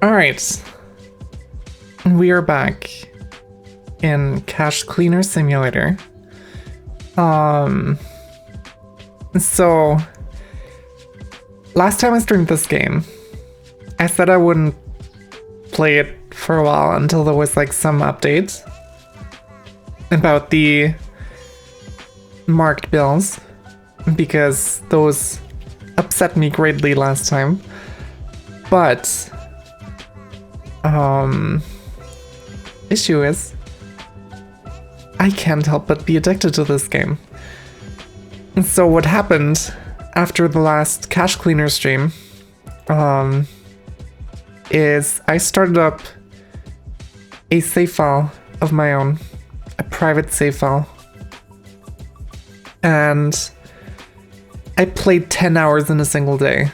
Alright. We are back in Cache Cleaner Simulator. So last time I streamed this game, I said I wouldn't play it for a while until there was like some updates about the marked bills, because those upset me greatly last time. But issue is I can't help but be addicted to this game. And so what happened after the last Cache Cleaner stream is I started up a save file of my own, a private save file, and I played 10 hours in a single day.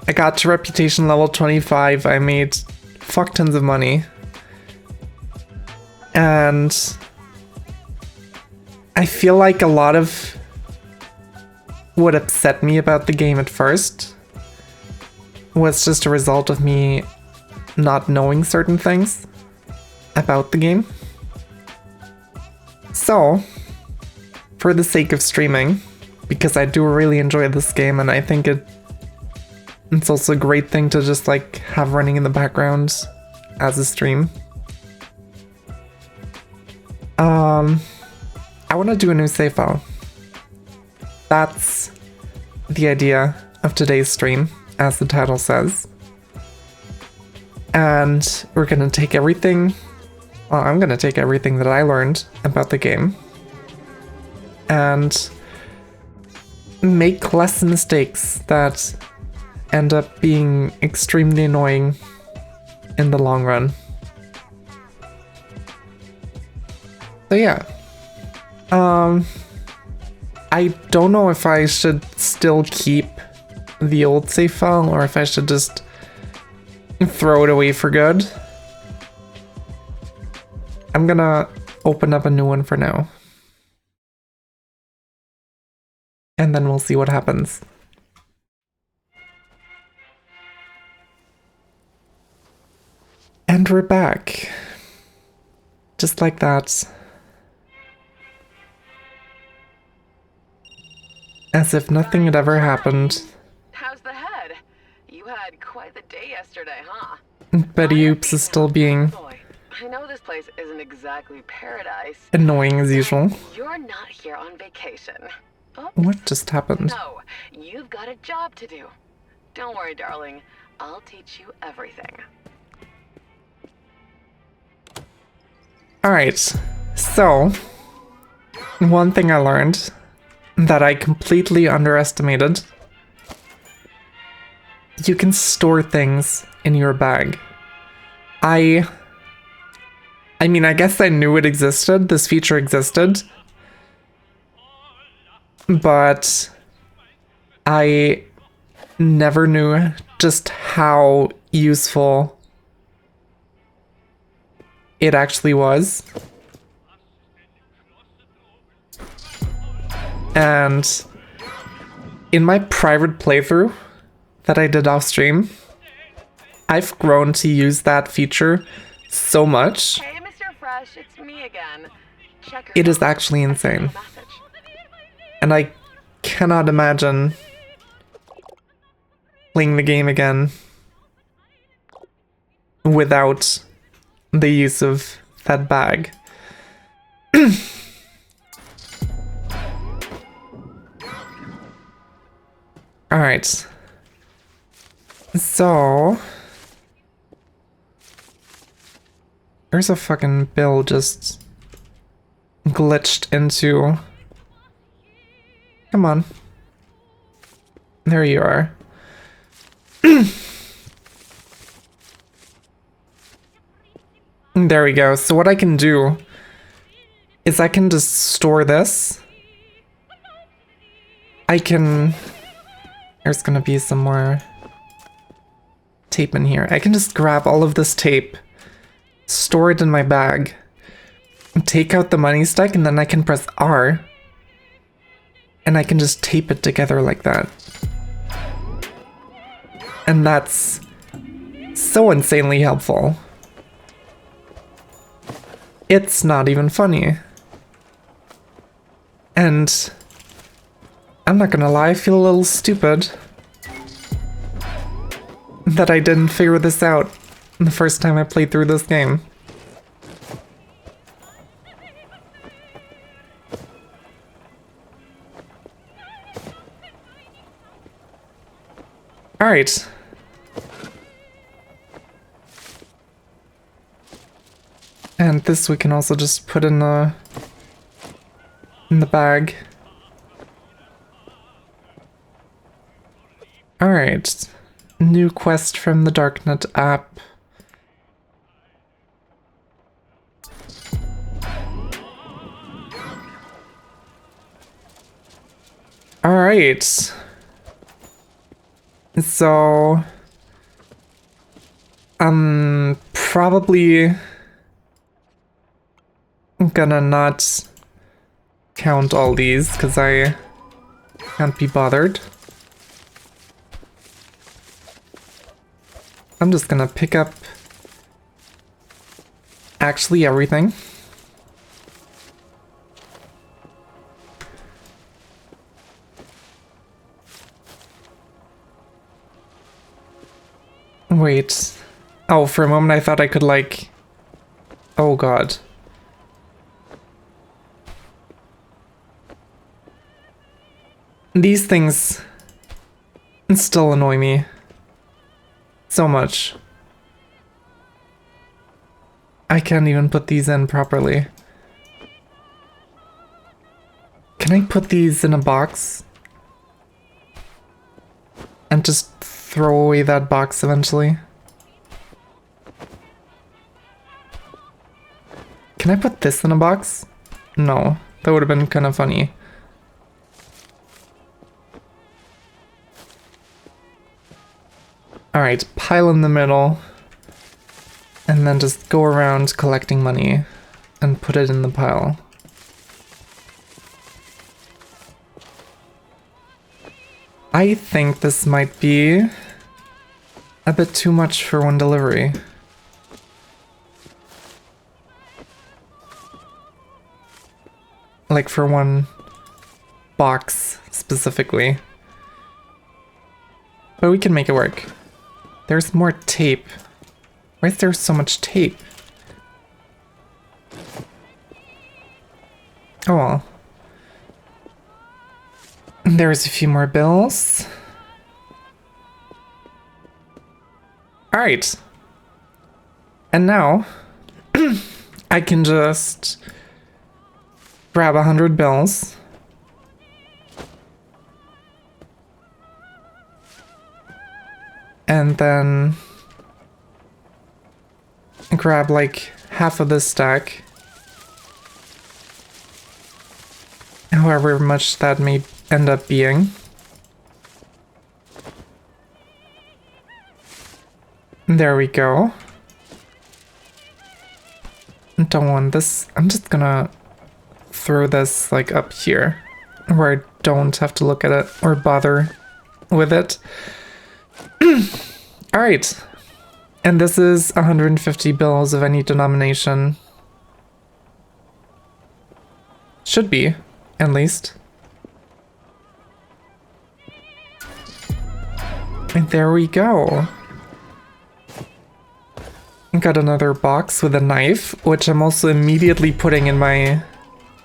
I got to reputation level 25, I made fuck tons of money, and I feel like a lot of what upset me about the game at first was just a result of me not knowing certain things about the game. So, for the sake of streaming, because I do really enjoy this game and I think it's also a great thing to just like have running in the background as a stream. I want to do a new save file. That's the idea of today's stream, as the title says. And we're gonna take everything, well, I'm gonna take everything that I learned about the game and make less mistakes that end up being extremely annoying in the long run. So yeah. I don't know if I should still keep the old save file or if I should just throw it away for good. I'm gonna open up a new one for now. And then we'll see what happens. And we're back. Just like that. As if nothing had ever happened. How's the head? You had quite the day yesterday, huh? Betty Oops is still being Boy, I know this place isn't exactly paradise. annoying as usual. You're not here on vacation. Oops. What just happened? No, you've got a job to do. Don't worry, darling. I'll teach you everything. Alright, so one thing I learned that I completely underestimated: you can store things in your bag. I mean, I guess I knew it existed, this feature existed, but I never knew just how useful it actually was. And in my private playthrough that I did off stream, I've grown to use that feature so much. Hey, Mr. Fresh, it's me again. Check her It is out. actually insane. Message. And I cannot imagine playing the game again without the use of that bag. Alright. So there's a fucking bill just glitched into. Come on. There you are. There we go. So what I can do is I can just store this. I can... There's gonna be some more tape in here. I can just grab all of this tape, store it in my bag, take out the money stack, and then I can press R and I can just tape it together like that. And that's so insanely helpful. It's not even funny. And I'm not gonna lie, I feel a little stupid that I didn't figure this out the first time I played through this game. Alright. And this we can also just put in the bag. Alright. New quest from the Darknet app. Alright. So I'm probably gonna not count all these because I can't be bothered. I'm just gonna pick up actually everything. Wait. Oh, for a moment I thought I could like... Oh god. These things still annoy me so much. I can't even put these in properly. Can I put these in a box? And just throw away that box eventually? Can I put this in a box? No, that would have been kind of funny. Alright, pile in the middle. And then just go around collecting money and put it in the pile. I think this might be a bit too much for one delivery. Like for one box specifically. But we can make it work. There's more tape. Why is there so much tape? Oh well. There's a few more bills. Alright. And now, I can just grab 100 bills. And then grab like half of this stack. However much that may end up being. There we go. Don't want this. I'm just gonna throw this like up here where I don't have to look at it or bother with it. Alright. And this is 150 bills of any denomination. Should be, at least. And there we go. Got another box with a knife, which I'm also immediately putting in my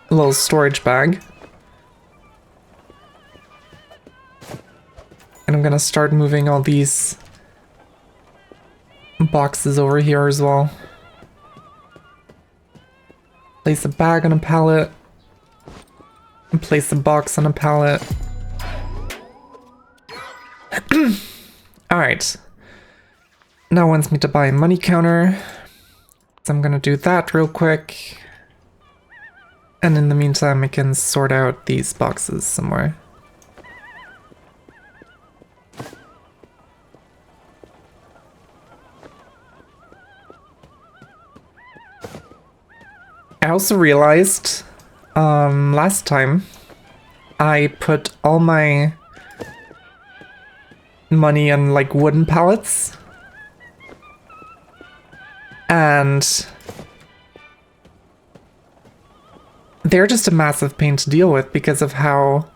little storage bag. And I'm gonna start moving all these boxes over here as well. Place a bag on a pallet. And place a box on a pallet. Alright. Now wants me to buy a money counter. So I'm gonna do that real quick. And in the meantime, I can sort out these boxes somewhere. I also realized last time I put all my money on like wooden pallets. And they're just a massive pain to deal with because of how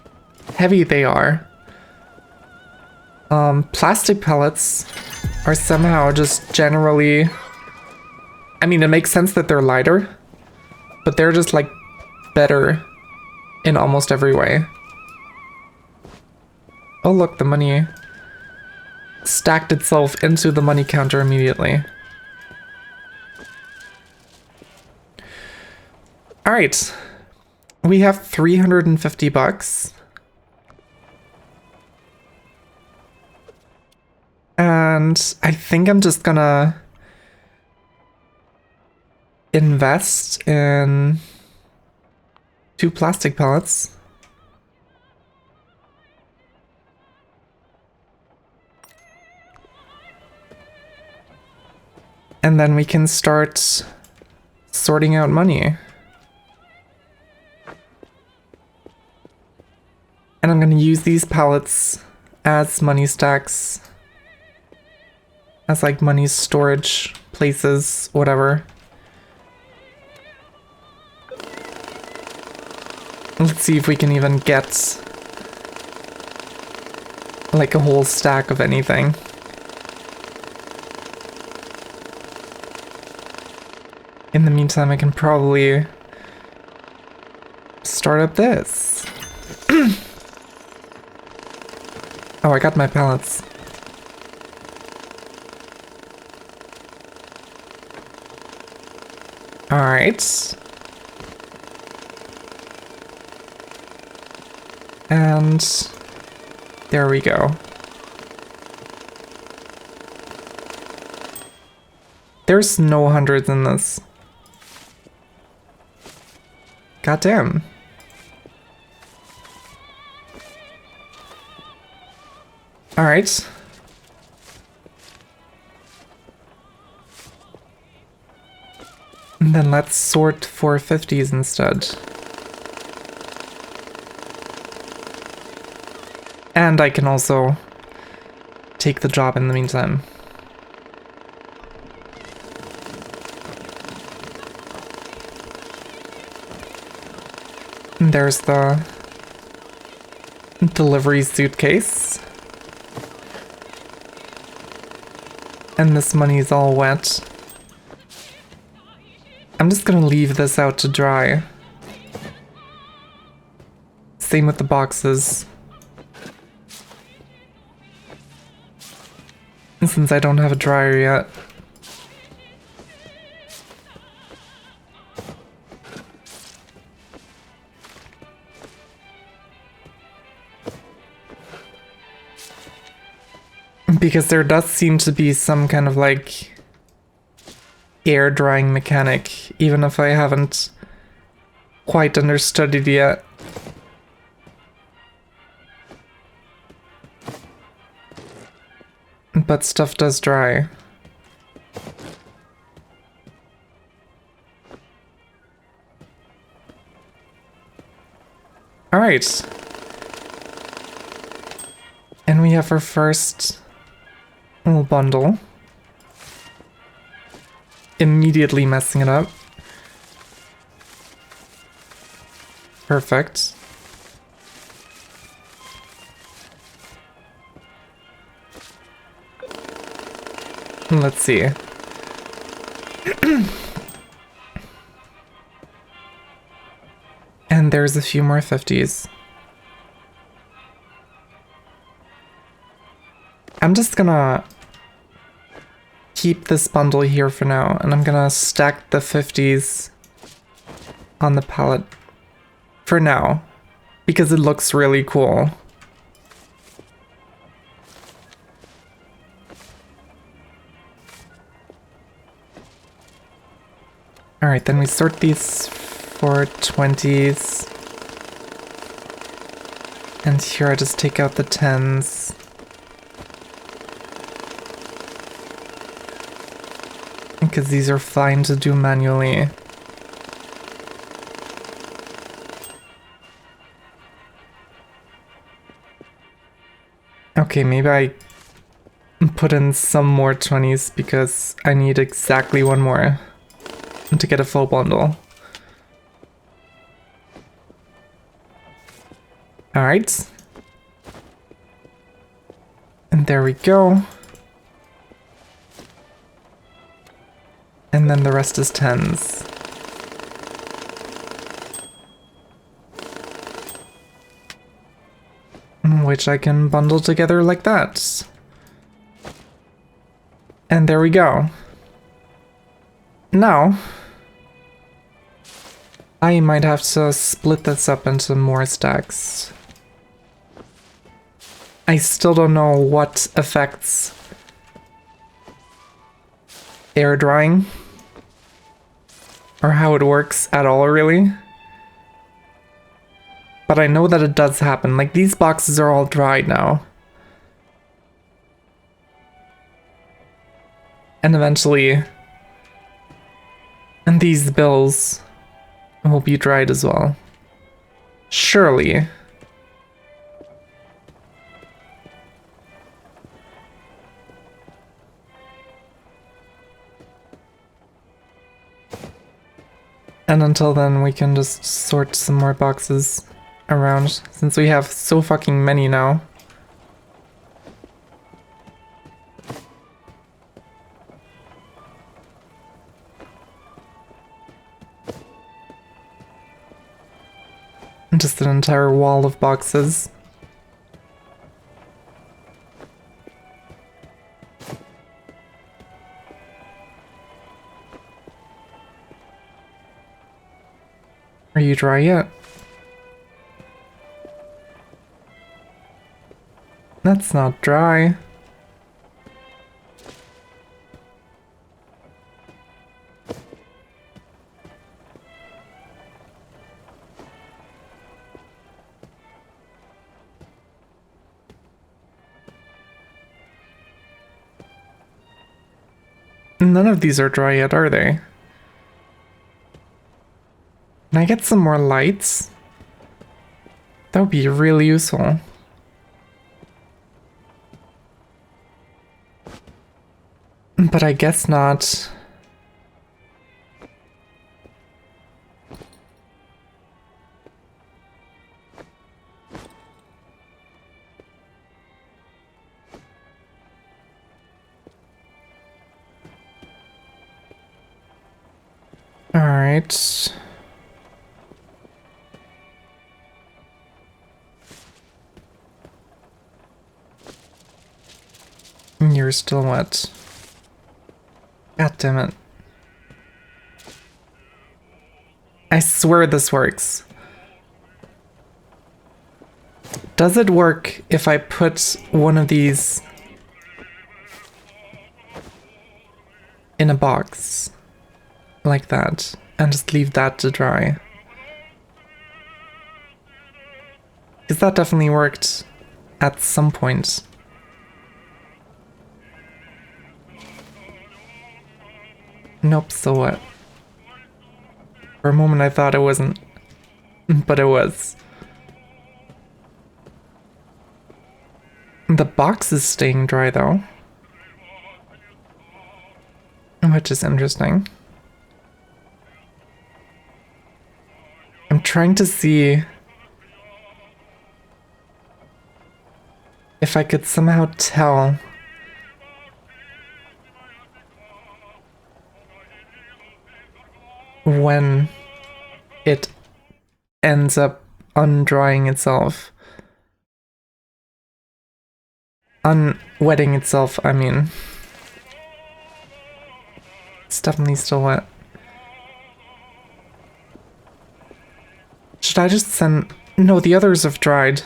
heavy they are. Plastic pellets are somehow just generally... I mean, it makes sense that they're lighter, but they're just like better in almost every way. Oh look, the money stacked itself into the money counter immediately. Alright, we have 350 bucks. And I think I'm just gonna invest in 2 plastic pellets. And then we can start sorting out money. And I'm gonna use these pallets as money stacks. As like money storage places, whatever. Let's see if we can even get like a whole stack of anything. In the meantime, I can probably start up this. Oh, I got my pallets. Alright. And there we go. There's no hundreds in this. Goddamn. Alright. And then let's sort for 50s instead. And I can also take the job in the meantime. And there's the delivery suitcase. And this money's all wet. I'm just gonna leave this out to dry. Same with the boxes. Since I don't have a dryer yet. Because there does seem to be some kind of like air drying mechanic, even if I haven't quite understood it yet. But stuff does dry. Alright. And we have our first little bundle. Immediately messing it up. Perfect. Let's see. And there's a few more 50s. I'm just gonna keep this bundle here for now, and I'm gonna stack the 50s on the pallet for now, because it looks really cool. Alright, then we sort these for 20s. And here I just take out the 10s. Because these are fine to do manually. Okay, maybe I put in some more 20s because I need exactly one more to get a full bundle. Alright. And there we go. And then the rest is 10s. Which I can bundle together like that. And there we go. Now, I might have to split this up into more stacks. I still don't know what affects air drying or how it works at all, really. But I know that it does happen. Like, these boxes are all dried now. And eventually, and these bills will be dried as well. Surely. And until then, we can just sort some more boxes around, since we have so fucking many now. Just an entire wall of boxes. Are you dry yet? That's not dry. None of these are dry yet, are they? Can I get some more lights? That would be really useful. But I guess not. All right. You're still wet. God damn it. I swear this works. Does it work if I put one of these in a box like that and just leave that to dry? Because that definitely worked at some point. Nope, so what? For a moment I thought it wasn't, but it was. The box is staying dry though, which is interesting. I'm trying to see if I could somehow tell when it ends up undrying itself. Unwetting itself, I mean. It's definitely still wet. Should I just send... No, the others have dried.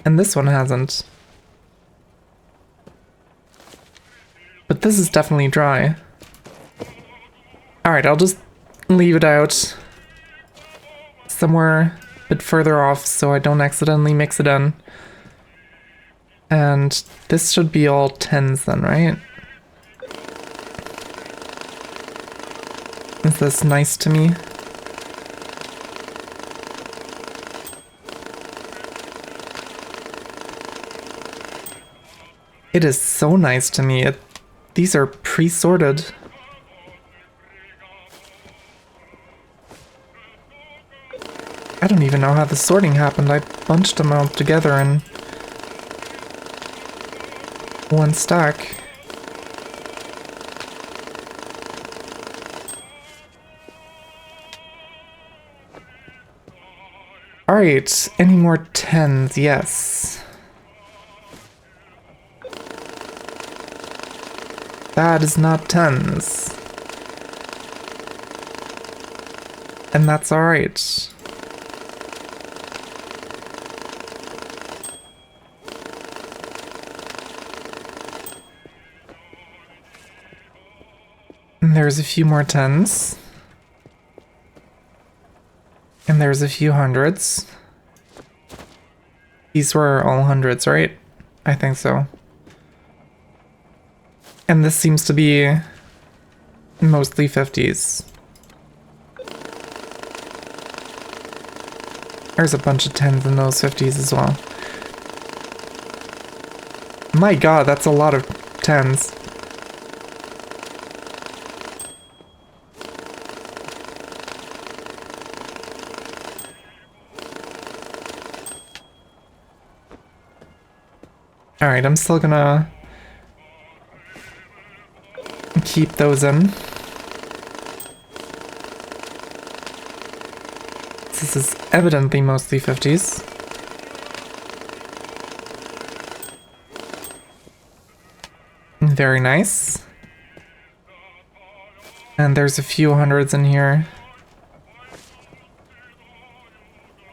And this one hasn't. But this is definitely dry. Alright, I'll just leave it out somewhere a bit further off so I don't accidentally mix it in. And this should be all 10s then, right? Is this nice to me? It is so nice to me. These are pre-sorted. I don't even know how the sorting happened. I bunched them all together in one stack. Alright, any more 10s? Yes. That is not 10s. And that's alright. And there's a few more 10s. And there's a few 100s. These were all 100s, right? I think so. And this seems to be mostly 50s. There's a bunch of 10s in those 50s as well. My god, that's a lot of 10s. Alright, I'm still gonna keep those in. This is evidently mostly 50s. Very nice. And there's a few 100s in here.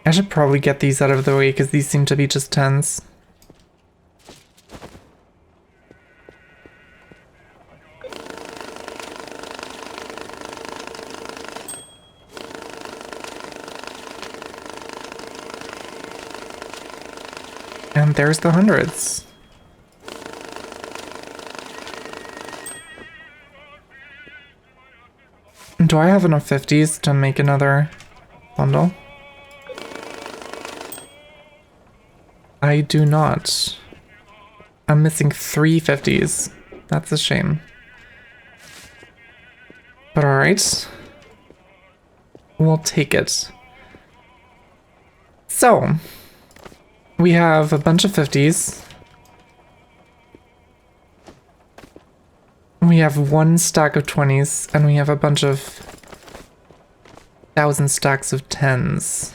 I should probably get these out of the way because these seem to be just 10s. And there's the 100s. Do I have enough 50s to make another bundle? I do not. I'm missing 3 50s. That's a shame. But alright. We'll take it. So, we have a bunch of 50s. We have 1 stack of 20s, and we have a bunch of 1,000 stacks of 10s.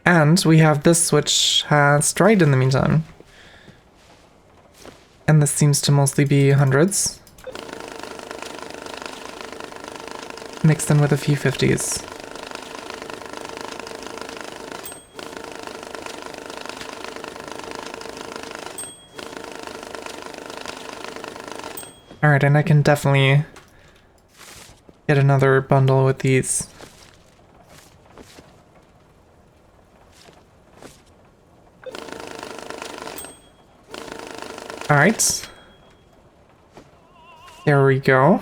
And we have this, which has dried in the meantime. And this seems to mostly be 100s. Mixed in with a few 50s. Alright, and I can definitely get another bundle with these. Alright. There we go.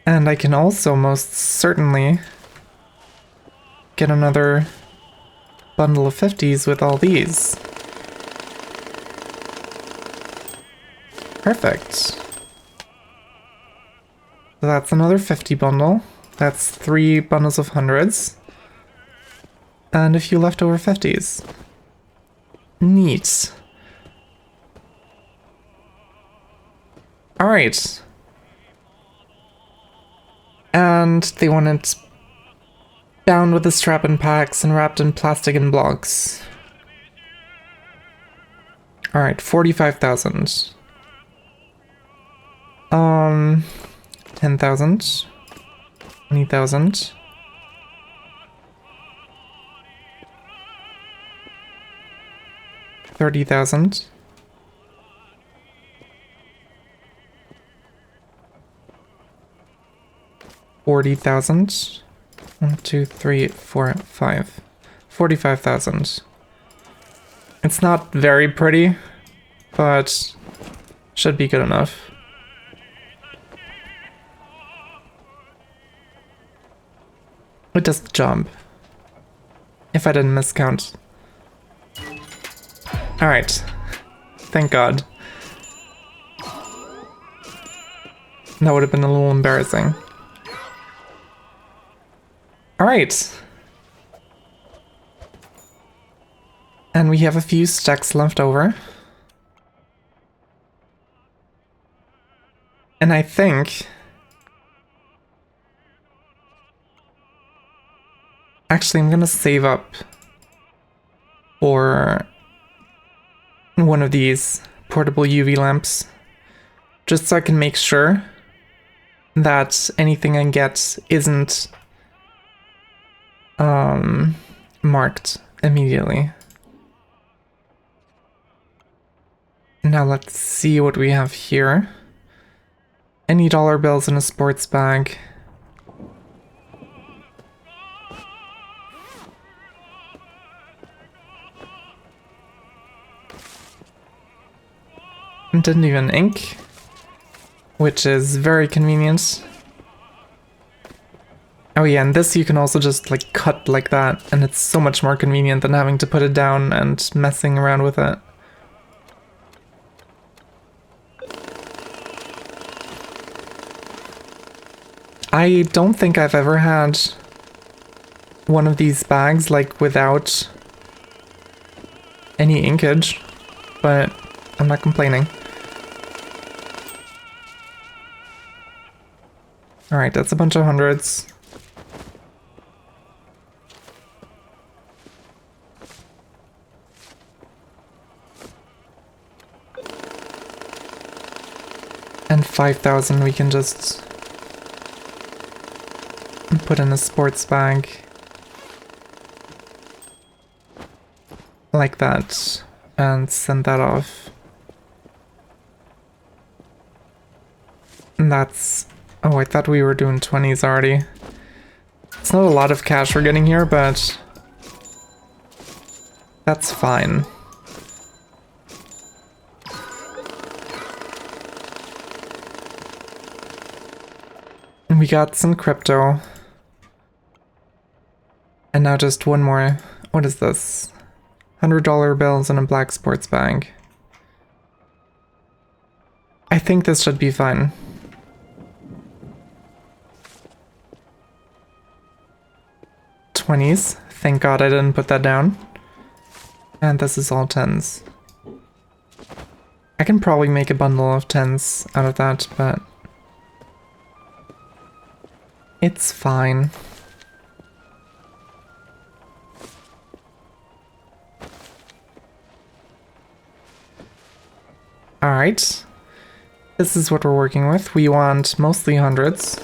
And I can also most certainly get another bundle of 50s with all these. Perfect. So that's another 50 bundle. That's 3 bundles of 100s. And a few leftover 50s. Neat. Alright. And they want it bound with a strap in packs and wrapped in plastic and blocks. Alright, 45,000. 10,000. 20,000. 30,000. 40,000. 1, 2, 3, 4, 5. 45,000. It's not very pretty, but should be good enough. It does the job. If I didn't miscount Alright. Thank God. That would have been a little embarrassing. Alright. And we have a few stacks left over. And I think... Actually, I'm gonna save up for one of these portable UV lamps. Just so I can make sure that anything I get isn't marked immediately. Now let's see what we have here. Any dollar bills in a sports bag. Didn't even ink, which is very convenient. Oh yeah, and this you can also just like cut like that, and it's so much more convenient than having to put it down and messing around with it. I don't think I've ever had one of these bags like without any inkage, but I'm not complaining. Alright, that's a bunch of hundreds. And 5,000 we can just put in a sports bag. Like that. And send that off. And that's... Oh, I thought we were doing 20s already. It's not a lot of cash we're getting here, but that's fine. And we got some crypto. And now just one more. What is this? $100 bills in a black sports bag. I think this should be fine. 20s. Thank God I didn't put that down. And this is all 10s. I can probably make a bundle of 10s out of that, but it's fine. Alright. This is what we're working with. We want mostly hundreds.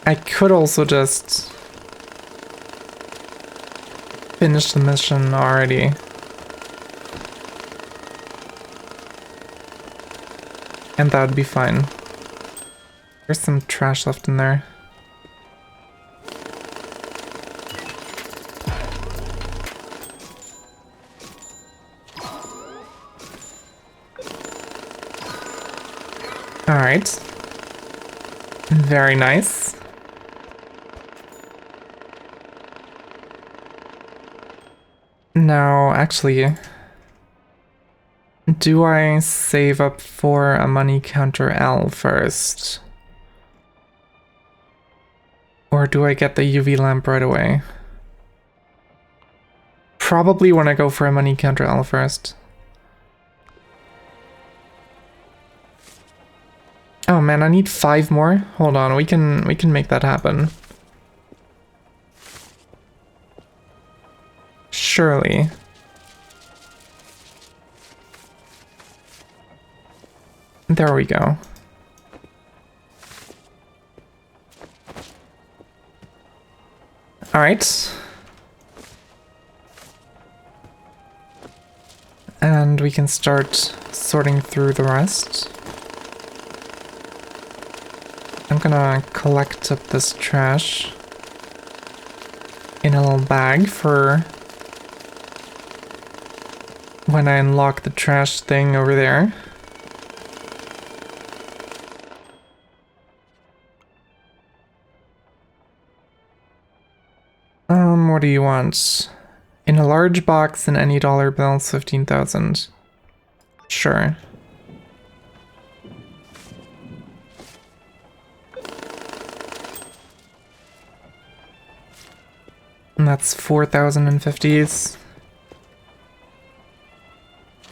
I could also just finish the mission already. And that would be fine. There's some trash left in there. Alright. Very nice. Now, actually, do I save up for a money counter L first? Or do I get the UV lamp right away? Probably when I go for a money counter L first. Oh man, I need 5 more. Hold on, we can make that happen. Surely. There we go. All right. And we can start sorting through the rest. I'm gonna collect up this trash in a little bag for when I unlock the trash thing over there. What do you want? In a large box and any dollar bills, 15,000. Sure. And that's 4,000 in 50s.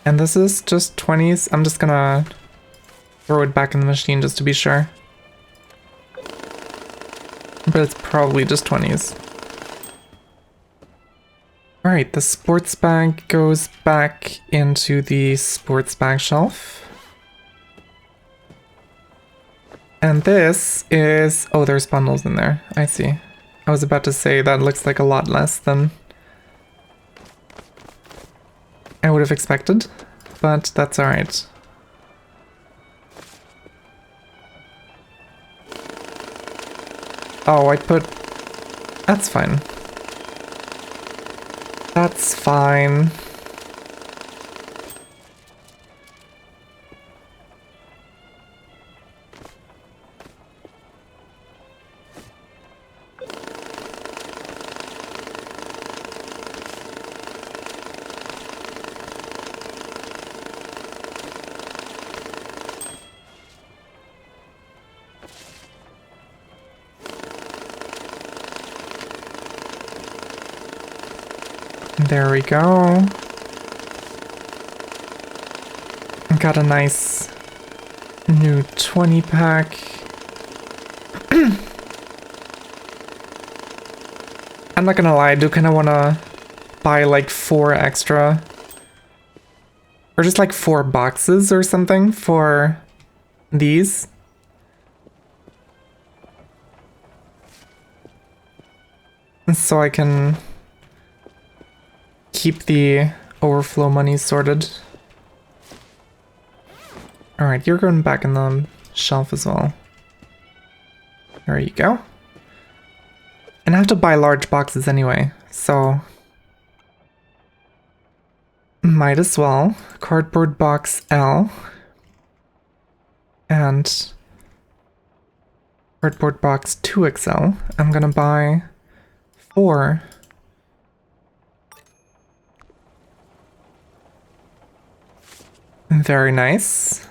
And this is just 20s. I'm just gonna throw it back in the machine just to be sure. But it's probably just 20s. Alright, the sports bag goes back into the sports bag shelf. And this is... oh, there's bundles in there. I see. I was about to say that looks like a lot less than I would have expected, but that's alright. Oh, I put... that's fine. That's fine. There we go. Got a nice new 20 pack. I'm not gonna lie, I do kind of want to buy like 4 extra. Or just like 4 boxes or something for these. So I can keep the overflow money sorted. Alright, you're going back in the shelf as well. There you go. And I have to buy large boxes anyway, so... might as well. Cardboard box L. And... cardboard box 2XL. I'm gonna buy 4... very nice.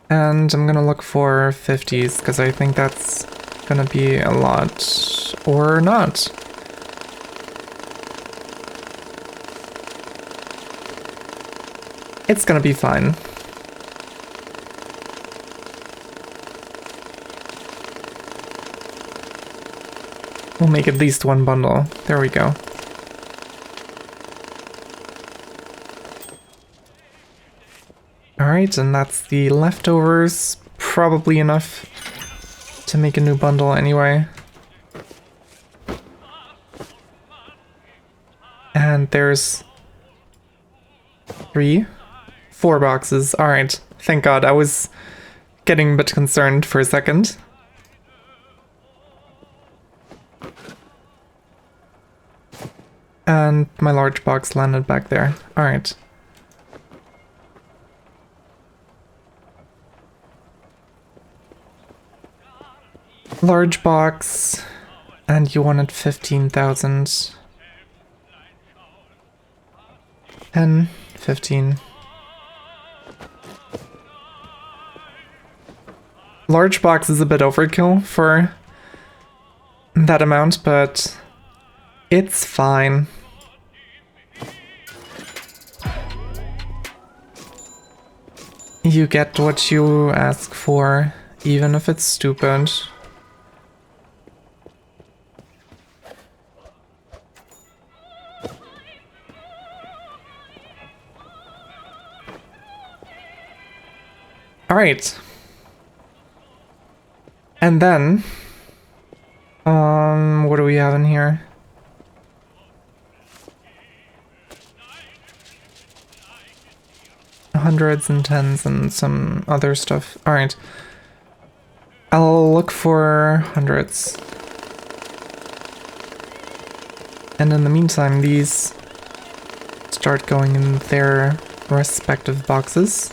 And I'm gonna look for 50s because I think that's gonna be a lot or not. It's gonna be fine. We'll make at least 1 bundle. There we go. Alright, and that's the leftovers. Probably enough to make a new bundle anyway. And there's 4 boxes. Alright, thank God. I was getting a bit concerned for a second. And my large box landed back there. Alright. Large box, and you wanted 15,000. 10, 15. Large box is a bit overkill for that amount, but it's fine. You get what you ask for, even if it's stupid. Alright. And then, what do we have in here? Hundreds and tens and some other stuff. Alright. I'll look for hundreds. And in the meantime, these start going in their respective boxes.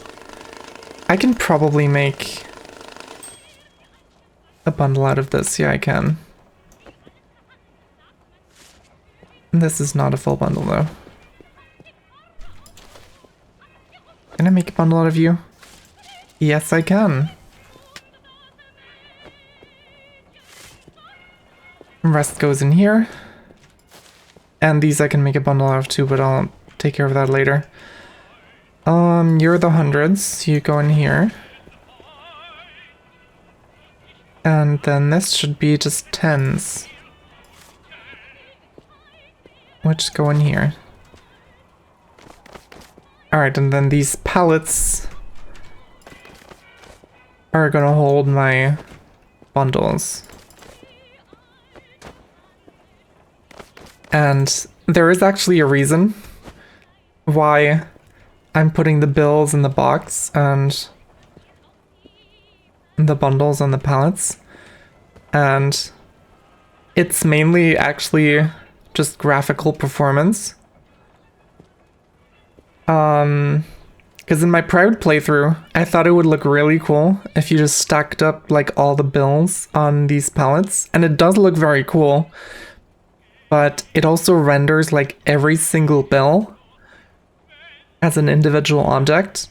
I can probably make a bundle out of this. Yeah, I can. This is not a full bundle though. Can I make a bundle out of you? Yes, I can. Rest goes in here. And these I can make a bundle out of too, but I'll take care of that later. You're the hundreds. You go in here. And then this should be just tens. Which go in here. Alright, and then these pallets are gonna hold my bundles. And there is actually a reason why I'm putting the bills in the box and the bundles on the pallets. And it's mainly actually just graphical performance. Because in my Proud playthrough, I thought it would look really cool if you just stacked up like all the bills on these pallets. And it does look very cool. But it also renders like every single bill as an individual object,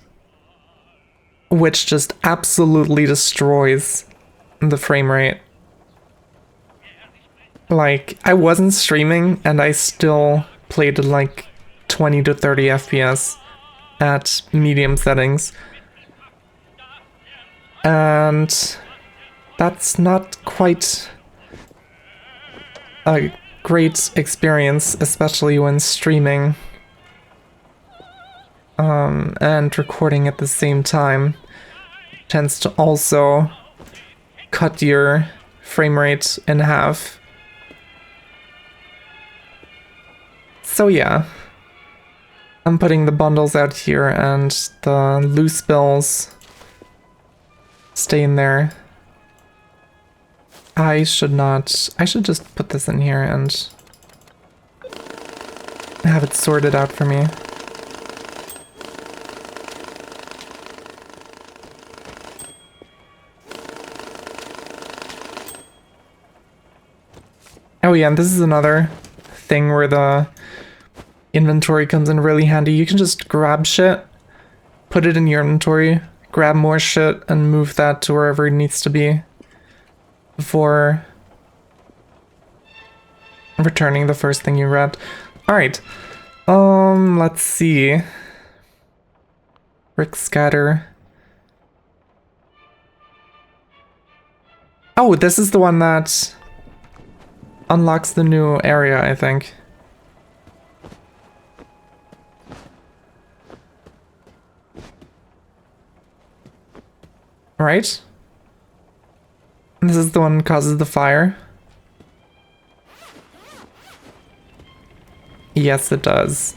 which just absolutely destroys the frame rate. Like, I wasn't streaming and I still played at like 20 to 30 FPS at medium settings. And that's not quite a great experience, especially when streaming and recording at the same time. Tends to also cut your frame rate in half. So yeah, I'm putting the bundles out here and the loose bills stay in there. I should just put this in here and have it sorted out for me. Oh yeah, and this is another thing where the inventory comes in really handy. You can just grab shit, put it in your inventory, grab more shit, and move that to wherever it needs to be before returning the first thing you grabbed. Alright. Let's see. Brick scatter. Oh, this is the one that unlocks the new area, I think. Right? This is the one that causes the fire. Yes, it does.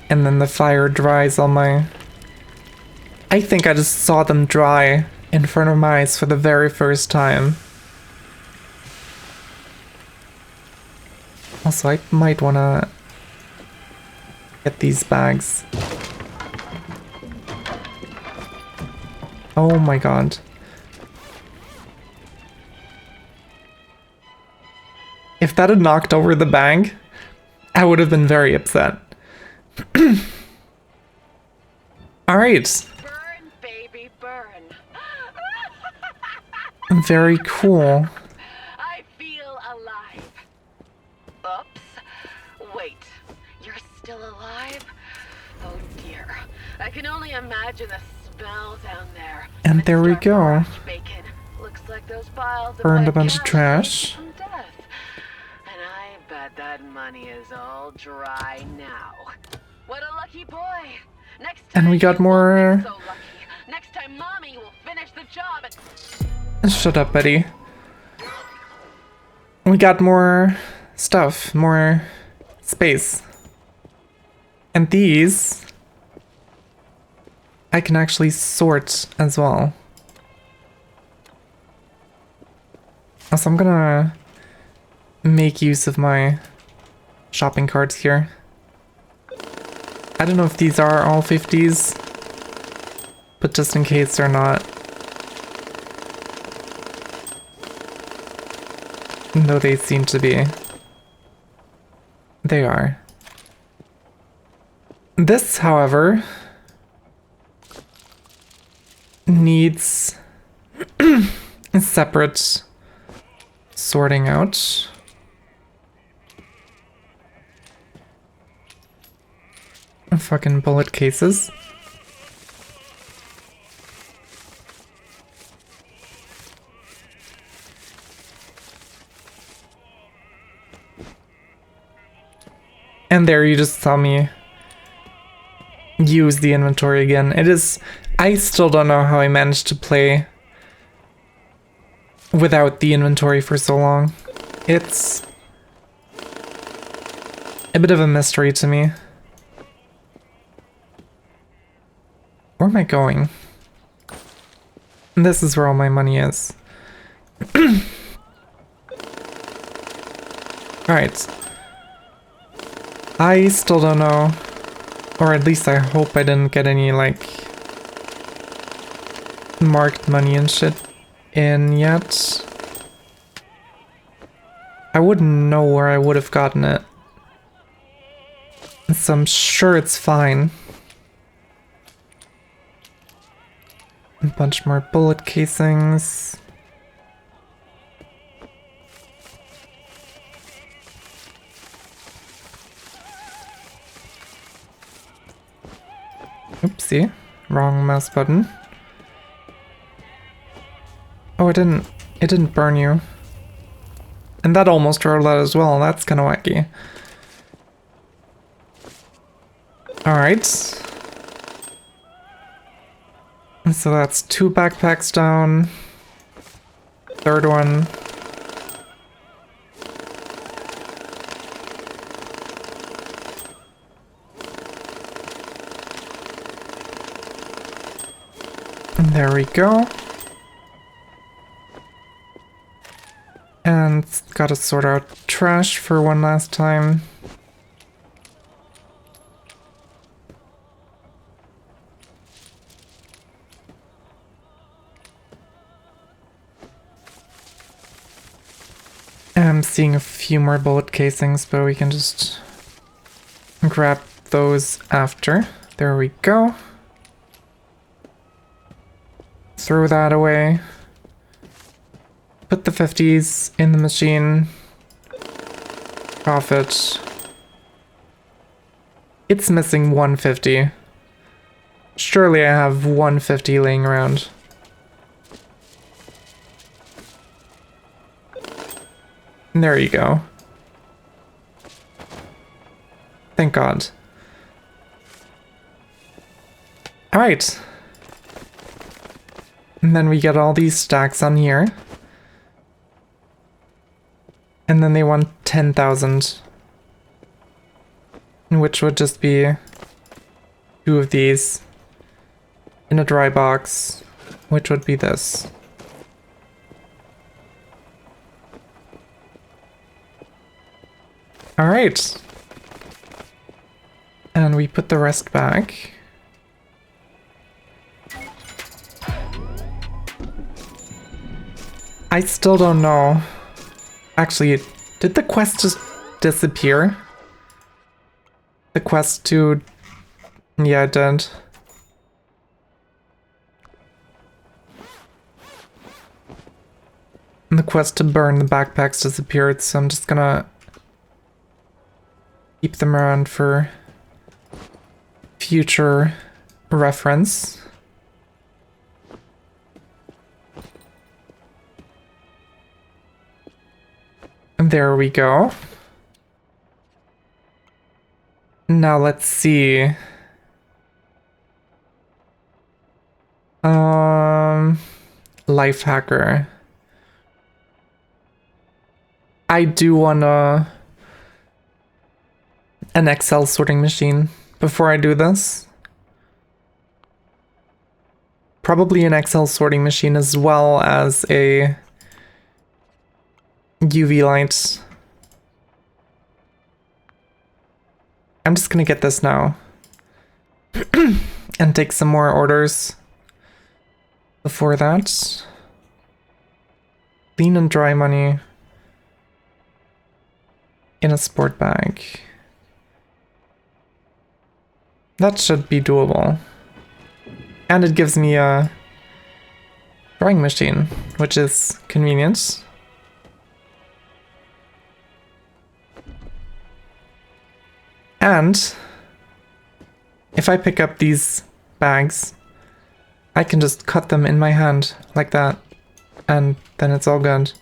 And then the fire dries on my... I think I just saw them dry in front of my eyes for the very first time. Also, I might wanna get these bags. Oh my god. If that had knocked over the bag, I would have been very upset. Alright. Burn, baby, burn. Very cool. I feel alive. Oops. Wait, you're still alive? Oh dear. I can only imagine the smell down there. And there we go. Bacon. Looks like those piles of Burned a wet bunch of cash trash. from death. And I bet that money is all dry now. What a lucky boy. Next time And we got you won't more... be so lucky. Next time mommy will finish the job and... Shut up, Betty. We got more stuff, more space. And these I can actually sort as well. So I'm gonna make use of my shopping carts here. I don't know if these are all 50s, but just in case they're not. Though they seem to be. They are. This, however, needs a separate sorting out. Fucking bullet cases. And there you just saw me use the inventory again. It is... I still don't know how I managed to play without the inventory for so long. It's a bit of a mystery to me. Where am I going? This is where all my money is. Alright. I still don't know, or at least I hope I didn't get any, like, marked money and shit in yet. I wouldn't know where I would have gotten it. So I'm sure it's fine. A bunch more bullet casings. Oopsie, wrong mouse button. Oh, it didn't burn you. And that almost rolled out as well, that's kinda wacky. Alright. So that's 2 backpacks down. Third one. There we go. And gotta sort out trash for one last time. I'm seeing a few more bullet casings, but we can just grab those after. There we go. Throw that away. Put the 50s in the machine. Off it. It's missing 150. Surely I have 150 laying around. There you go. Thank God. Alright. And then we get all these stacks on here. And then they want 10,000. Which would just be 2 of these in a dry box, which would be this. Alright. And we put the rest back. I still don't know. Actually, did the quest just disappear? The quest to... Yeah, it did. And the quest to burn the backpacks disappeared, so I'm just gonna keep them around for future reference. There we go. Now let's see. Life hacker. I do want an Excel sorting machine before I do this. Probably an Excel sorting machine as well as a UV light. I'm just gonna get this now and take some more orders before that. Clean and dry money. in a sport bag. That should be doable. And it gives me a drawing machine, which is convenient. And if I pick up these bags, I can just cut them in my hand like that, and then it's all good.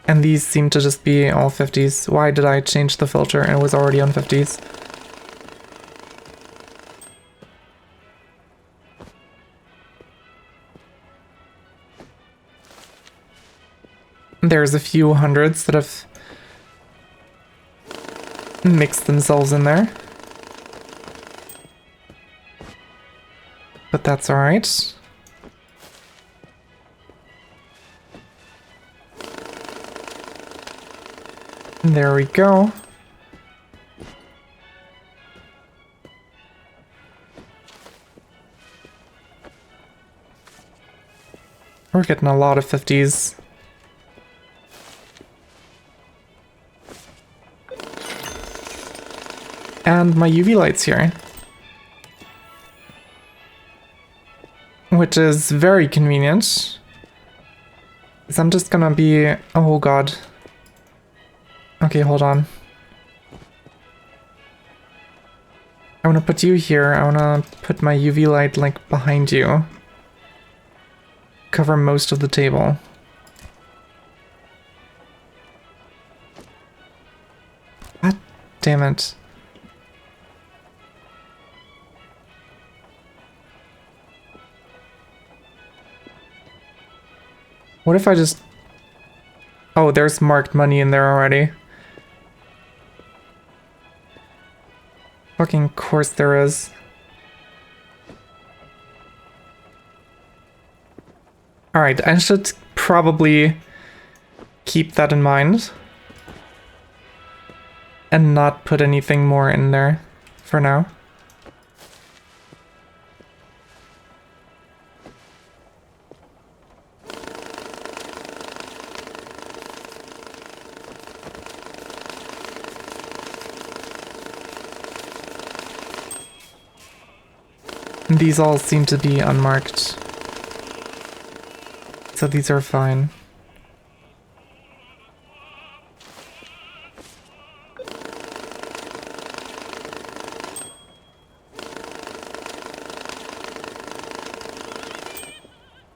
And these seem to just be all 50s. Why did I change the filter and it was already on 50s? There's a few hundreds that have mixed themselves in there. But that's alright. There we go. We're getting a lot of 50s. And my UV light's here. Which is very convenient. So I'm just gonna be... Oh god. Okay, hold on. I wanna put you here. I wanna put my UV light like behind you. Cover most of the table. God damn it. What if I just... Oh, there's marked money in there already. Fucking course there is. Alright, I should probably keep that in mind. And not put anything more in there for now. These all seem to be unmarked. So these are fine.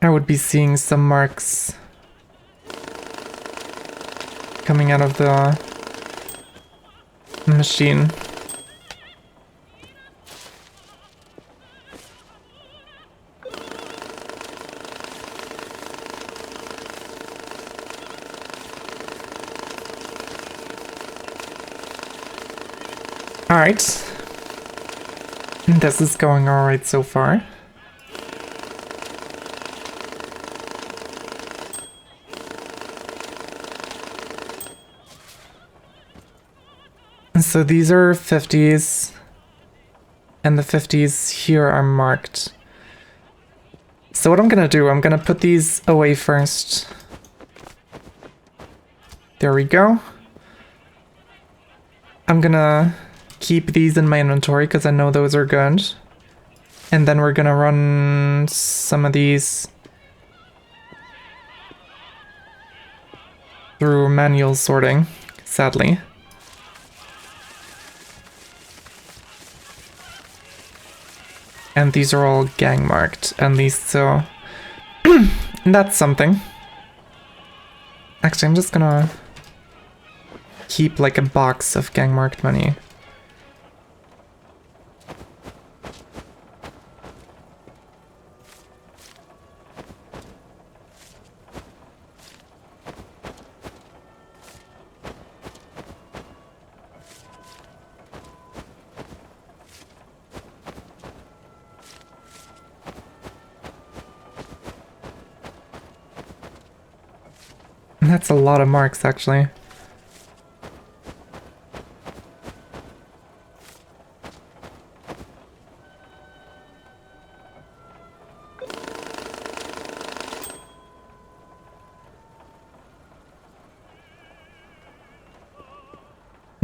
I would be seeing some marks coming out of the machine. Alright. This is going alright so far. So these are 50s, and the 50s here are marked. So what I'm gonna do, I'm gonna put these away first. There we go. I'm gonna keep these in my inventory because I know those are good. And then we're gonna run some of these through manual sorting, sadly. And these are all gang marked, and these, so that's something. Actually, I'm just gonna keep like a box of gang marked money. That's a lot of marks, actually.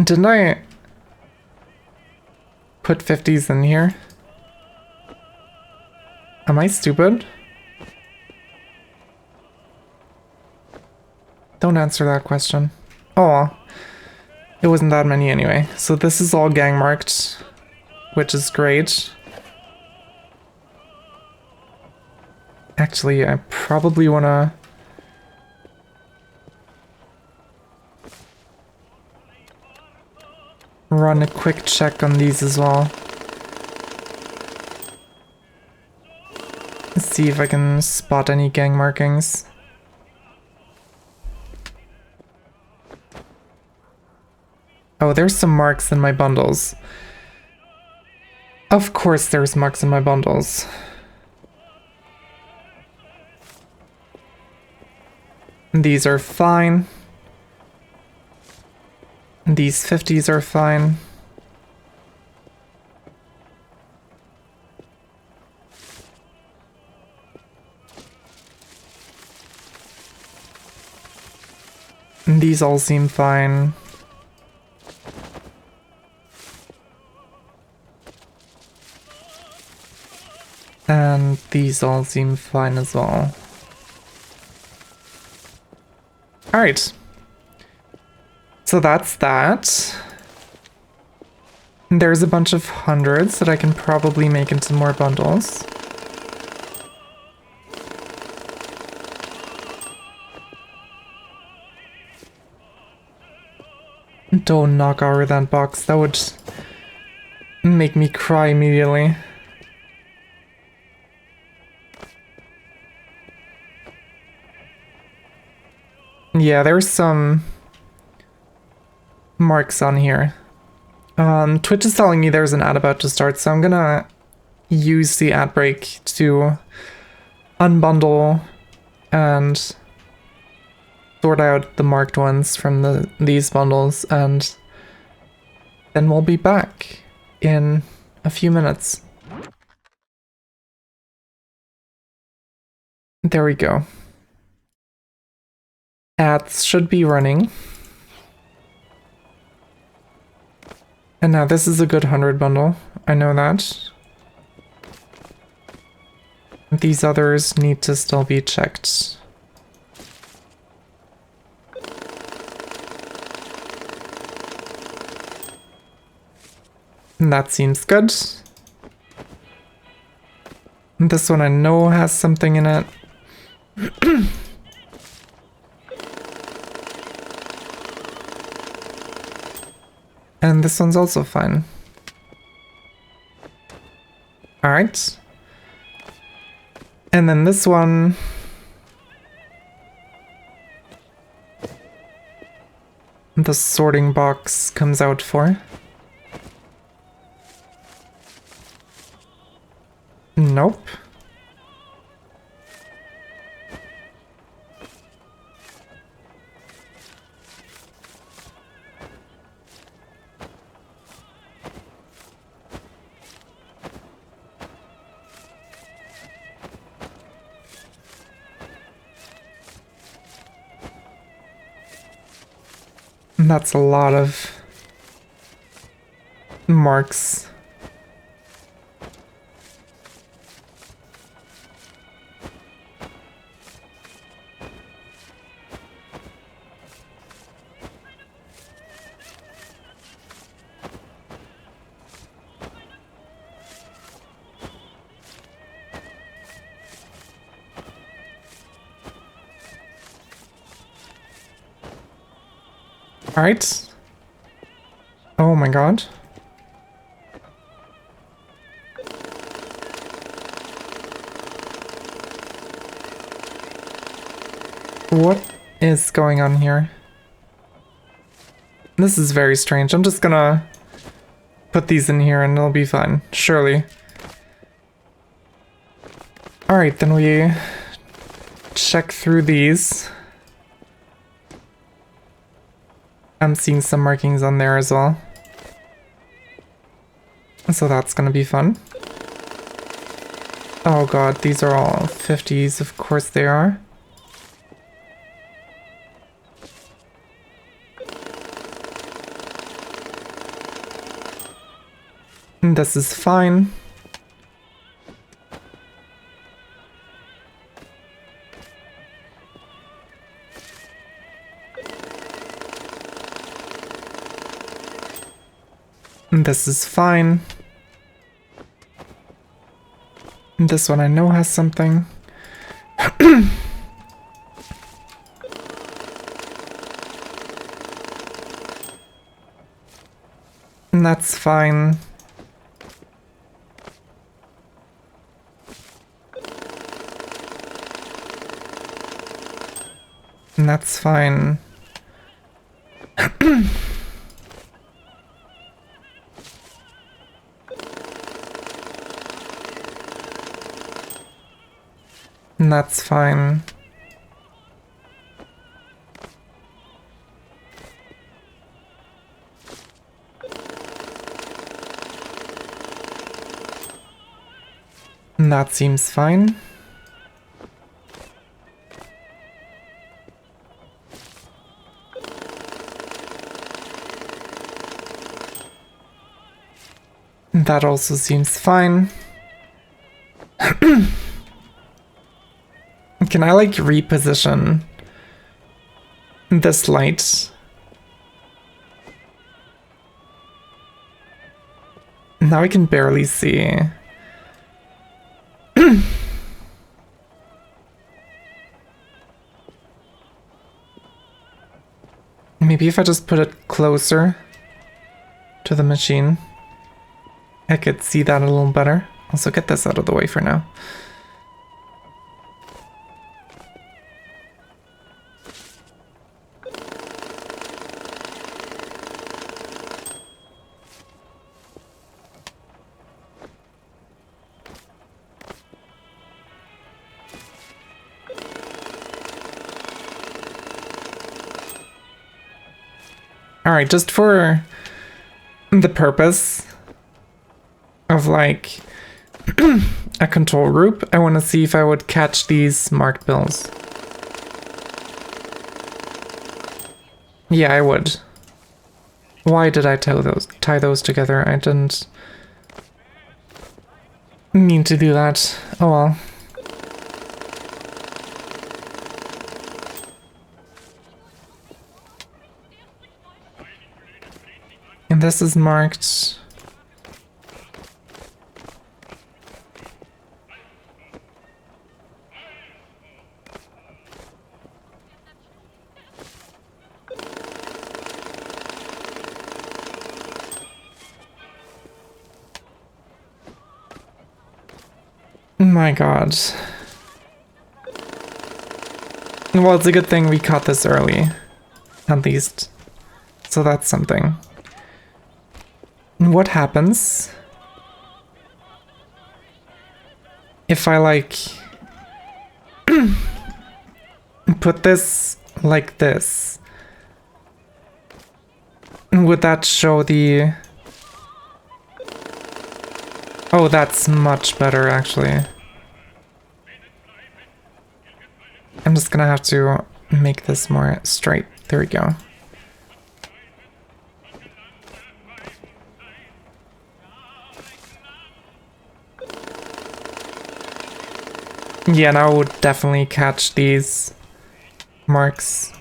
Didn't I put 50s in here? Am I stupid? Don't answer that question. Oh well. It wasn't that many anyway. So this is all gang marked, which is great. Actually, I probably want to run a quick check on these as well. See if I can spot any gang markings. Oh, there's some marks in my bundles. Of course there's marks in my bundles. These are fine. These 50s are fine. And these all seem fine. And these all seem fine as well. Alright. So that's that. There's a bunch of hundreds that I can probably make into more bundles. Don't knock over that box, that would make me cry immediately. Yeah, there's some marks on here. Twitch is telling me there's an ad about to start, so I'm gonna use the ad break to unbundle and sort out the marked ones from these bundles, and then we'll be back in a few minutes. There we go. Ads should be running. And now this is a good 100 bundle. I know that. These others need to still be checked. And that seems good. This one I know has something in it. And this one's also fine. Alright. And then this one... the sorting box comes out for. Nope. That's a lot of marks. Alright. Oh my god. What is going on here? This is very strange. I'm just gonna put these in here and it'll be fine. Surely. Alright, then we check through these. I'm seeing some markings on there as well. So that's gonna be fun. Oh god, these are all 50s, of course they are. This is fine. This is fine. This one I know has something. And that's fine. And that's fine. And that's fine. And that seems fine. And that also seems fine. Can I like reposition this light? Now I can barely see. Maybe if I just put it closer to the machine, I could see that a little better. Also get this out of the way for now. Alright, just for the purpose of like a control group, I want to see if I would catch these marked bills. Yeah, I would. Why did I tie those together? I didn't mean to do that. Oh well. And this is marked. My god. Well, it's a good thing we caught this early, at least. So that's something. What happens if I like put this like this? Would that show the... Oh, that's much better actually. I'm just gonna have to make this more straight. There we go. Yeah, now I would definitely catch these marks.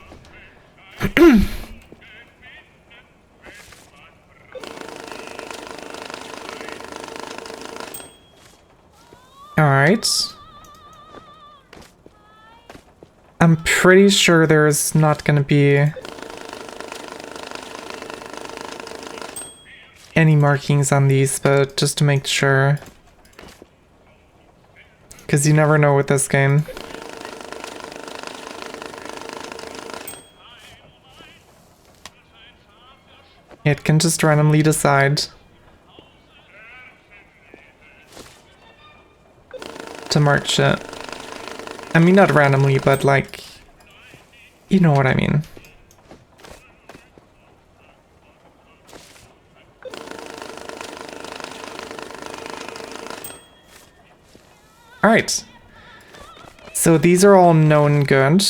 Alright. I'm pretty sure there's not gonna be any markings on these, but just to make sure. Because you never know with this game. It can just randomly decide to mark shit. I mean, not randomly, but like, you know what I mean. Alright. So these are all known good.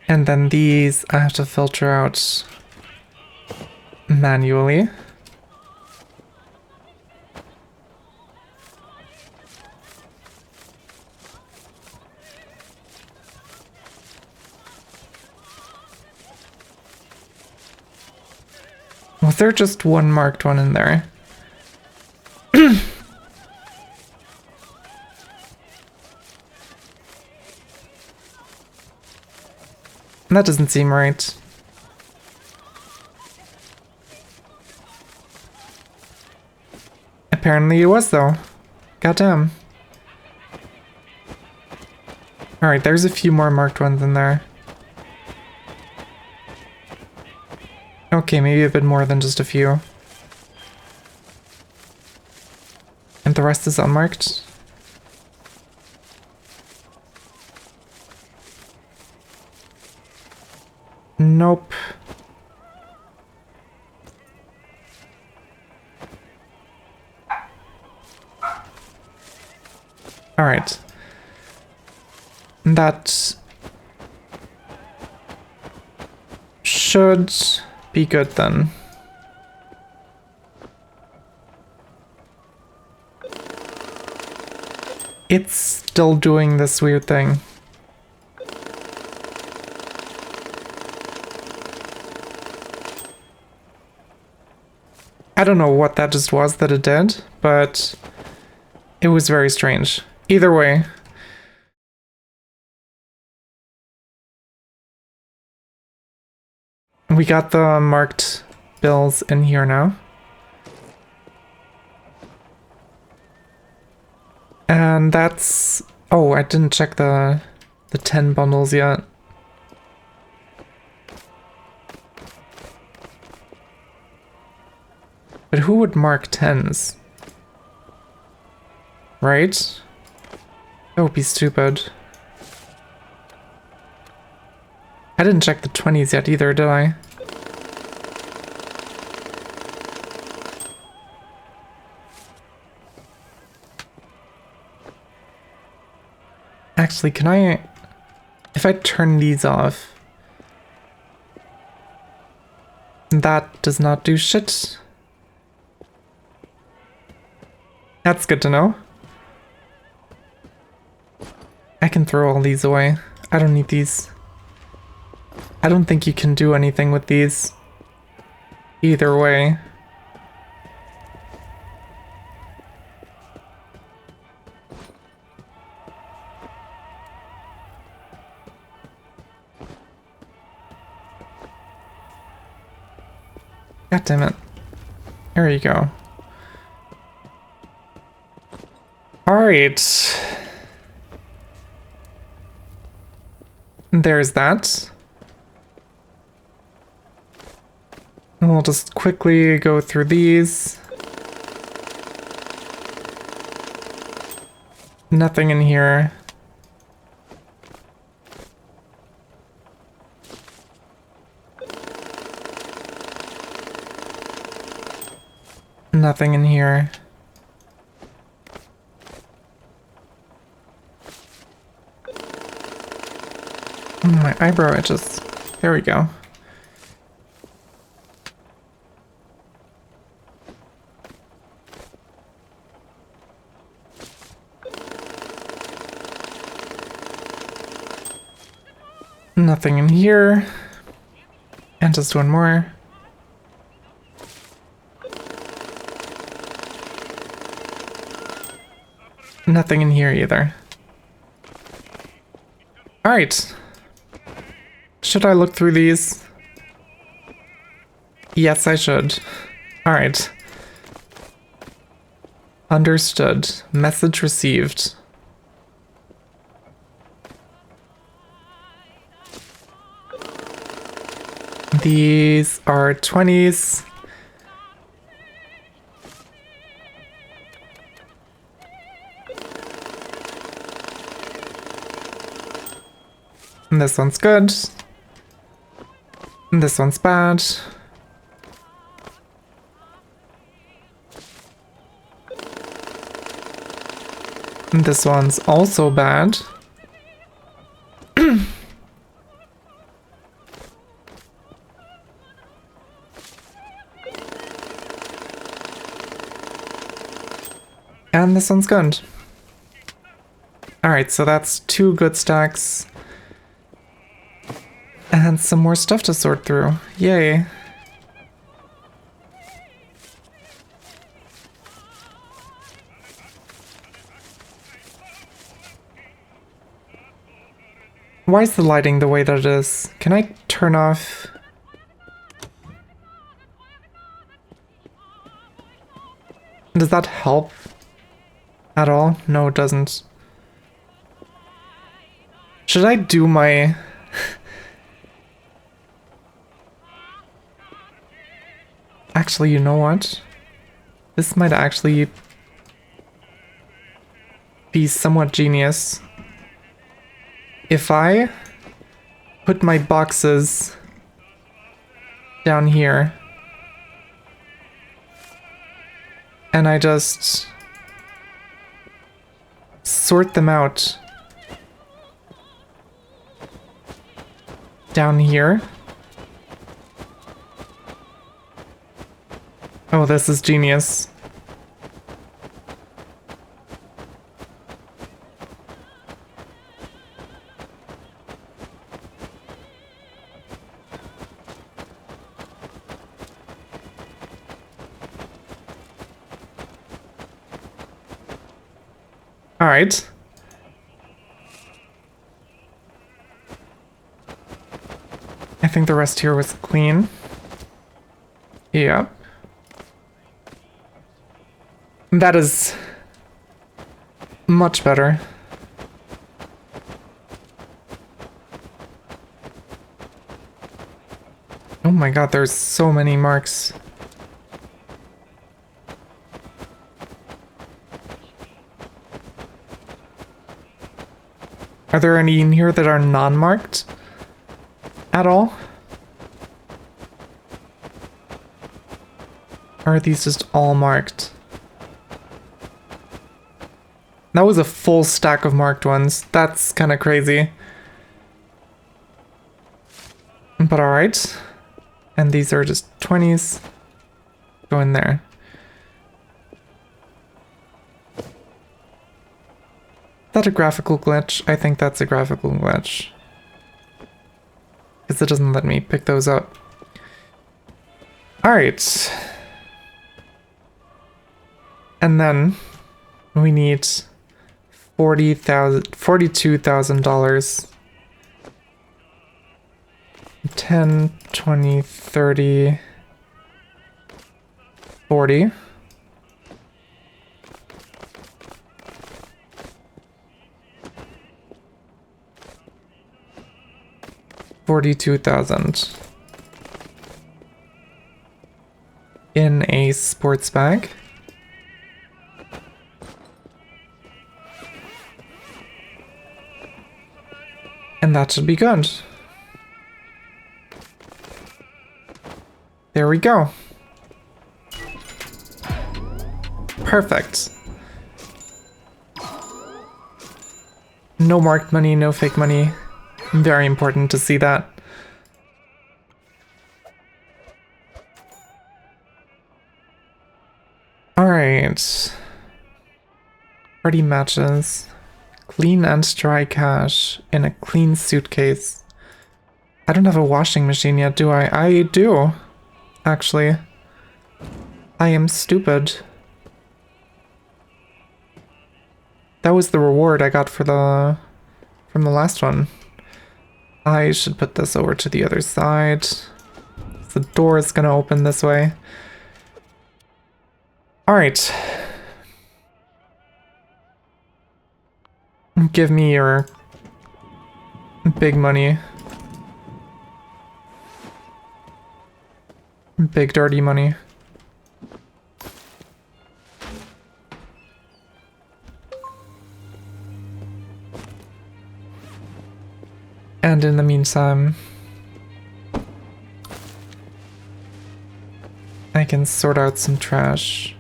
And then these I have to filter out manually. Was there just one marked one in there? That doesn't seem right. Apparently it was though. Goddamn. Alright, there's a few more marked ones in there. Okay, maybe a bit more than just a few. And the rest is unmarked. Nope. Alright. That should be good then. It's still doing this weird thing. I don't know what that just was that it did, but it was very strange. Either way. We got the marked bills in here now. And that's... Oh, I didn't check the 10 bundles yet. But who would mark 10s? Right? That would be stupid. I didn't check the 20s yet either, did I? Actually, can I... If I turn these off... That does not do shit. That's good to know. I can throw all these away. I don't need these. I don't think you can do anything with these. Either way. God damn it. There you go. Alright. There's that. And we'll just quickly go through these. Nothing in here. Nothing in here. My eyebrow itches. There we go. Nothing in here. And just one more. Nothing in here either. Alright. Should I look through these? Yes, I should. Alright. Understood. Message received. These are 20s. And this one's good. And this one's bad. And this one's also bad. This one's good. Alright, so that's 2 good stacks. And some more stuff to sort through. Yay. Why is the lighting the way that it is? Can I turn off? Does that help at all? No, it doesn't. Should I do my... Actually, you know what? This might actually be somewhat genius. If I put my boxes down here and I just sort them out down here. Oh, this is genius. All right. I think the rest here was clean. Yep. That is much better. Oh my god, there's so many marks. Are there any in here that are non-marked at all? Or are these just all marked? That was a full stack of marked ones. That's kind of crazy. But alright. And these are just 20s. Go in there. Is that a graphical glitch? I think that's a graphical glitch. Because it doesn't let me pick those up. Alright. And then we need $42,000. 10, 20, 30, 40. $42,000 in a sports bag. And that should be good. There we go. Perfect. No marked money, no fake money. Very important to see that. Alright. Party matches. Clean and dry cash in a clean suitcase. I don't have a washing machine yet, do I? I do. Actually. I am stupid. That was the reward I got for from the last one. I should put this over to the other side. The door is gonna open this way. Alright. Give me your big money. Big dirty money. And in the meantime, I can sort out some trash.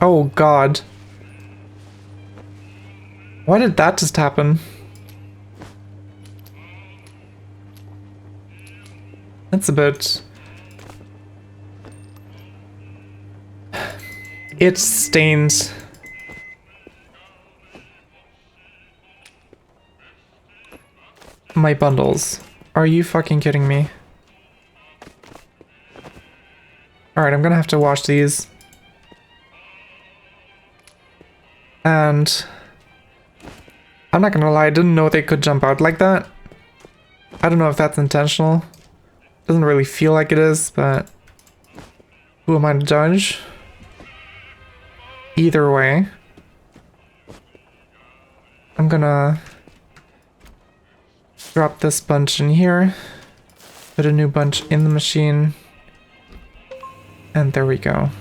Oh god. Why did that just happen? That's a bit It stained. My bundles. Are you fucking kidding me? Alright, I'm gonna have to wash these. And I'm not gonna lie, I didn't know they could jump out like that. I don't know if that's intentional. Doesn't really feel like it is, but who am I to judge? Either way, I'm gonna drop this bunch in here, put a new bunch in the machine, and there we go.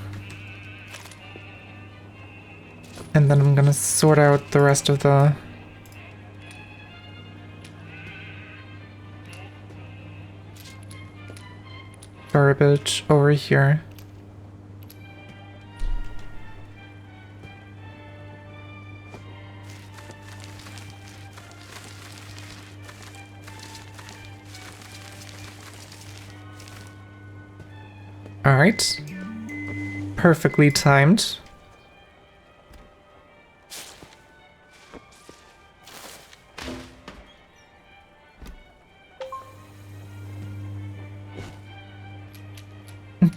And then I'm gonna sort out the rest of the garbage over here. All right. Perfectly timed.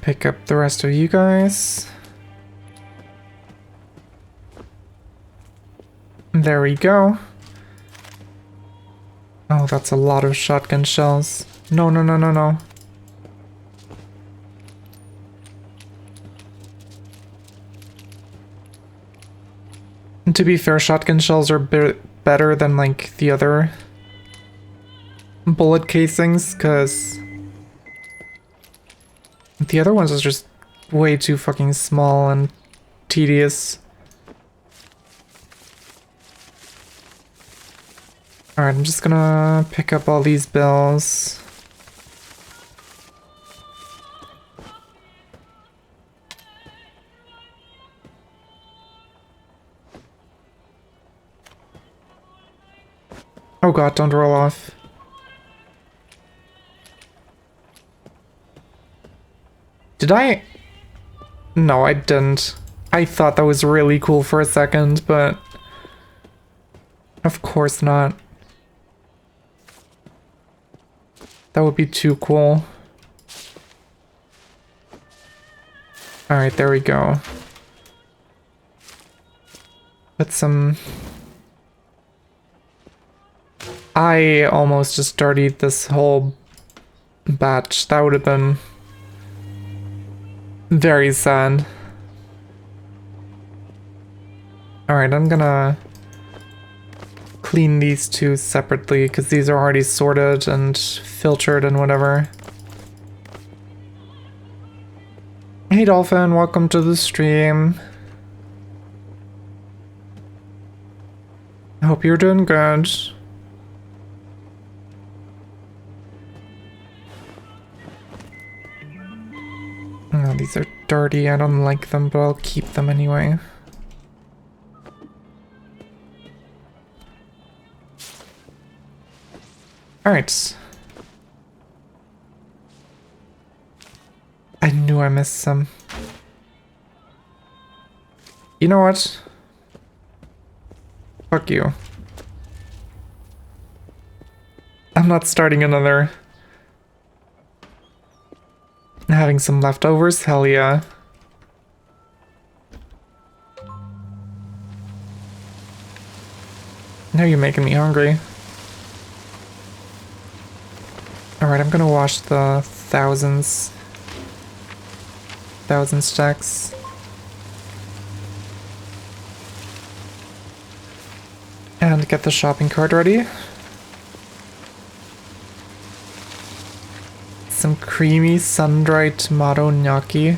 Pick up the rest of you guys. There we go. Oh, that's a lot of shotgun shells. No, no, no, no, no. To be fair, shotgun shells are better than like the other bullet casings, because the other ones is just way too fucking small and tedious. Alright, I'm just gonna pick up all these bills. Oh god, don't roll off. Did I? No, I didn't. I thought that was really cool for a second, but of course not. That would be too cool. Alright, there we go. Put some... I almost just dirtied this whole batch. That would have been very sad. Alright, I'm gonna clean these two separately because these are already sorted and filtered and whatever. Hey Dolphin, welcome to the stream. I hope you're doing good. Oh, these are dirty. I don't like them, but I'll keep them anyway. Alright. I knew I missed some. You know what? Fuck you. I'm not starting another. Having some leftovers? Hell yeah. Now you're making me hungry. Alright, I'm gonna wash the thousand stacks. And get the shopping cart ready. Some creamy sun-dried tomato gnocchi.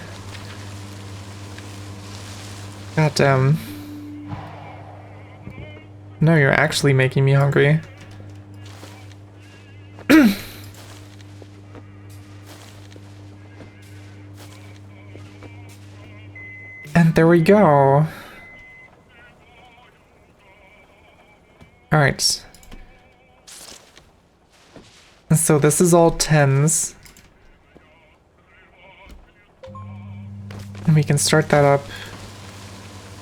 God damn. No, you're actually making me hungry. And there we go. Alright. So this is all 10s. And we can start that up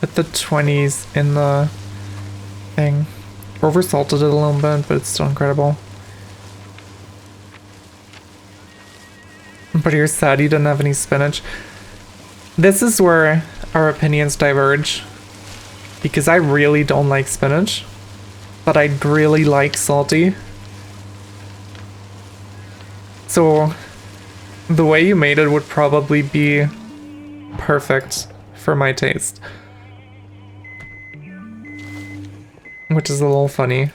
Put the 20s in the thing. Oversalted it a little bit, but it's still incredible. But you're sad you didn't have any spinach. This is where our opinions diverge. Because I really don't like spinach. But I really like salty. So the way you made it would probably be perfect for my taste. Which is a little funny.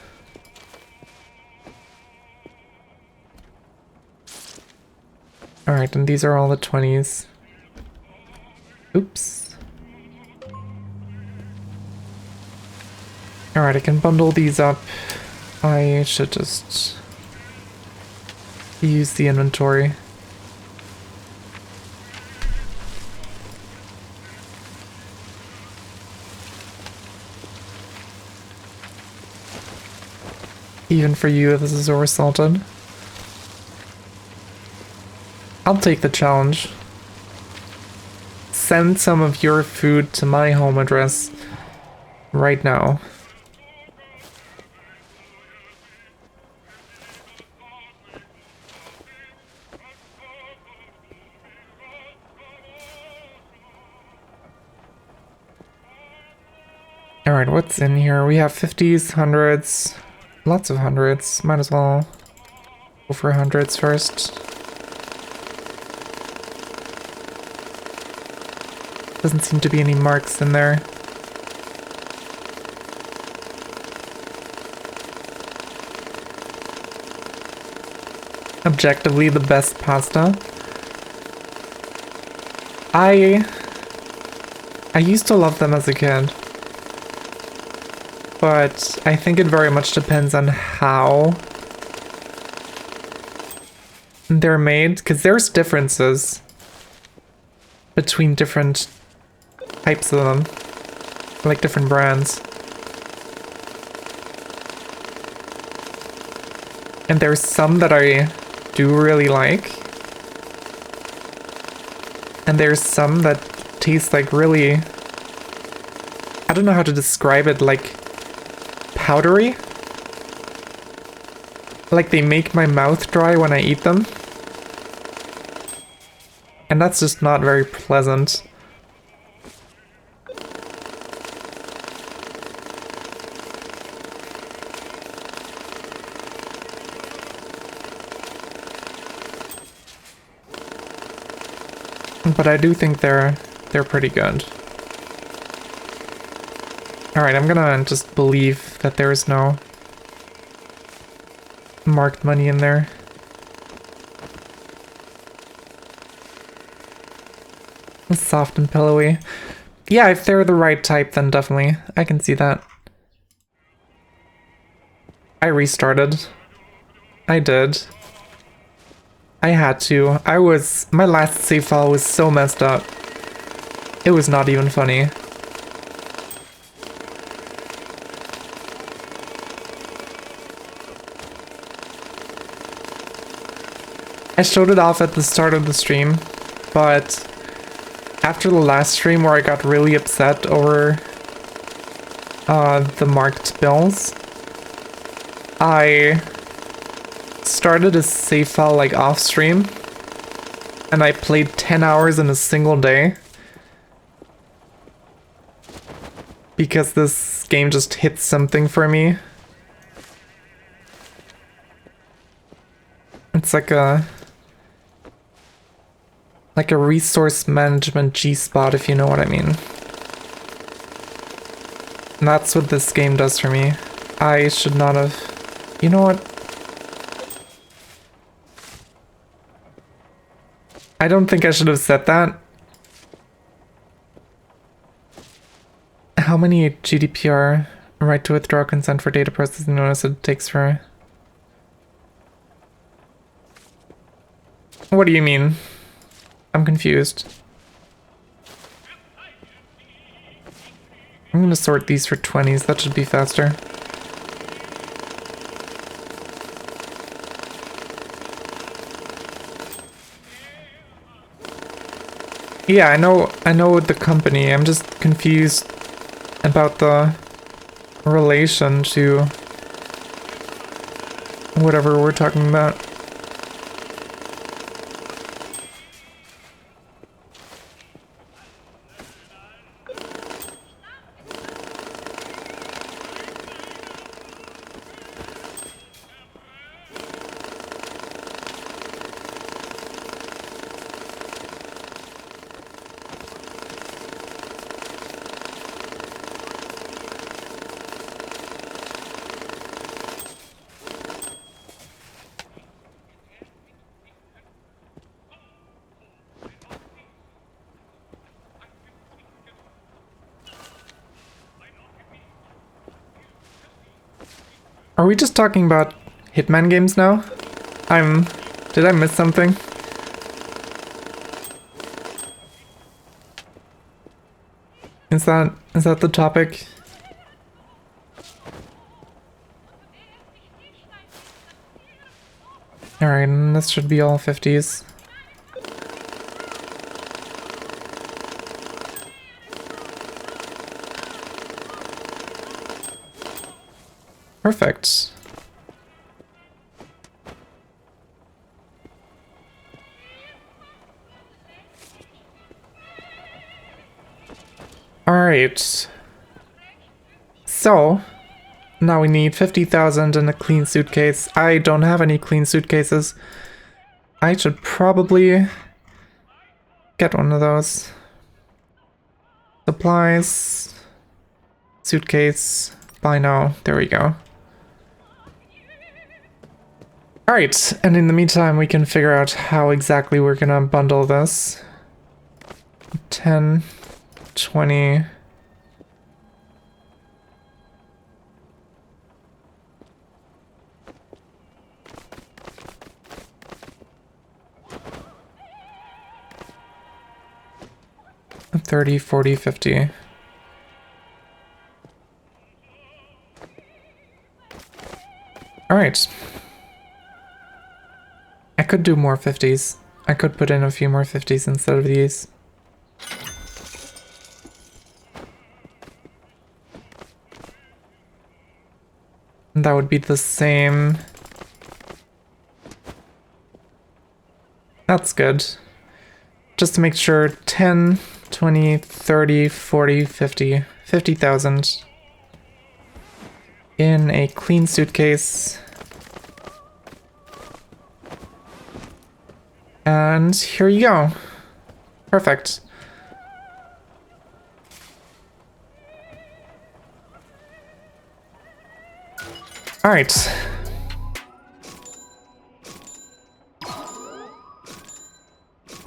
Alright, and these are all the 20s. Oops. Alright, I can bundle these up. I should just use the inventory. Even for you, this is oversalted. I'll take the challenge. Send some of your food to my home address right now. Alright, what's in here? We have 50s, 100s, lots of 100s. Might as well go for 100s first. Doesn't seem to be any marks in there. Objectively the best pasta. I used to love them as a kid. But I think it very much depends on how they're made, because there's differences between different types of them, like different brands. And there's some that I do really like, and there's some that taste like really, I don't know how to describe it, like powdery. Like they make my mouth dry when I eat them. And that's just not very pleasant. But I do think they're pretty good. Alright, I'm gonna just believe that there is no marked money in there. Soft and pillowy. Yeah, if they're the right type, then definitely. I can see that. I restarted. I did. I had to. My last save file was so messed up. It was not even funny. I showed it off at the start of the stream, but after the last stream where I got really upset over the marked bills, I started a save file like off stream, and I played 10 hours in a single day because this game just hit something for me. It's like a resource management G-spot, if you know what I mean. And that's what this game does for me. I should not have... You know what? I don't think I should have said that. How many GDPR right to withdraw consent for data processing notice it takes for... What do you mean? I'm confused. I'm gonna sort these for 20s, that should be faster. Yeah, I know the company, I'm just confused about the relation to whatever we're talking about. Are we just talking about Hitman games now? Did I miss something? Is that the topic? Alright, and this should be all 50s. Perfect. Alright. So, now we need 50,000 in a clean suitcase. I don't have any clean suitcases. I should probably get one of those. Supplies. Suitcase. Buy now. There we go. Alright, and in the meantime we can figure out how exactly we're gonna bundle this. 10, 20... $30, $40, $50. Alright. I could do more 50s. I could put in a few more 50s instead of these. And that would be the same. That's good. Just to make sure, 10, 20, 30, 40, 50. 50,000. In a clean suitcase. And here you go. Perfect. All right.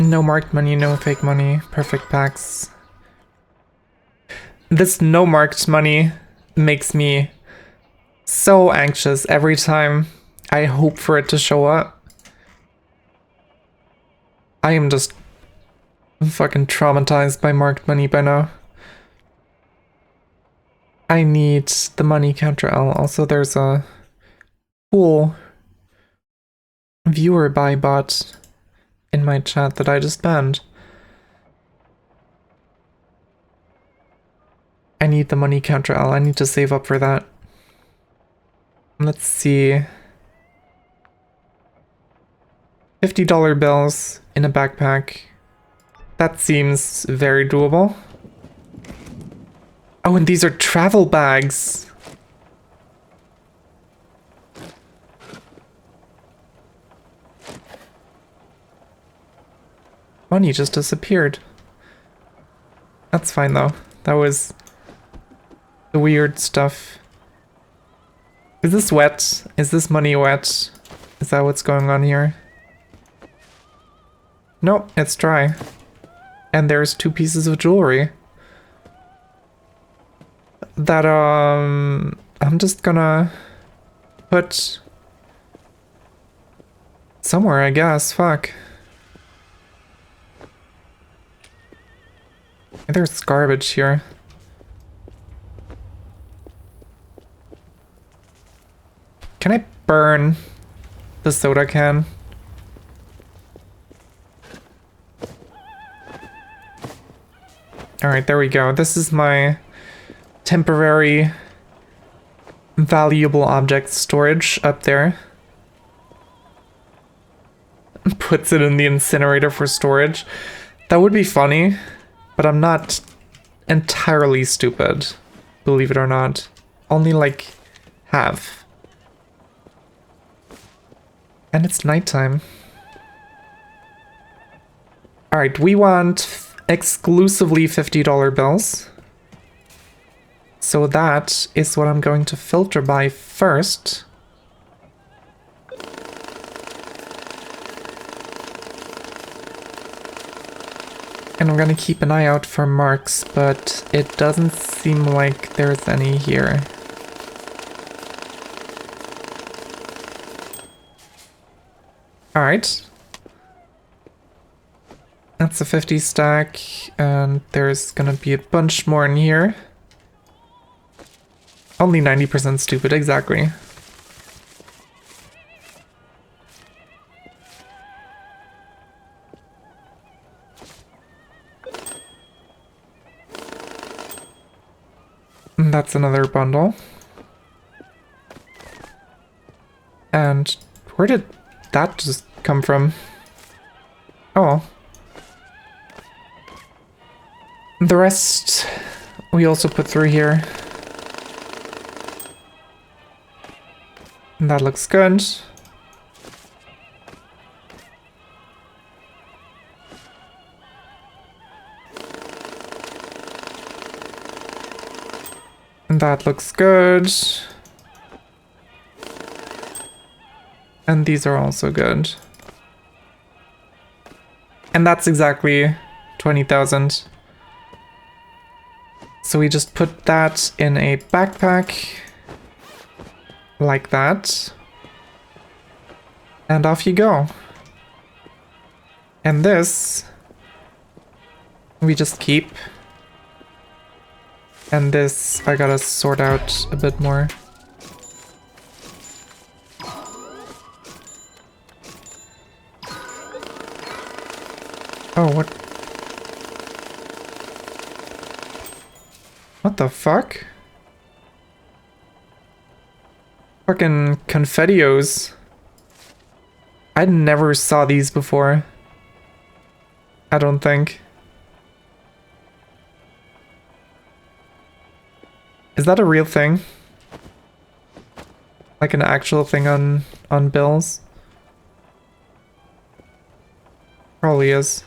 No marked money, no fake money, perfect packs. This no marked money makes me so anxious every time I hope for it to show up. I am just fucking traumatized by marked money by now. I need the money counter L. Also, there's a cool viewer buy bot in my chat that I just banned. I need the money counter L. I need to save up for that. Let's see. $50 bills in a backpack. That seems very doable. Oh, and these are travel bags. Money just disappeared. That's fine though. That was the weird stuff. Is this wet? Is this money wet? Is that what's going on here? Nope, it's dry. And there's 2 pieces of jewelry. That, I'm just gonna put somewhere, I guess. Fuck. There's garbage here. Can I burn the soda can? Alright, there we go. This is my temporary valuable object storage up there. Puts it in the incinerator for storage. That would be funny, but I'm not entirely stupid, believe it or not. Only like half. And it's nighttime. Alright, we want exclusively $50 bills. So that is what I'm going to filter by first. And I'm gonna keep an eye out for marks, but it doesn't seem like there's any here. Alright. That's a 50 stack, and there's gonna be a bunch more in here. Only 90% stupid, exactly. And that's another bundle. And where did that just come from? Oh. The rest we also put through here. And that looks good. And that looks good. And these are also good. And that's exactly 20,000. So we just put that in a backpack. Like that. And off you go. And this we just keep. And this I gotta sort out a bit more. Oh, what? What the fuck? Fucking confettios. I never saw these before. I don't think. Is that a real thing? Like an actual thing on bills? Probably is.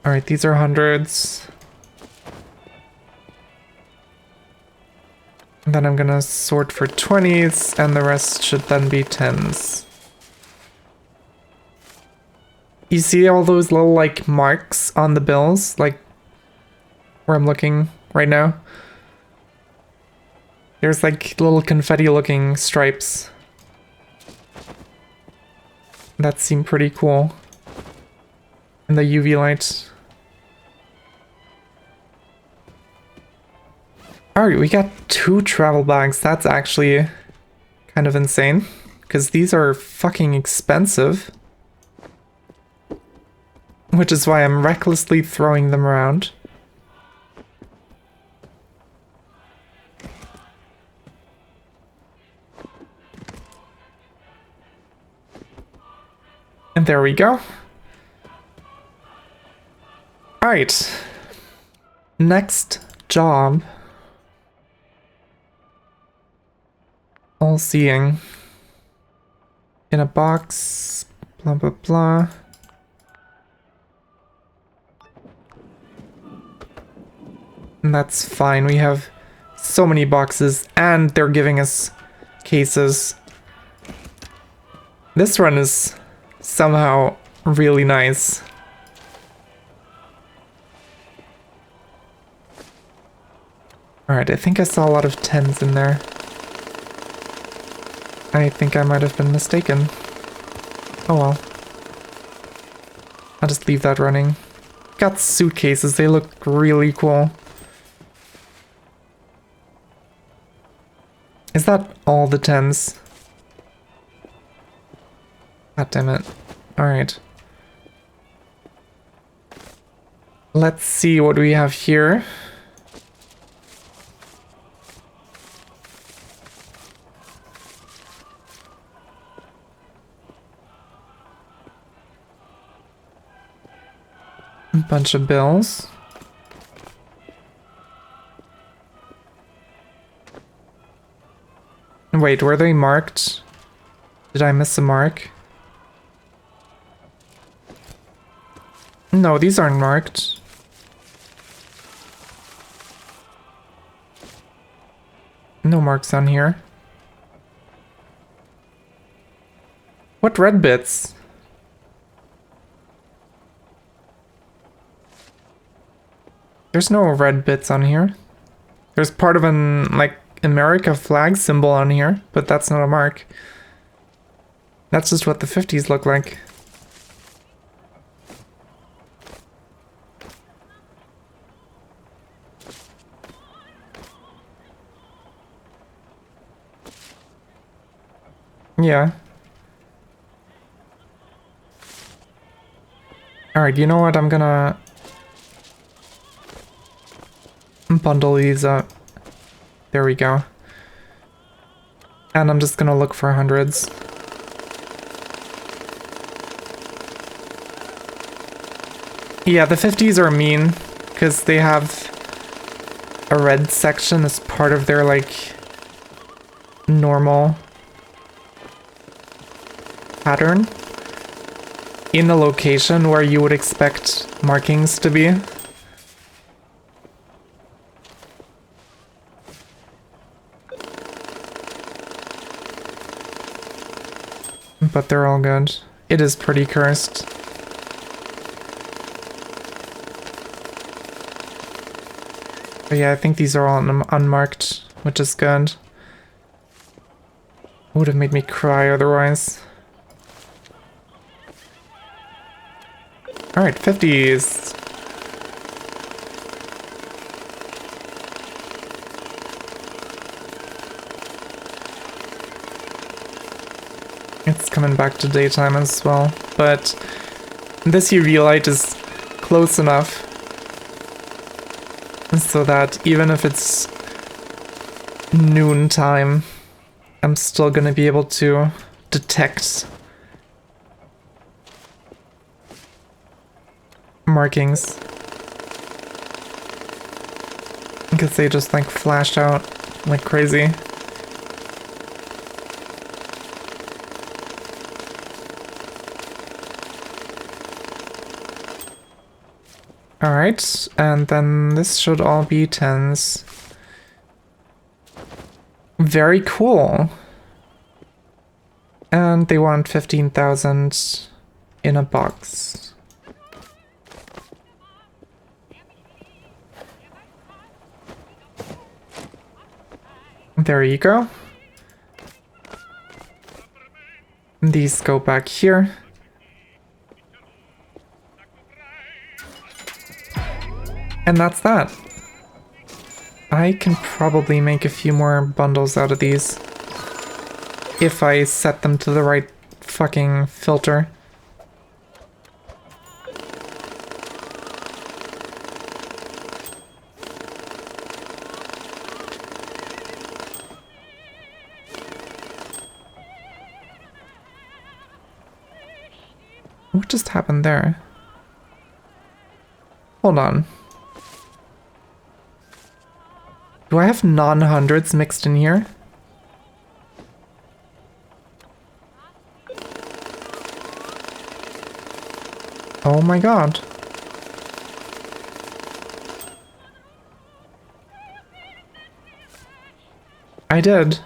Alright, these are hundreds. And then I'm gonna sort for 20s, and the rest should then be 10s. You see all those little, like, marks on the bills? Like, where I'm looking right now? There's, like, little confetti-looking stripes. That seem pretty cool. In the UV light. Alright, we got 2 travel bags. That's actually kind of insane. Because these are fucking expensive. Which is why I'm recklessly throwing them around. And there we go. Alright. Next job. All seeing. In a box. Blah blah blah. And that's fine. We have so many boxes and they're giving us cases. This run is somehow really nice. Alright, I think I saw a lot of 10s in there. I think I might have been mistaken. Oh well. I'll just leave that running. Got suitcases, they look really cool. Is that all the 10s? God damn it. Alright. Let's see what we have here. A bunch of bills. Wait, were they marked? Did I miss a mark? No, these aren't marked. No marks on here. What red bits? There's no red bits on here. There's part of an, like, America flag symbol on here, but that's not a mark. That's just what the 50s look like. Yeah. Alright, you know what? I'm gonna bundle these up. There we go. And I'm just gonna look for hundreds. Yeah, the 50s are mean, because they have a red section as part of their, like, normal pattern in a location where you would expect markings to be. But they're all good. It is pretty cursed. But yeah, I think these are all unmarked, which is good. Would have made me cry otherwise. Alright, 50s. It's coming back to daytime as well, but this UV light is close enough so that even if it's noontime, I'm still gonna be able to detect markings. Because they just like flash out like crazy. Alright, and then this should all be 10s. Very cool. And they want 15,000 in a box. There you go. These go back here. And that's that. I can probably make a few more bundles out of these if I set them to the right fucking filter. What just happened there? Hold on. Do I have non-hundreds mixed in here? Oh my god. I did.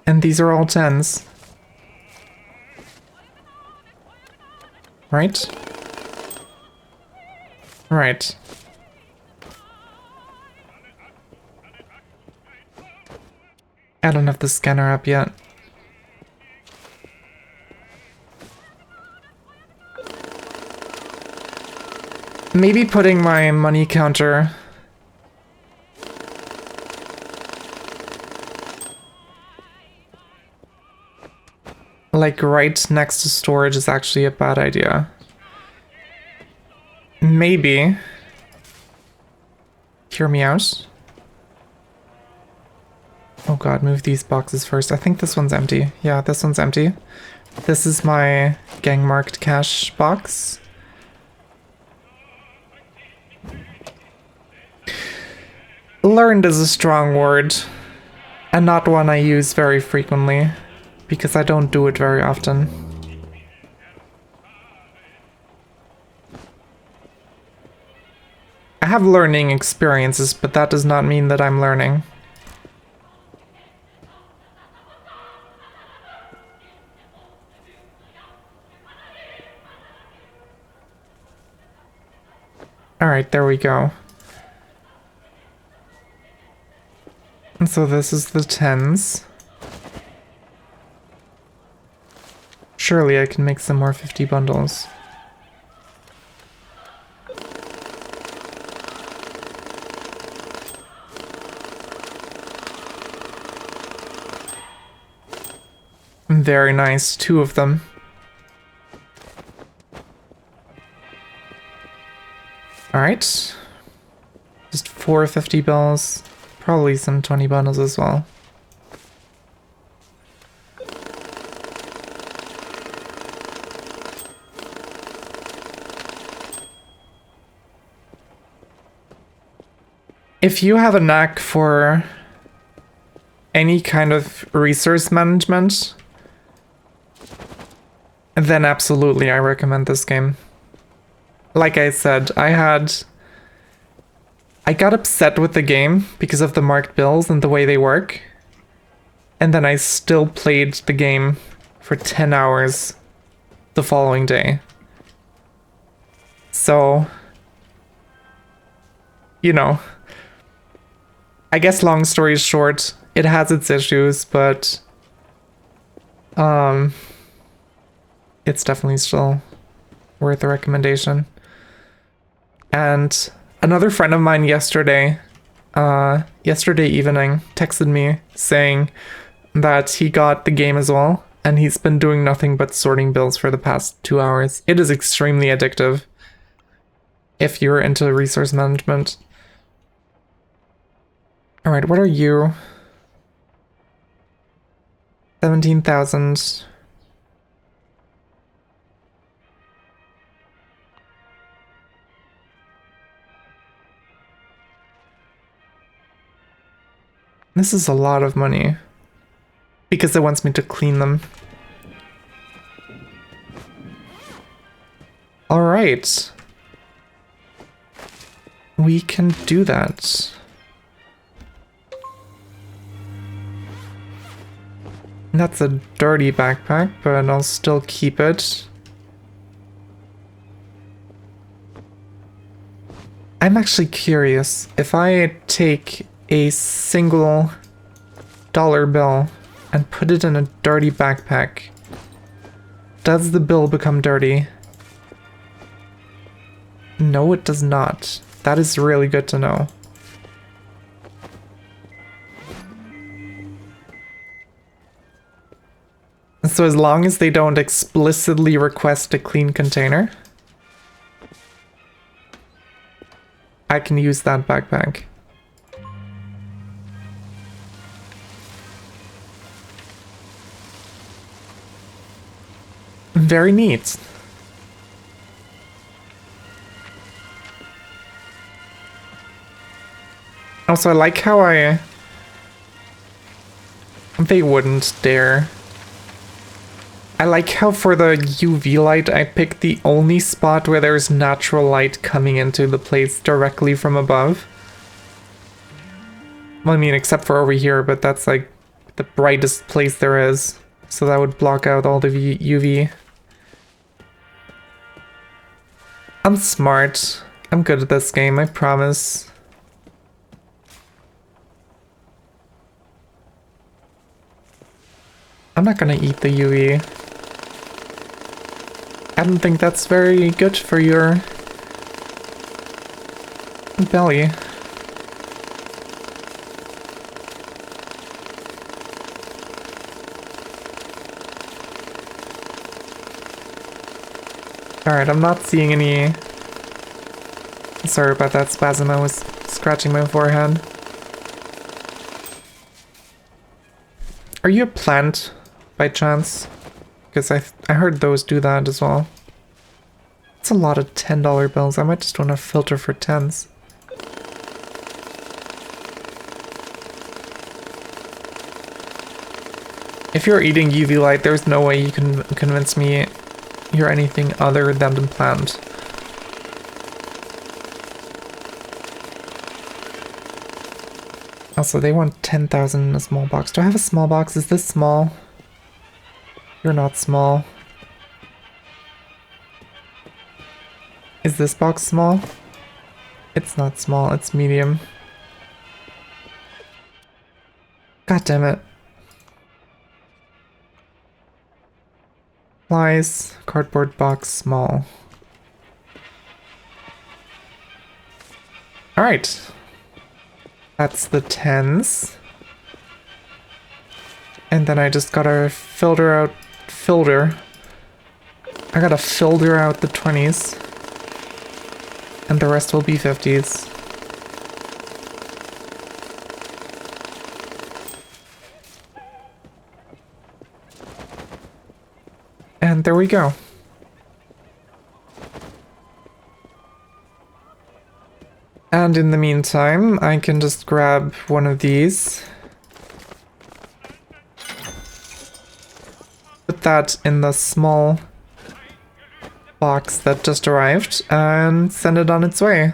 And these are all 10s. Right? Right. I don't have the scanner up yet. Maybe putting my money counter like right next to storage is actually a bad idea. Maybe. Hear me out. Oh god, move these boxes first. I think this one's empty. Yeah, this one's empty. This is my gang marked cash box. Learned is a strong word, and not one I use very frequently, because I don't do it very often. I have learning experiences, but that does not mean that I'm learning. Alright, there we go. And so this is the 10s. Surely I can make some more 50 bundles. Very nice, 2 of them. Alright. Just 4 50 bills. Probably some 20 bundles as well. If you have a knack for any kind of resource management, then absolutely I recommend this game. Like I said, I got upset with the game because of the marked bills and the way they work. And then I still played the game for 10 hours the following day. So, you know, I guess long story short, it has its issues, but it's definitely still worth a recommendation. And another friend of mine yesterday evening texted me saying that he got the game as well, and he's been doing nothing but sorting bills for the past 2 hours. It is extremely addictive if you're into resource management. Alright, what are you? 17,000. This is a lot of money. Because it wants me to clean them. Alright. We can do that. That's a dirty backpack, but I'll still keep it. I'm actually curious, if I take a single dollar bill and put it in a dirty backpack, does the bill become dirty? No, it does not. That is really good to know. So as long as they don't explicitly request a clean container, I can use that backpack. Very neat. Also, I like how they wouldn't dare. I like how for the UV light I picked the only spot where there's natural light coming into the place directly from above. Well, I mean, except for over here, but that's like the brightest place there is. So that would block out all the UV. I'm smart. I'm good at this game, I promise. I'm not gonna eat the UV. I don't think that's very good for your belly. Alright, I'm not seeing any... Sorry about that spasm, I was scratching my forehead. Are you a plant, by chance? because I heard those do that as well. It's a lot of $10 bills. I might just want to filter for 10s. If you're eating UV light, there's no way you can convince me you're anything other than planned. Also, they want 10,000 in a small box. Do I have a small box? Is this small? You're not small. Is this box small? It's not small, it's medium. God damn it. Supplies, cardboard box, small. Alright. That's the 10s. And then I just gotta filter out I gotta filter out the 20s. And the rest will be 50s. And there we go. And in the meantime, I can just grab one of these. Put that in the small box that just arrived and send it on its way.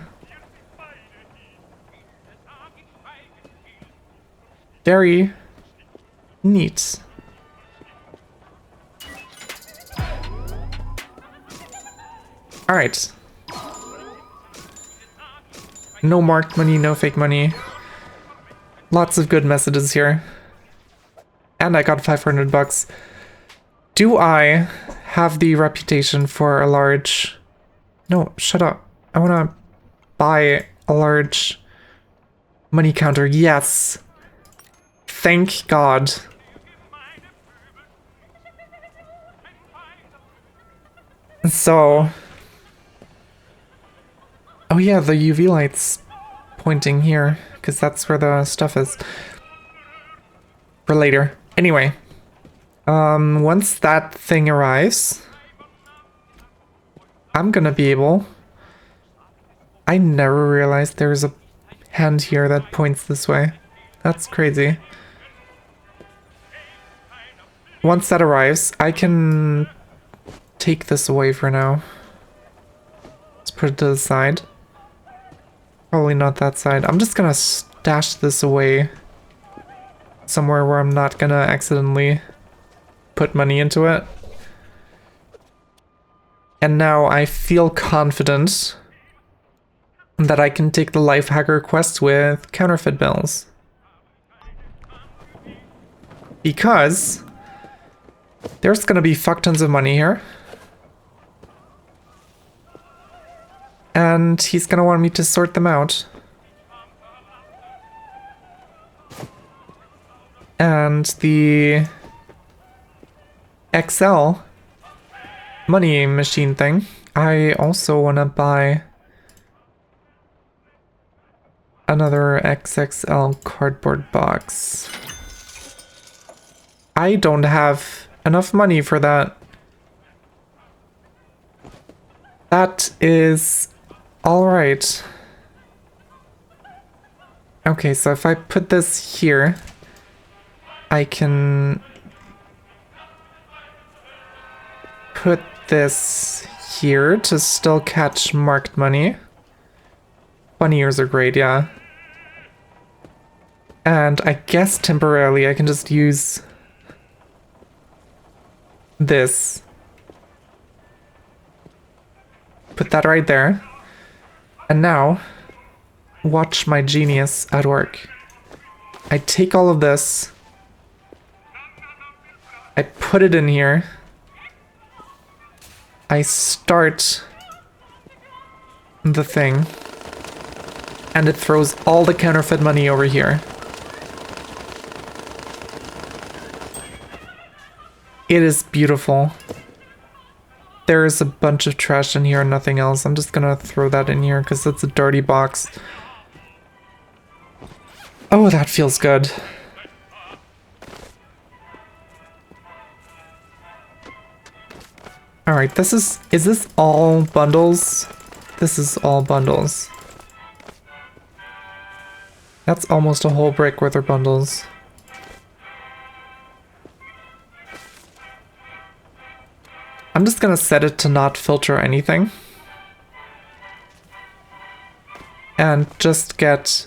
Very neat. All right. No marked money, no fake money. Lots of good messages here. And I got 500 bucks. Do I have the reputation for a large... No, shut up. I want to buy a large money counter. Yes. Thank God. So... Oh yeah, the UV light's pointing here, because that's where the stuff is. For later. Anyway. Once that thing arrives, I'm gonna be able... I never realized there's a hand here that points this way. That's crazy. Once that arrives, I can take this away for now. Let's put it to the side. Probably not that side. I'm just gonna stash this away somewhere where I'm not gonna accidentally put money into it. And now I feel confident that I can take the life hacker quest with counterfeit bills. Because there's gonna be fuck tons of money here. And he's gonna want me to sort them out. And the XL money machine thing, I also want to buy another XXL cardboard box. I don't have enough money for that. That is all right. Okay, so if I put this here, I can put this here to still catch marked money. Bunny ears are great, yeah. And I guess temporarily I can just use this. Put that right there. And now, watch my genius at work. I take all of this. I put it in here. I start the thing. And it throws all the counterfeit money over here. It is beautiful. There is a bunch of trash in here and nothing else. I'm just gonna throw that in here because it's a dirty box. Oh, that feels good. Alright, is this all bundles? This is all bundles. That's almost a whole brick worth of bundles. I'm just gonna set it to not filter anything. And just get...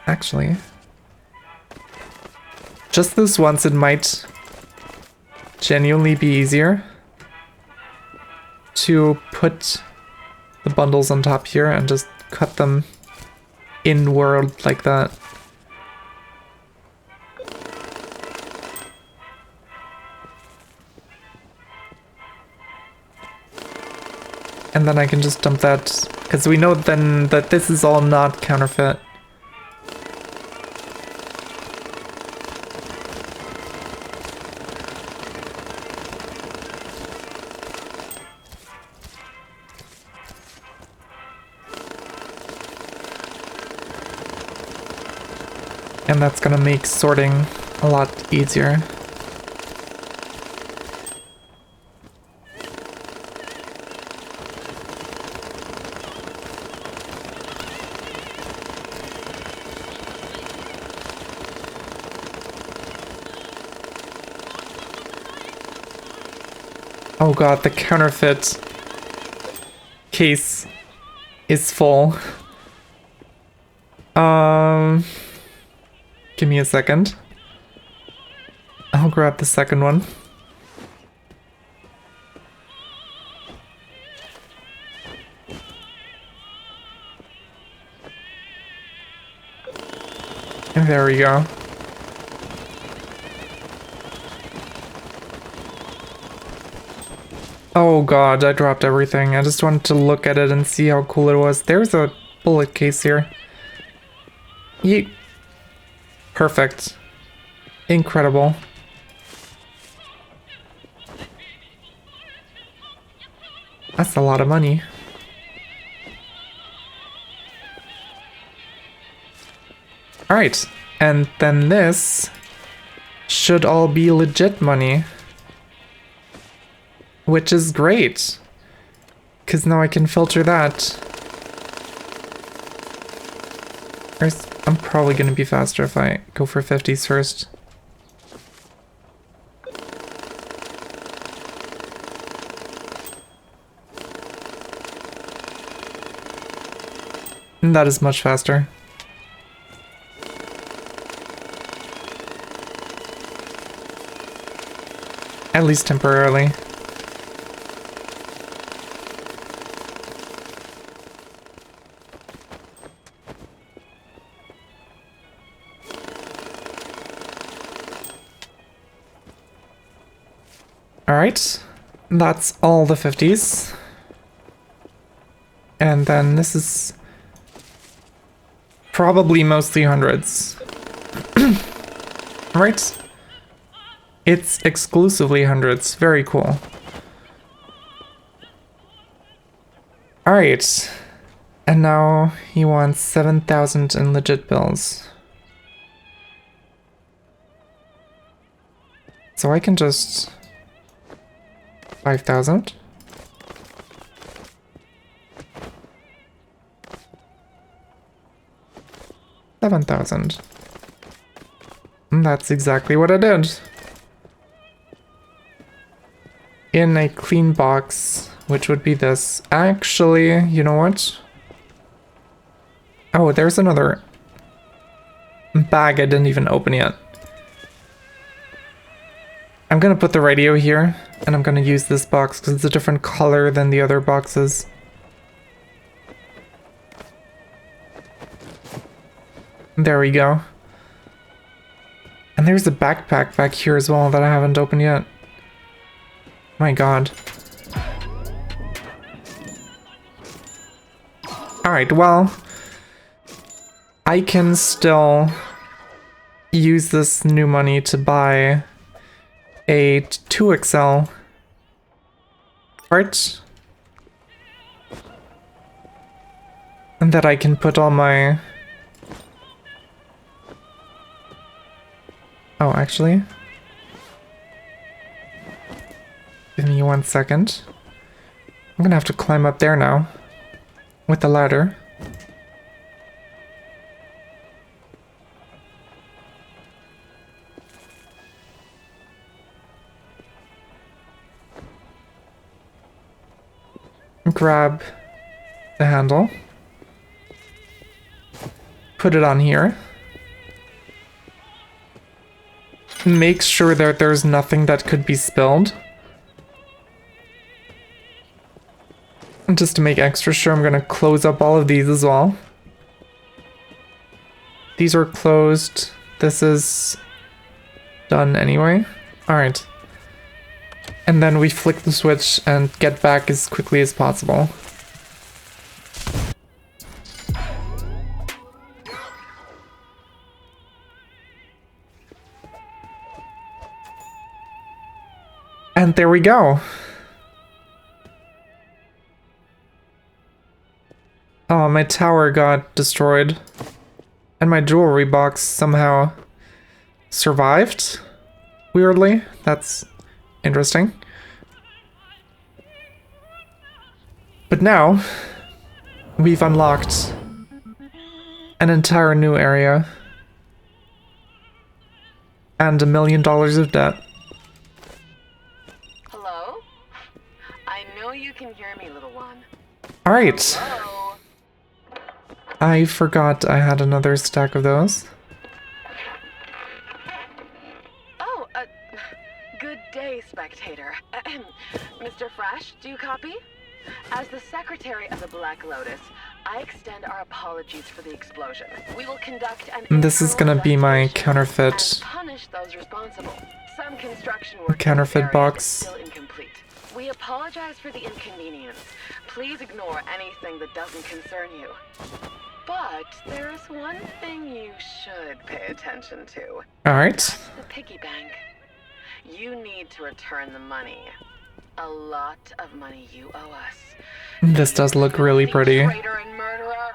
Actually... Just this once, it might genuinely be easier to put the bundles on top here and just cut them in-world like that. And then I can just dump that, because we know then that this is all not counterfeit. And that's gonna make sorting a lot easier. Oh god, the counterfeit case is full. Give me a second. I'll grab the second one. And there we go. Oh god, I dropped everything. I just wanted to look at it and see how cool it was. There's a bullet case here. Perfect. Incredible. That's a lot of money. Alright, and then this should all be legit money. Which is great. Because now I can filter that. I'm probably going to be faster if I go for 50s first. And that is much faster. At least temporarily. Alright, that's all the 50s. And then this is probably mostly hundreds. Right? It's exclusively hundreds. Very cool. Alright. And now he wants 7,000 in legit bills. So I can just... 5,000. $7,000. And that's exactly what I did. In a clean box, which would be this. Actually, you know what? Oh, there's another bag I didn't even open yet. I'm gonna put the radio here, and I'm gonna use this box because it's a different color than the other boxes. There we go. And there's a backpack back here as well that I haven't opened yet. My god. Alright, well, I can still use this new money to buy a 2XL part. And that I can put all my... Oh, actually... Give me 1 second. I'm gonna have to climb up there now. With the ladder. Grab the handle. Put it on here. Make sure that there's nothing that could be spilled. And just to make extra sure, I'm gonna close up all of these as well. These are closed. This is done anyway. Alright. And then we flick the switch and get back as quickly as possible. And there we go. Oh, my tower got destroyed. And my jewelry box somehow survived. Weirdly. That's interesting. But now, we've unlocked an entire new area. And $1 million of debt. Hello? I know you can hear me, little one. Alright. Hello? I forgot I had another stack of those. Oh, good day, spectator. Mr. Fresh, do you copy? As the secretary of the Black Lotus, I extend our apologies for the explosion. We will conduct an This is gonna be my counterfeit. and punish those responsible. Some construction work Counterfeit box. still incomplete. We apologize for the inconvenience. Please ignore anything that doesn't concern you. But there is one thing you should pay attention to. Alright. The piggy bank. You need to return the money. A lot of money you owe us. This does look really pretty. Traitor and murderer.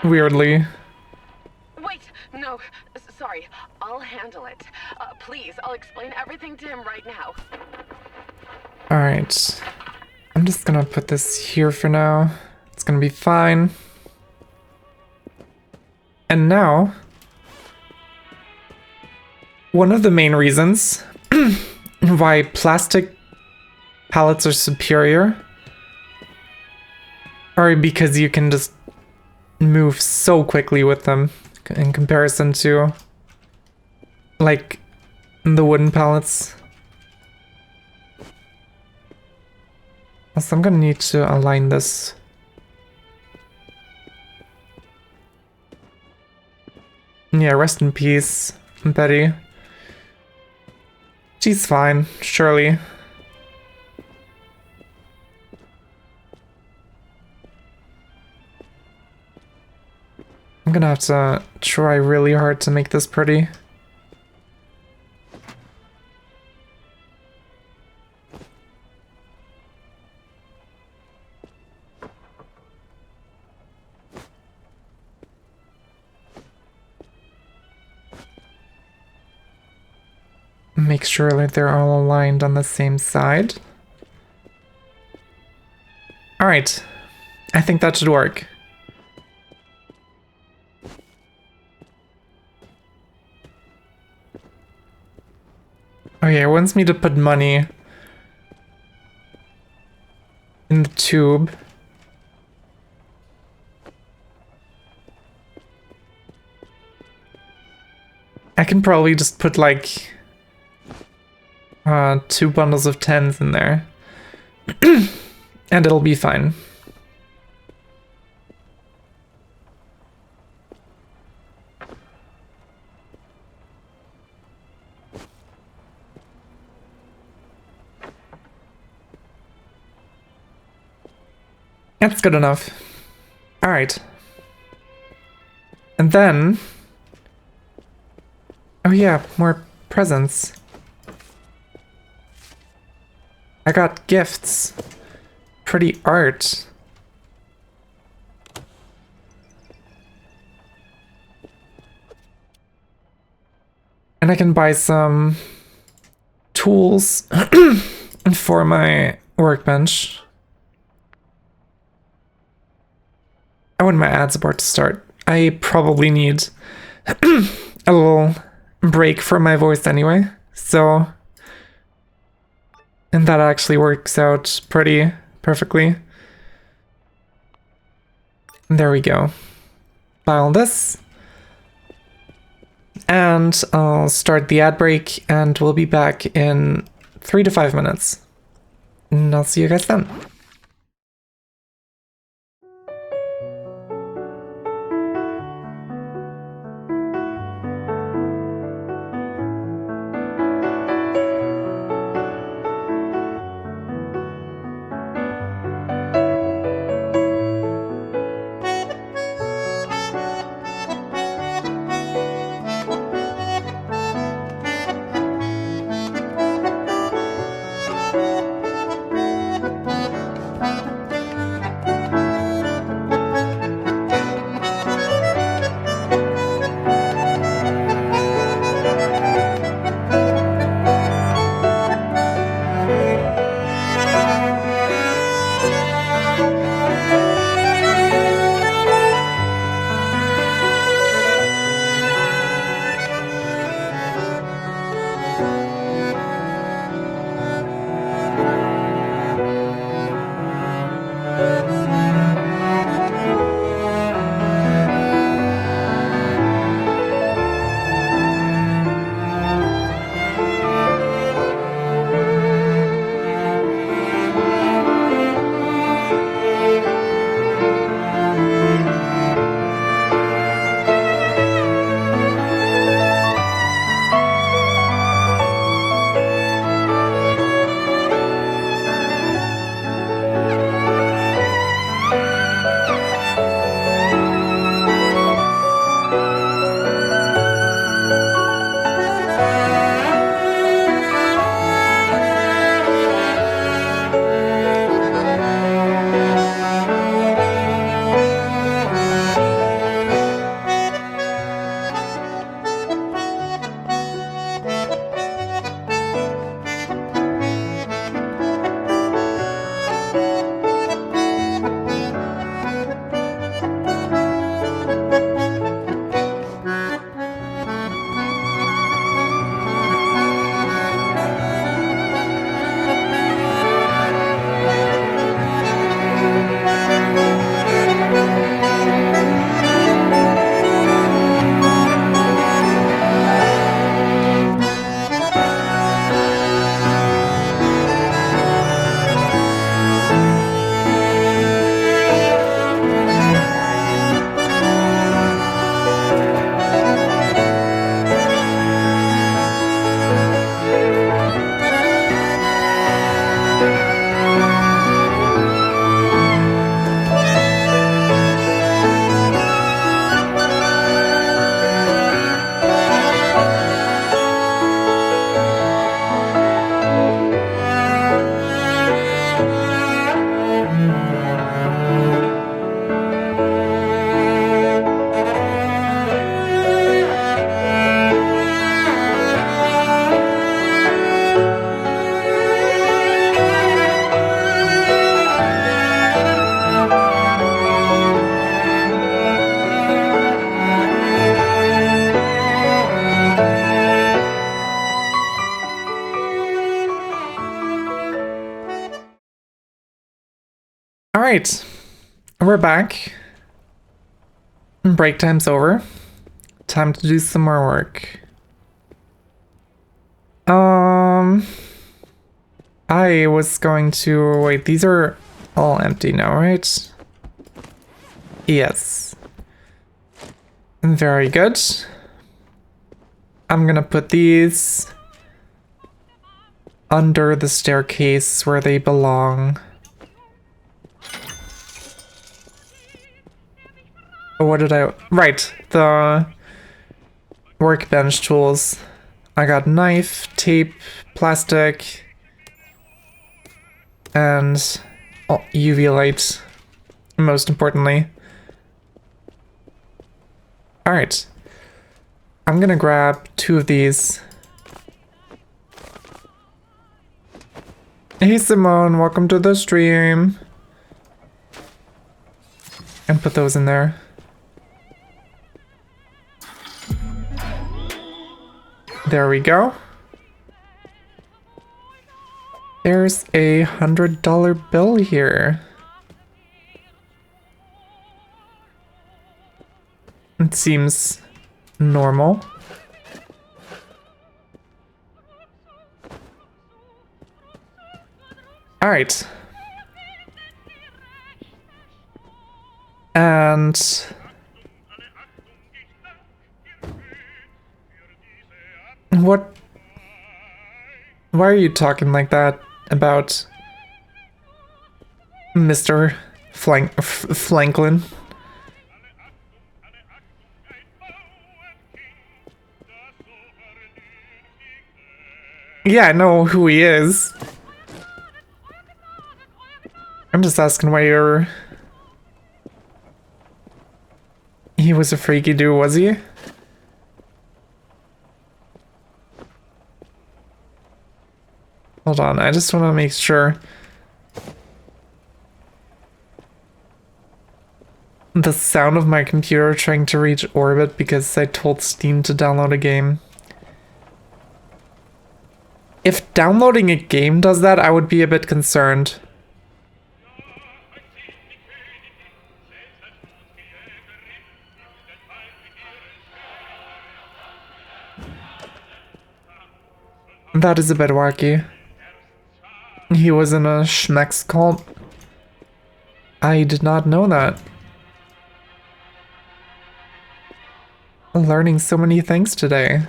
Weirdly. Wait, no, sorry. I'll handle it. Please, I'll explain everything to him right now. Alright. I'm just gonna put this here for now. It's gonna be fine. And now, one of the main reasons why plastic pallets are superior are because you can just move so quickly with them in comparison to like the wooden pallets. Also, I'm gonna need to align this. Yeah, rest in peace, Betty. She's fine, surely. I'm gonna have to try really hard to make this pretty. Make sure that they're all aligned on the same side. Alright, I think that should work. Oh yeah, it wants me to put money in the tube. I can probably just put like 2 bundles of 10s in there. And it'll be fine. That's good enough. Alright. And then... oh yeah, more presents. I got gifts. Pretty art. And I can buy some tools for my workbench. I want my ad support to start. I probably need a little break from my voice anyway, so... And that actually works out pretty perfectly. There we go. File this. And I'll start the ad break, and we'll be back in 3 to 5 minutes. And I'll see you guys then. Alright, we're back. Break time's over. Time to do some more work. I was going to... Wait, these are all empty now, right? Yes. Very good. I'm gonna put these under the staircase where they belong. What did I... Right, the workbench tools. I got knife, tape, plastic, and UV light, most importantly. Alright. I'm gonna grab 2 of these. Hey Simone, welcome to the stream. and put those in there. There we go. There's a $100 bill here. It seems normal. All right. And what? Why are you talking like that about Mr. Franklin? Yeah, I know who he is. I'm just asking why you're... He was a freaky dude, was he? Hold on, I just want to make sure. The sound of my computer trying to reach orbit because I told Steam to download a game. If downloading a game does that, I would be a bit concerned. That is a bit wacky. He was in a Schmex cult. I did not know that. I'm learning so many things today.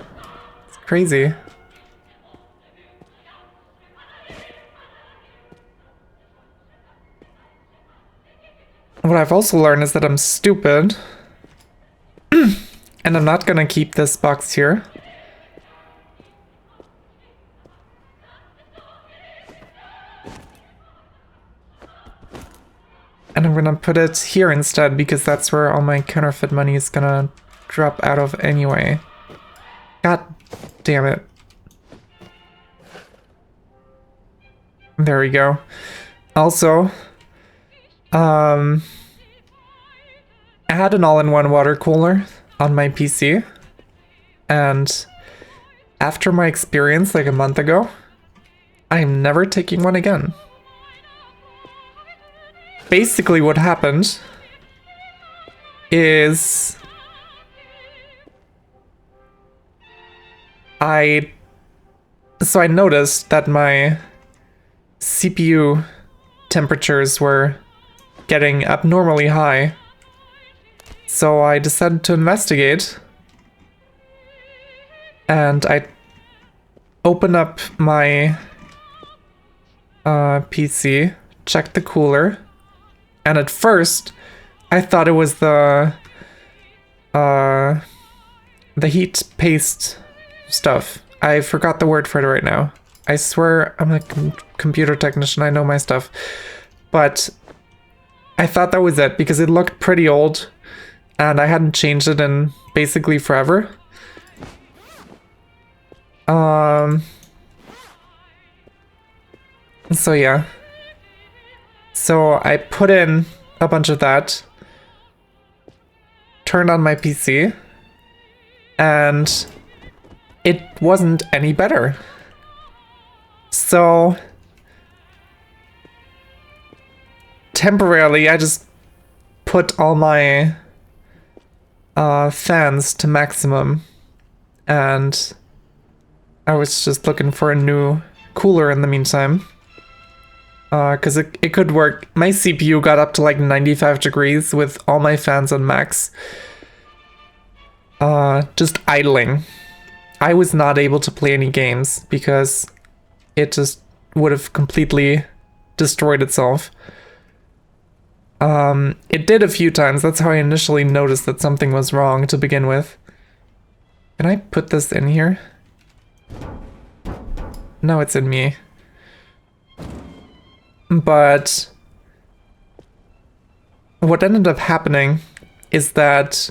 It's crazy. What I've also learned is that I'm stupid. And I'm not gonna keep this box here. And I'm gonna put it here instead because that's where all my counterfeit money is gonna drop out of anyway. God damn it. There we go. Also, I had an all-in-one water cooler on my PC, and after my experience like a month ago, I'm never taking one again. Basically what happened is I noticed that my CPU temperatures were getting abnormally high. So I decided to investigate, and I opened up my PC, checked the cooler, and at first I thought it was the heat paste stuff. I forgot the word for it right now. I swear I'm a computer technician, I know my stuff. But I thought that was it because it looked pretty old and I hadn't changed it in basically forever. So yeah. So I put in a bunch of that, turned on my PC, and it wasn't any better. So temporarily I just put all my fans to maximum, and I was just looking for a new cooler in the meantime. Because it could work. My CPU got up to like 95 degrees with all my fans on max. Just idling. I was not able to play any games because it just would have completely destroyed itself. It did a few times. That's how I initially noticed that something was wrong to begin with. Can I put this in here? No, it's in me. But what ended up happening is that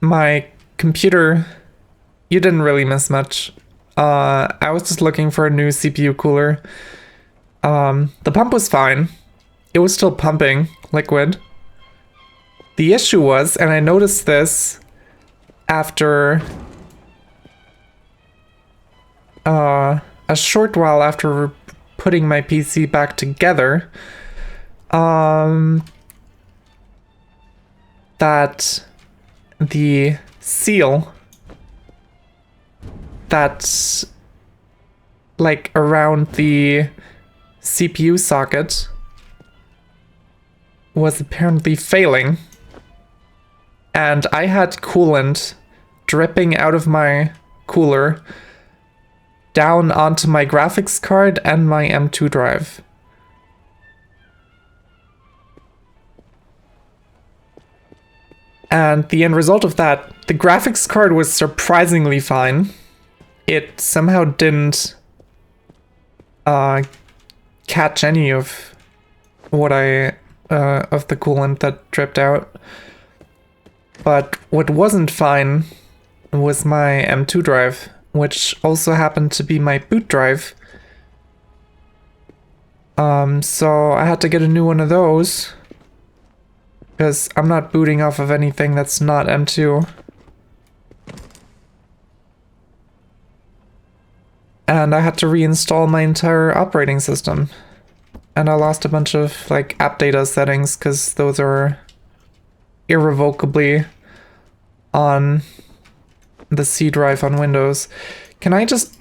my computer, you didn't really miss much. I was just looking for a new CPU cooler. The pump was fine. it was still pumping liquid. The issue was, and I noticed this after a short while after putting my PC back together, that the seal that's like around the CPU socket was apparently failing, and I had coolant dripping out of my cooler down onto my graphics card and my M2 drive. And the end result of that, the graphics card was surprisingly fine. It somehow didn't catch any of what of the coolant that dripped out. But what wasn't fine was my M2 drive, which also happened to be my boot drive. So I had to get a new one of those, because I'm not booting off of anything that's not M2. And I had to reinstall my entire operating system. And I lost a bunch of like app data settings because those are irrevocably on the C drive on Windows. Can I just...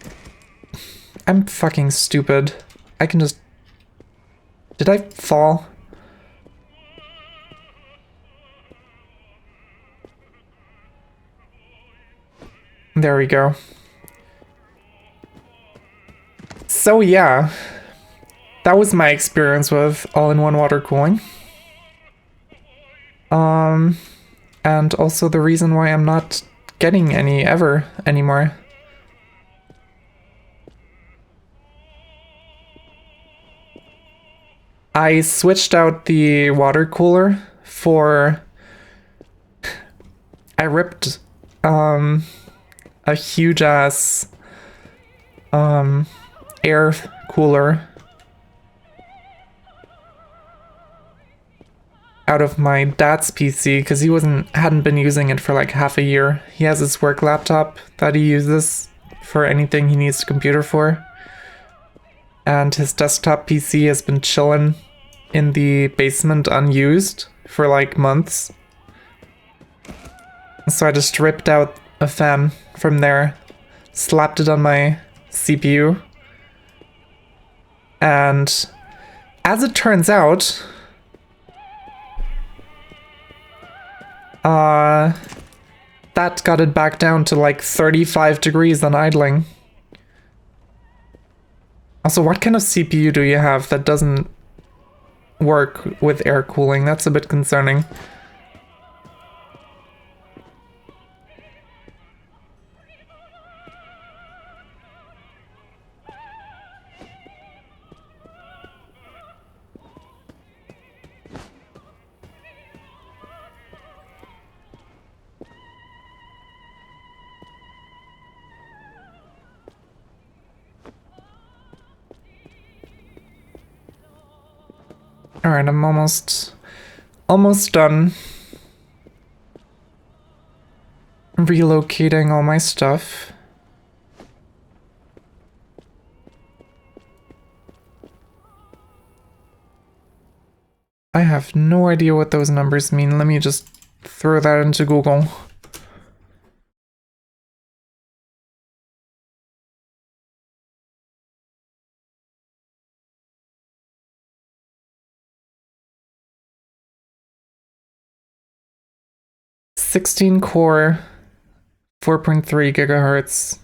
I'm fucking stupid. I can just... Did I fall? There we go. So yeah, that was my experience with all-in-one water cooling. And also the reason why I'm not getting any ever anymore. I switched out the water cooler for... I ripped a huge ass air cooler out of my dad's PC because he hadn't been using it for like half a year. He has his work laptop that he uses for anything he needs a computer for, and his desktop PC has been chilling in the basement unused for like months. So I just ripped out a fan from there, slapped it on my CPU, and as it turns out, that got it back down to like 35 degrees on idling. Also, what kind of CPU do you have that doesn't work with air cooling? That's a bit concerning. Alright, I'm almost done relocating all my stuff. I have no idea what those numbers mean. Let me just throw that into Google. Sixteen core, 4.3 gigahertz.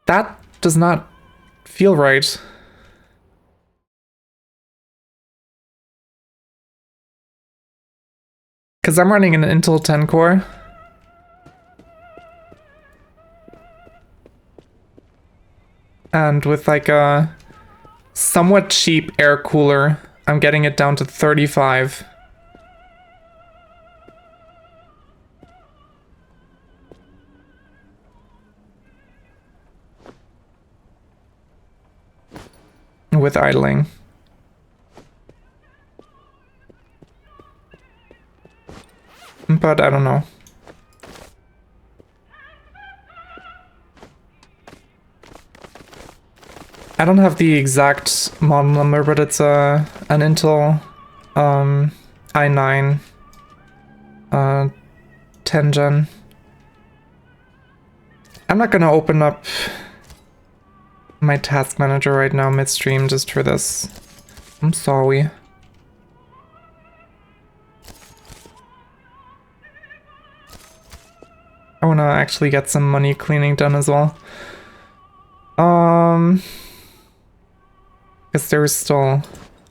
That does not feel right. Because I'm running an Intel 10 core. And with like a somewhat cheap air cooler, I'm getting it down to 35. with idling. But I don't know. I don't have the exact model number, but it's an Intel i9 10 gen. I'm not gonna open up my task manager right now midstream just for this. I'm sorry. I wanna actually get some money cleaning done as well. Because there's still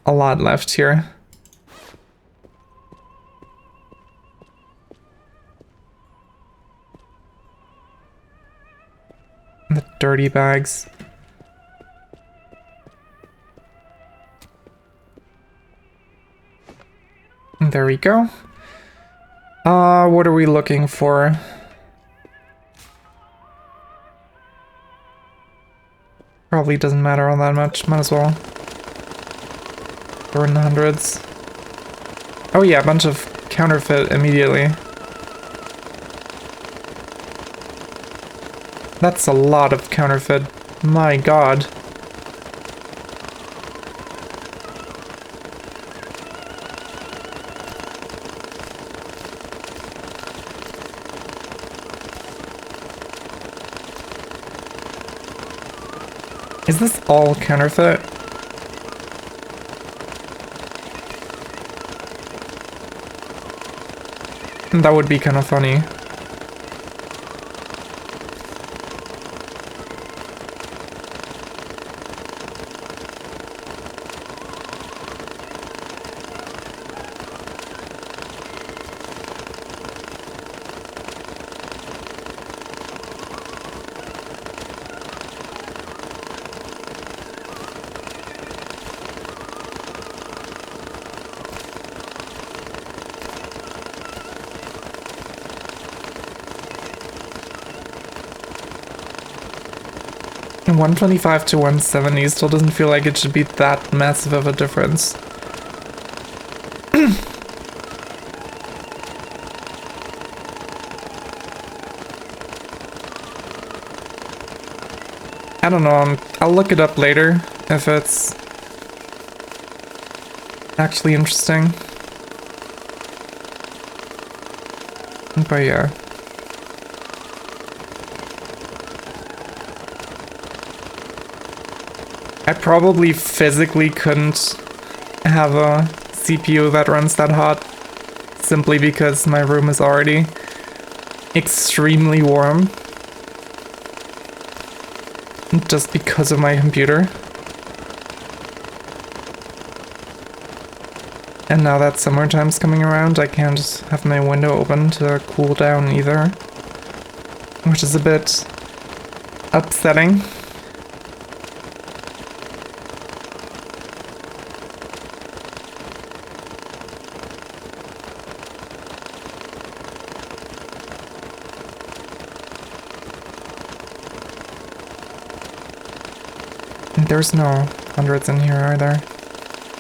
a lot left here. The dirty bags. There we go. What are we looking for? Probably doesn't matter all that much, might as well. We're in the hundreds. Oh yeah, a bunch of counterfeit immediately. That's a lot of counterfeit. My god. Is this all counterfeit? That would be kind of funny. And 125 to 170 still doesn't feel like it should be that massive of a difference. I don't know, I'll look it up later if it's actually interesting. But yeah. I probably physically couldn't have a CPU that runs that hot, simply because my room is already extremely warm. Just because of my computer. And now that summertime's coming around, I can't have my window open to cool down either. Which is a bit upsetting. There's no hundreds in here, are there?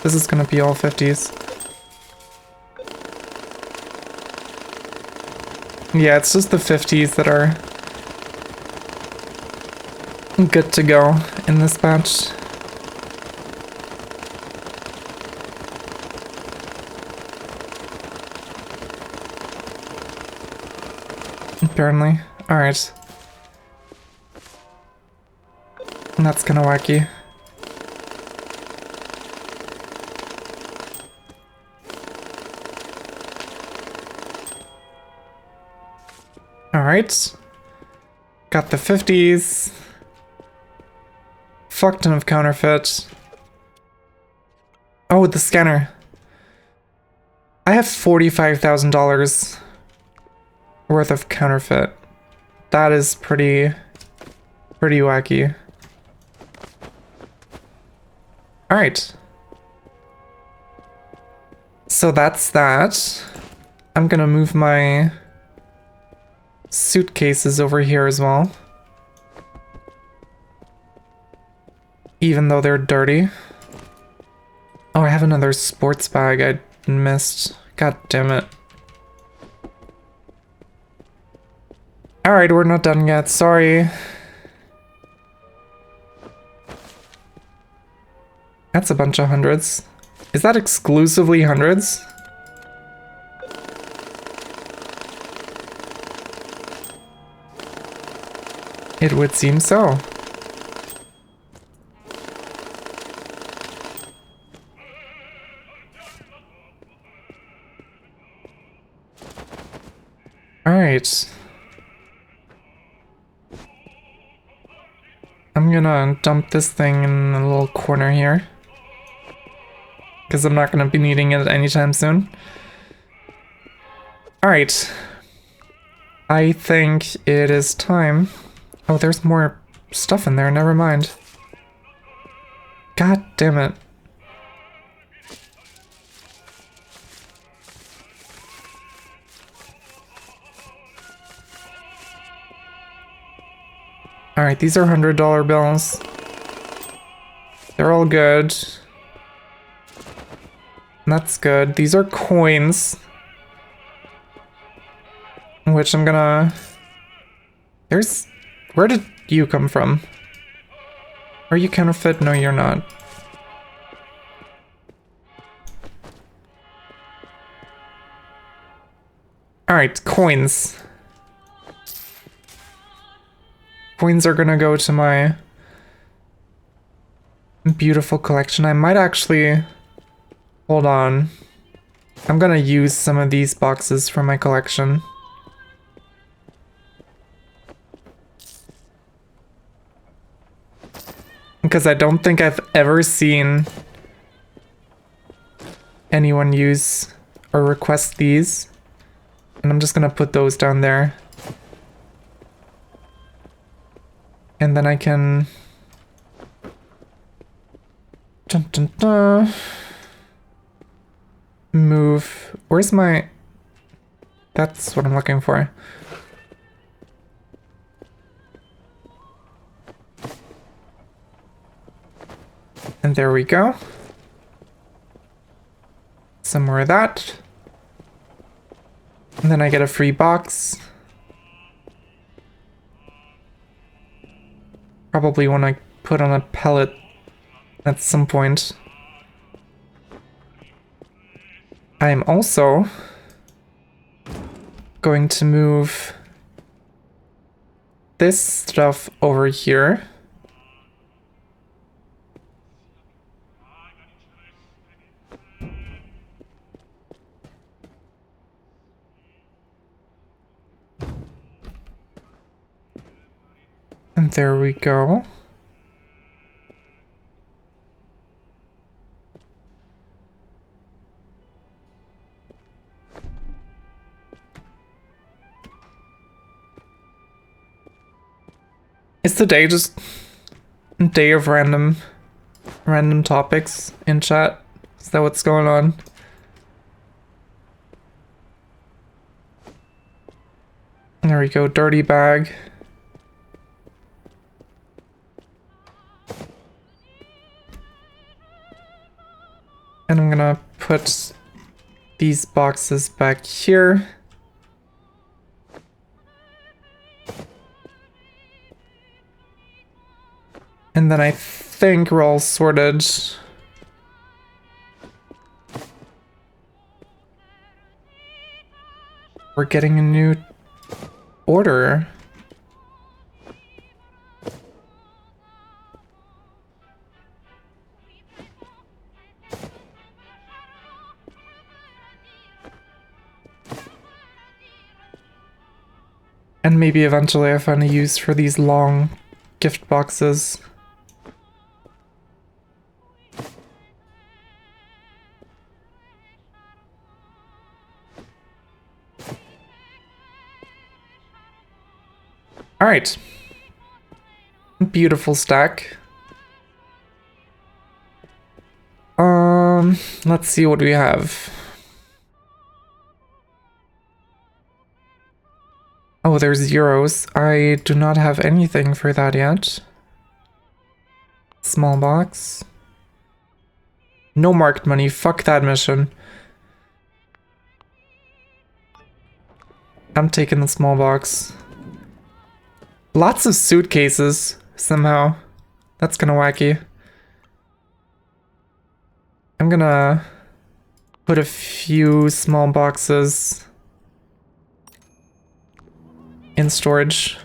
This is gonna be all 50s. Yeah, it's just the 50s that are good to go in this batch. Apparently. Alright. That's kinda wacky. Alright. Got the 50s. Fuck ton of counterfeit. Oh, the scanner. I have $45,000 worth of counterfeit. That is pretty wacky. Alright. So that's that. I'm gonna move my suitcases over here as well. Even though they're dirty. have another sports bag I missed. God damn it. Alright, we're not done yet. Sorry. That's a bunch of hundreds. Is that exclusively hundreds? It would seem so. Alright. I'm gonna dump this thing in a little corner here, because I'm not gonna be needing it anytime soon. Alright. I think it is time. Oh, there's more stuff in there, never mind. God damn it. Alright, these are $100 bills. They're all good. That's good. These are coins. Which I'm gonna... There's... Where did you come from? Are you counterfeit? No, you're not. Alright, coins. Coins are gonna go to my beautiful collection. I might actually... Hold on. I'm gonna use some of these boxes from my collection. Because I don't think I've ever seen anyone use or request these. And I'm just gonna put those down there. And then I can... Dun, dun, dun. Move... Where's my... That's what I'm looking for. And there we go. Some more of that. And then I get a free box. Probably want to put on a pellet at some point. I am also going to move this stuff over here. And there we go. Is today just a day of random topics in chat? Is that what's going on? There we go, dirty bag. And I'm gonna put these boxes back here. And then I think we're all sorted. We're getting a new order. And maybe eventually I find a use for these long gift boxes. Alright. Beautiful stack. Let's see what we have. Oh, there's euros. I do not have anything for that yet. Small box. No marked money. Fuck that mission. I'm taking the small box. Lots of suitcases, somehow. That's kinda wacky. I'm gonna put a few small boxes in storage.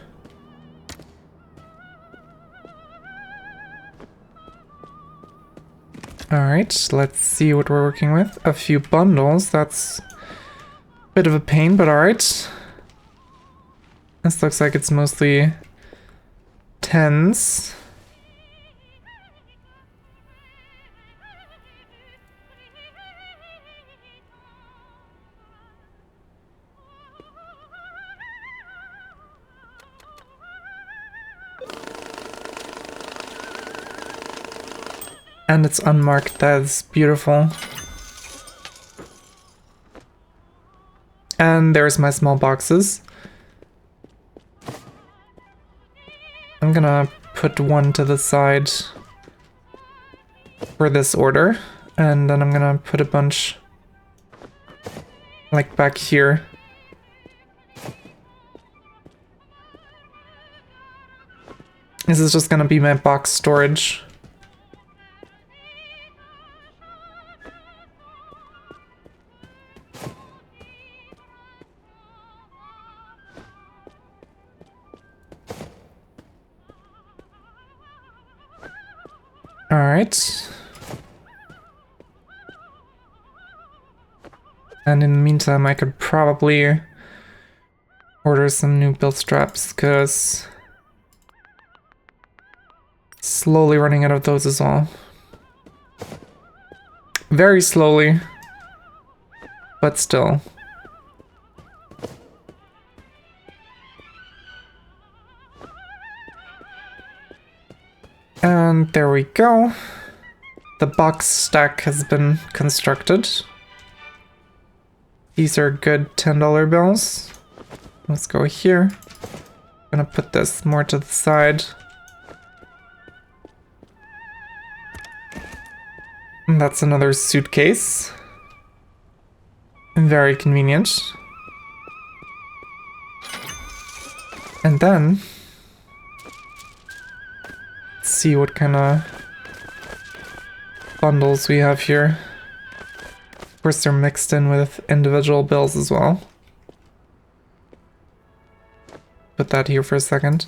Alright, let's see what we're working with. A few bundles, that's a bit of a pain, but alright. This looks like it's mostly tens. And it's unmarked, that's beautiful. And there's my small boxes. I'm gonna put one to the side for this order, and then I'm gonna put a bunch like back here. This is just gonna be my box storage. Alright. And in the meantime, I could probably order some new build straps, because slowly running out of those as well. Very slowly, but still. And there we go. The box stack has been constructed. These are good $10 bills. Let's go here. I'm gonna put this more to the side. And that's another suitcase. Very convenient. And then let's see what kind of bundles we have here. Of course, they're mixed in with individual bills as well. Put that here for a second.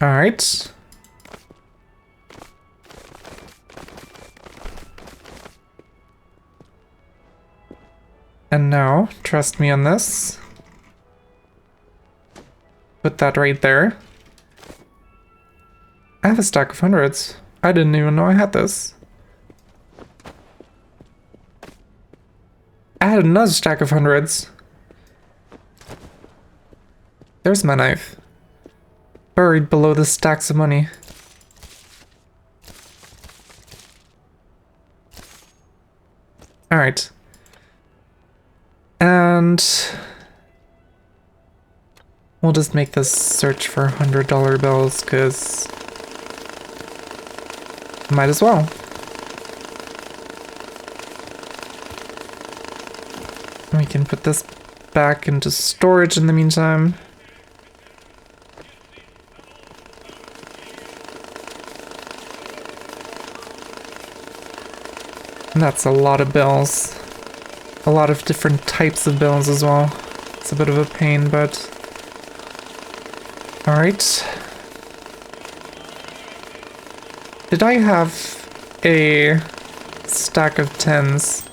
All right. And now, trust me on this. Put that right there. I have a stack of hundreds. I didn't even know I had this. I had another stack of hundreds. There's my knife. Buried below the stacks of money. Alright. And we'll just make this search for $100 bills, because might as well. We can put this back into storage in the meantime. And that's a lot of bills. A lot of different types of bills as well. It's a bit of a pain, but alright. Did I have a stack of 10s?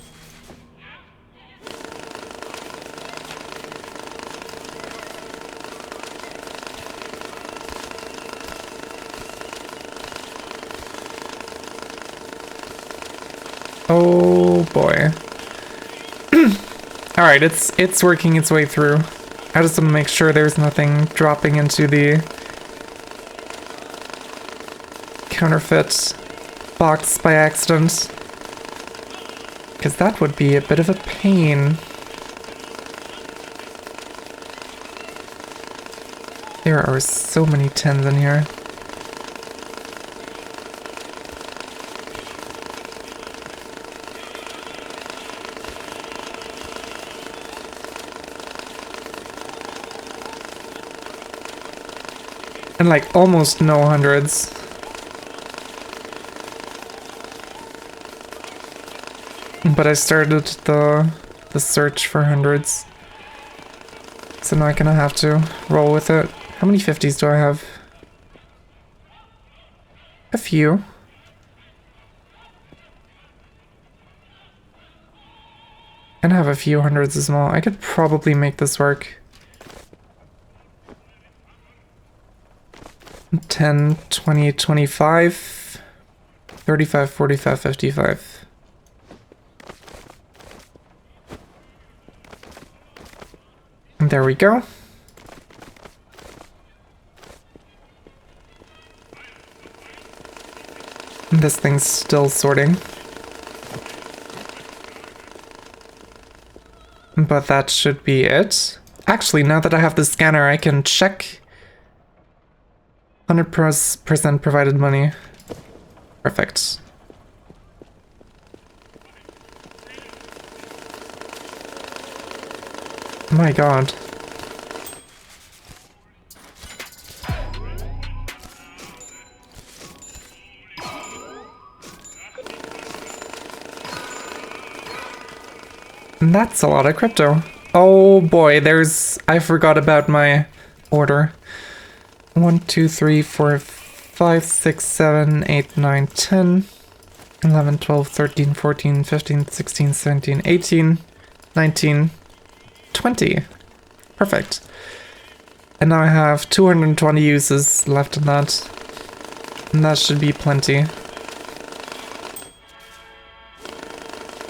Oh boy. Alright, it's working its way through. I just want to make sure there's nothing dropping into the counterfeit box by accident. Because that would be a bit of a pain. There are so many 10s in here. And like almost no hundreds. But I started the search for hundreds. So now I'm gonna have to roll with it. How many 50s do I have? A few. And I have a few hundreds as well. I could probably make this work. 10, 20, 25, 35, 45, 55. And there we go. And this thing's still sorting. But that should be it. Actually, now that I have the scanner, I can check 100% provided money. Perfect. My god. That's a lot of crypto. Oh boy, I forgot about my order. 1, 2, 3, 4, 5, 6, 7, 8, 9, 10, 11, 12, 13, 14, 15, 16, 17, 18, 19, 20. Perfect. And now I have 220 uses left in that. And that should be plenty.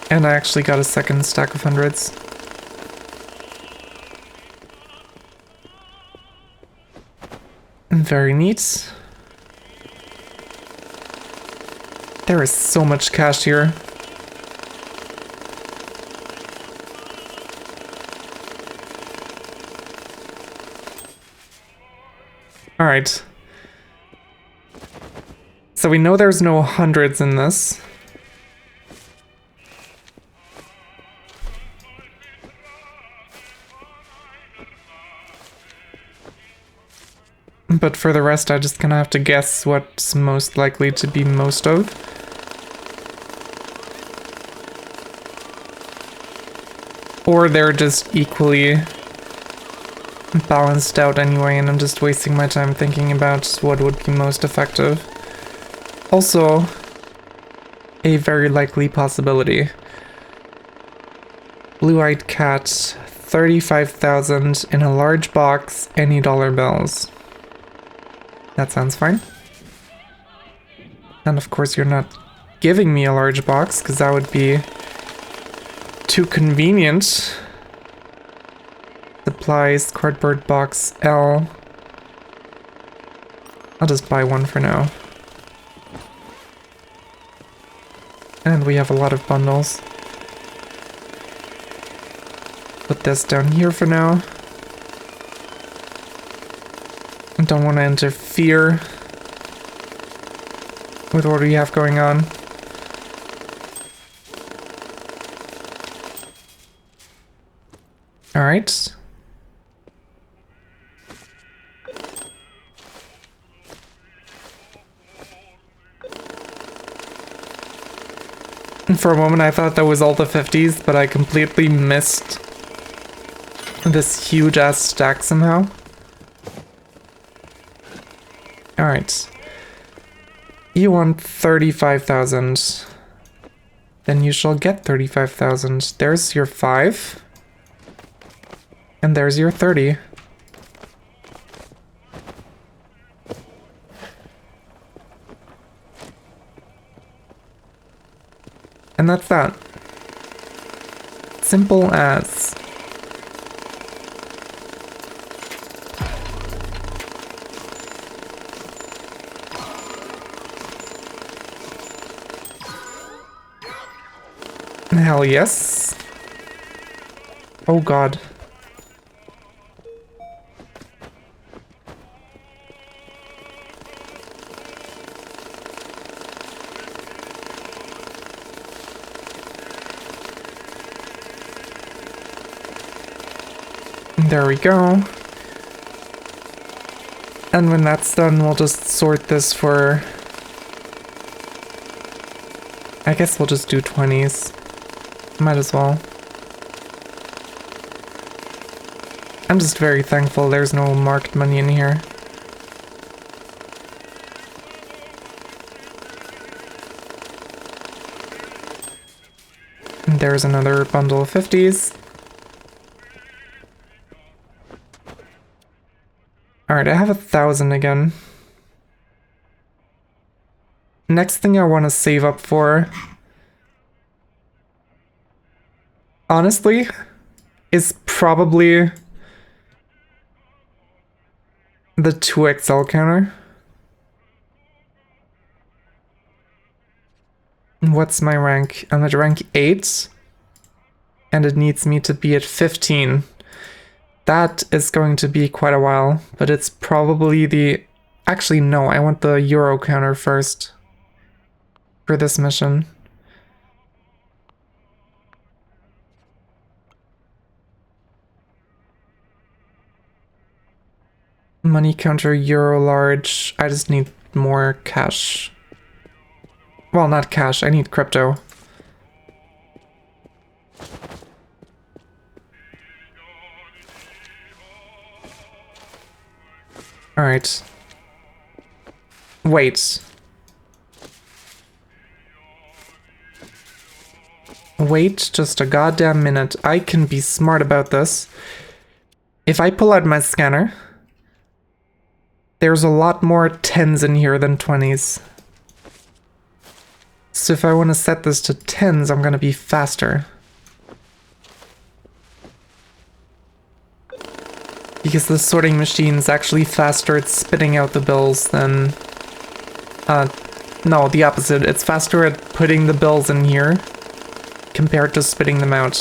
And I actually got a second stack of hundreds. Very neat. There is so much cash here. Alright. So we know there's no hundreds in this. But for the rest, I just kind of have to guess what's most likely to be most of. Or they're just equally balanced out anyway, and I'm just wasting my time thinking about what would be most effective. Also, a very likely possibility. Blue-eyed cat, 35,000 in a large box, any dollar bills. That sounds fine. And of course you're not giving me a large box, because that would be too convenient. Supplies, cardboard box, L. I'll just buy one for now. And we have a lot of bundles. Put this down here for now. I don't want to interfere with what we have going on. Alright. For a moment I thought that was all the 50s, but I completely missed this huge ass stack somehow. Alright. You want 35,000. Then you shall get 35,000. There's your 5. And there's your 30. And that's that. Simple as. Hell yes. Oh god. There we go. And when that's done, we'll just sort this for... I guess we'll just do 20s. Might as well. I'm just very thankful there's no marked money in here. And there's another bundle of 50s. Alright, I have 1,000 again. Next thing I want to save up for, honestly, is probably the 2XL counter. What's my rank? I'm at rank 8, and it needs me to be at 15. That is going to be quite a while, but it's probably the... Actually, no, I want the Euro counter first for this mission. Money counter, Euro large. I just need more cash. Well, not cash, I need crypto. Alright. Wait. Wait just a goddamn minute. I can be smart about this. If I pull out my scanner, there's a lot more 10s in here than 20s. So if I want to set this to 10s, I'm gonna be faster. Because the sorting machine's actually faster at spitting out the bills than... no, the opposite. It's faster at putting the bills in here compared to spitting them out.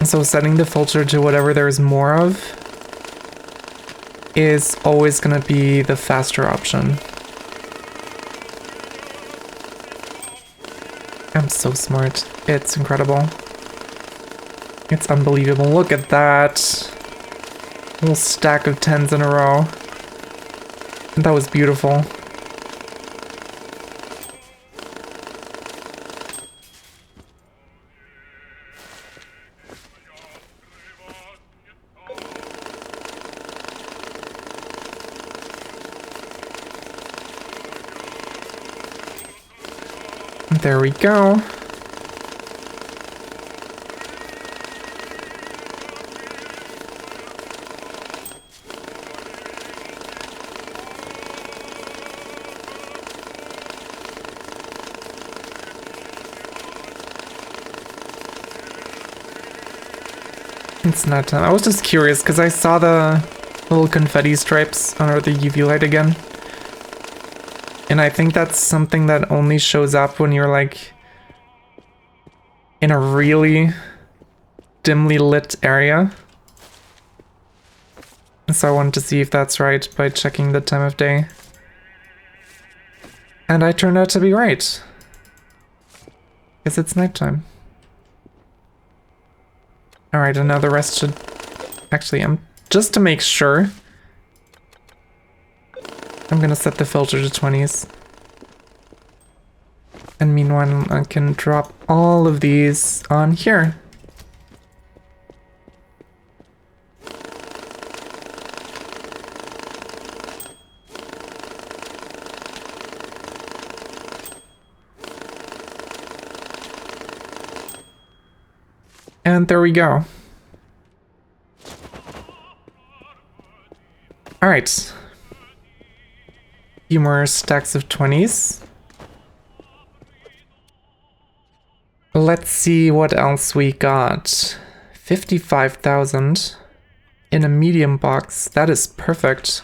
So setting the filter to whatever there's more of is always gonna be the faster option. I'm so smart. It's incredible. It's unbelievable. Look at that. Whole stack of 10s in a row. That was beautiful. There we go. It's not time. I was just curious because I saw the little confetti stripes under the UV light again. And I think that's something that only shows up when you're like in a really dimly lit area. So I wanted to see if that's right by checking the time of day. And I turned out to be right. Because it's nighttime. Alright, and now the rest should... Actually, just to make sure, I'm gonna set the filter to 20s. And meanwhile, I can drop all of these on here. And there we go. Alright. Few more stacks of 20s. Let's see what else we got. 55,000 in a medium box. That is perfect.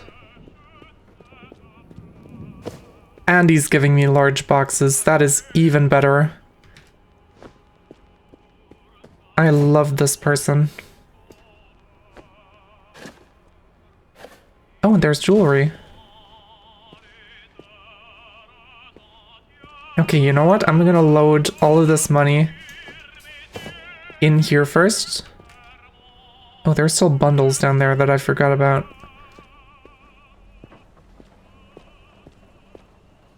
And he's giving me large boxes. That is even better. I love this person. Oh, and there's jewelry. Okay, you know what? I'm gonna load all of this money in here first. Oh, there's still bundles down there that I forgot about.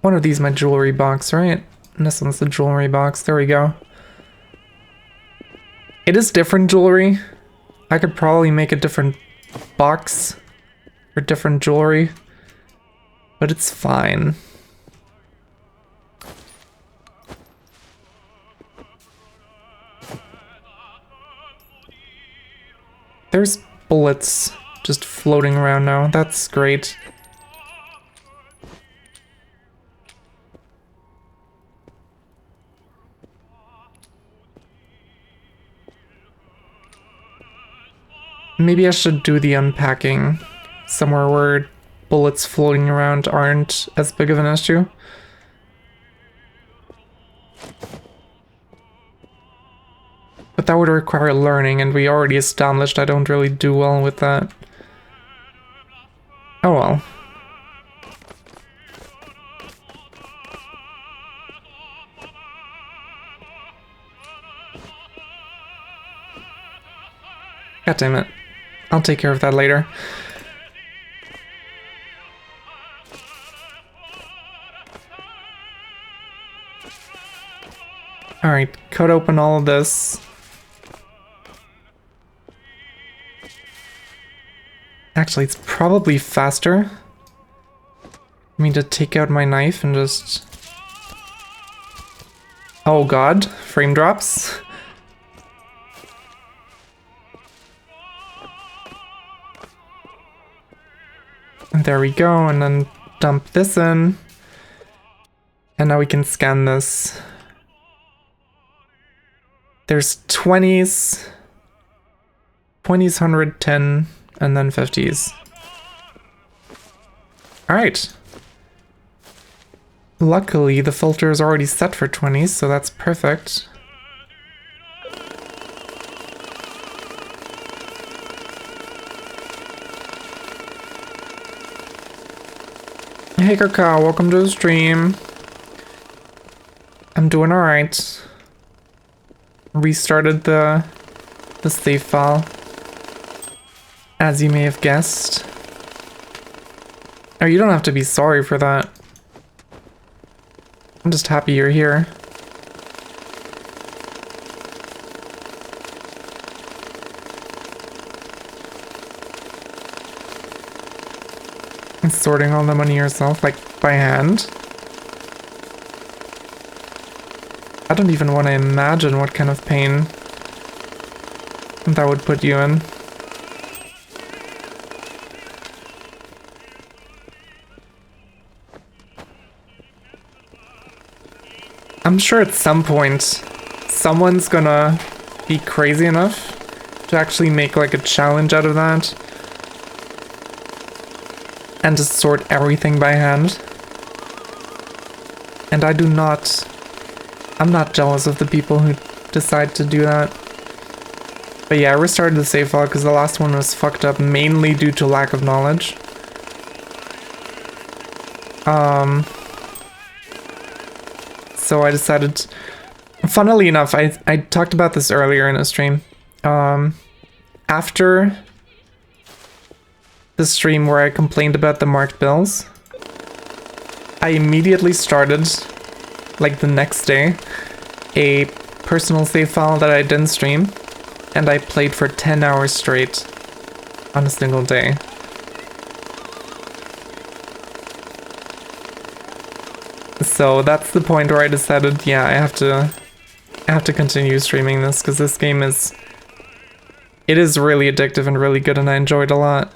One of these my jewelry box, right? And this one's the jewelry box. There we go. It is different jewelry. I could probably make a different box for different jewelry, but it's fine. There's bullets just floating around now. That's great. Maybe I should do the unpacking somewhere where bullets floating around aren't as big of an issue. But that would require learning, and we already established I don't really do well with that. Oh well. God damn it. I'll take care of that later. Alright, cut open all of this. Actually, it's probably faster for me to take out my knife and just... Oh god, frame drops. And there we go, and then dump this in. And now we can scan this. There's 20s, 110, and then 50s. Alright. Luckily, the filter is already set for 20s, so that's perfect. Hey Kakao, welcome to the stream. I'm doing alright. Restarted the save file, as you may have guessed. Oh, you don't have to be sorry for that. I'm just happy you're here. And sorting all the money yourself, like by hand. I don't even want to imagine what kind of pain that would put you in. I'm sure at some point someone's gonna be crazy enough to actually make like a challenge out of that and just sort everything by hand. And I'm not jealous of the people who decide to do that. But yeah, I restarted the save file because the last one was fucked up mainly due to lack of knowledge. So I decided, funnily enough, I talked about this earlier in a stream. After the stream where I complained about the marked bills, I immediately started, like the next day, a personal save file that I didn't stream, and I played for 10 hours straight on a single day. So that's the point where I decided, yeah, I have to continue streaming this, because this game is really addictive and really good, and I enjoyed a lot.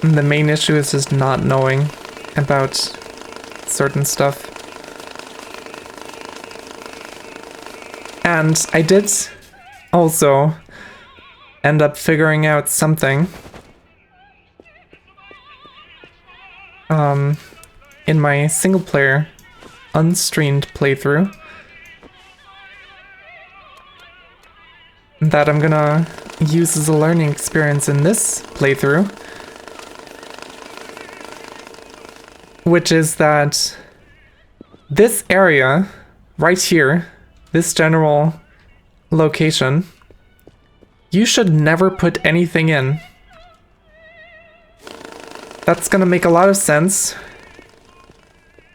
And the main issue is just not knowing about certain stuff. And I did also end up figuring out something in my single player unstreamed playthrough that I'm gonna use as a learning experience in this playthrough, which is that this area right here, this general location. You should never put anything in. That's gonna make a lot of sense.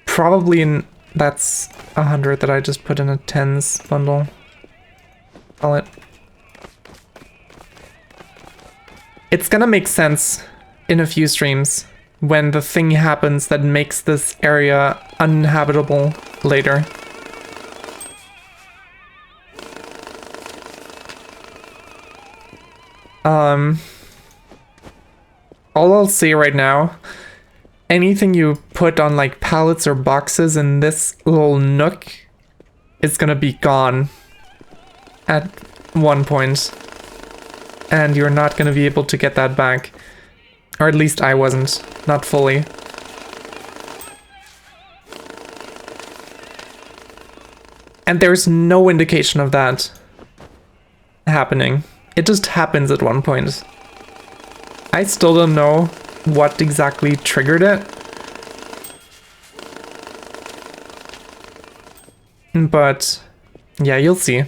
Probably in... That's 100 that I just put in a tens bundle. Call it. It's gonna make sense in a few streams when the thing happens that makes this area uninhabitable later. All I'll say right now, anything you put on like pallets or boxes in this little nook is gonna be gone at one point, and you're not gonna be able to get that back. Or at least I wasn't, not fully. And there's no indication of that happening. It just happens at one point. I still don't know what exactly triggered it. But yeah, you'll see.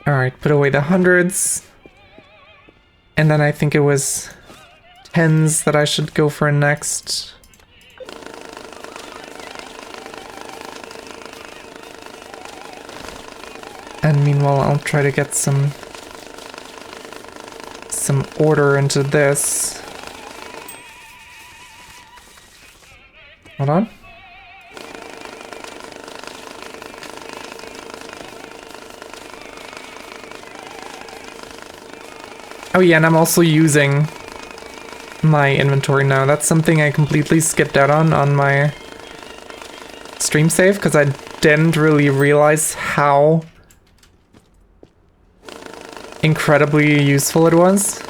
Alright, put away the hundreds. And then I think it was tens that I should go for next. And meanwhile, I'll try to get some order into this. Hold on. Oh yeah, and I'm also using my inventory now. That's something I completely skipped out on my stream save because I didn't really realize how incredibly useful it was.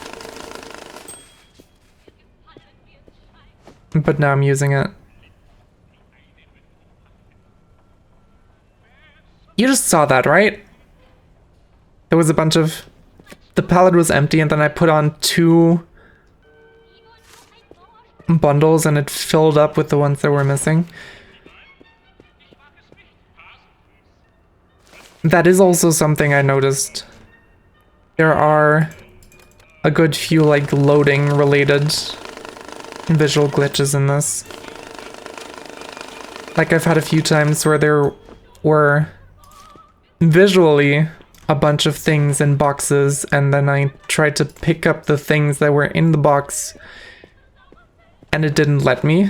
But now I'm using it. You just saw that, right? There was a bunch of... The pallet was empty and then I put on 2 bundles and it filled up with the ones that were missing. That is also something I noticed. There are a good few like loading related visual glitches in this. Like I've had a few times where there were visually a bunch of things in boxes and then I tried to pick up the things that were in the box and it didn't let me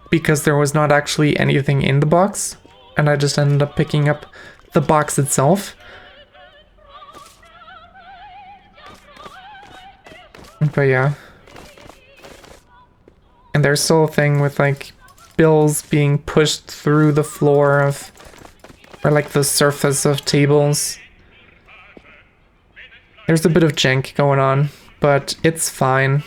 because there was not actually anything in the box and I just ended up picking up the box itself. But yeah. And there's still a thing with like bills being pushed through the floor of, or like the surface of tables. There's a bit of jank going on, but it's fine.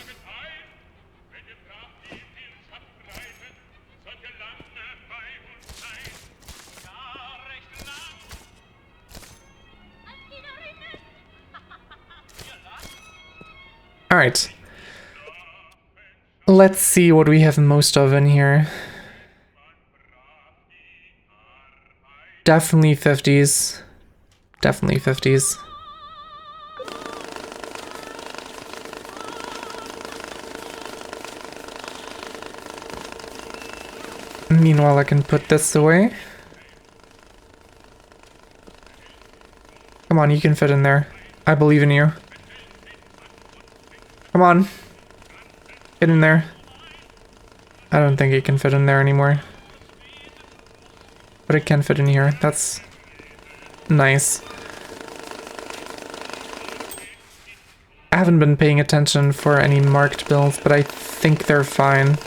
Alright. Let's see what we have most of in here. Definitely 50s. Definitely 50s. Meanwhile, I can put this away. Come on, you can fit in there. I believe in you. Come on. Get in there. I don't think it can fit in there anymore. But it can fit in here. That's nice. I haven't been paying attention for any marked bills, but I think they're fine.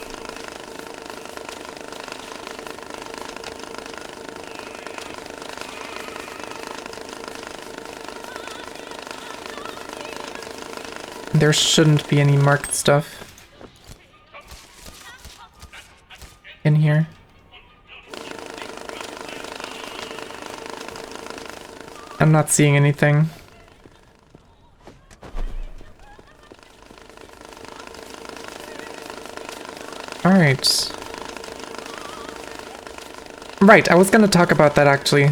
There shouldn't be any marked stuff in here. I'm not seeing anything. Alright. Right, I was gonna talk about that actually.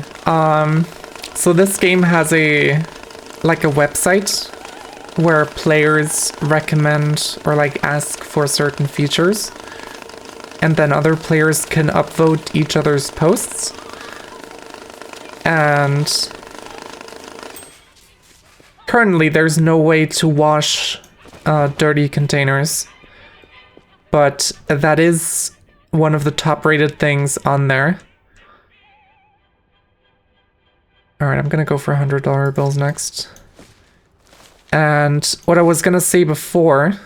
So this game has a website where players recommend or like ask for certain features, and then other players can upvote each other's posts. And currently there's no way to wash dirty containers, but that is one of the top rated things on there. Alright, I'm gonna go for $100 bills next. And what I was gonna say before,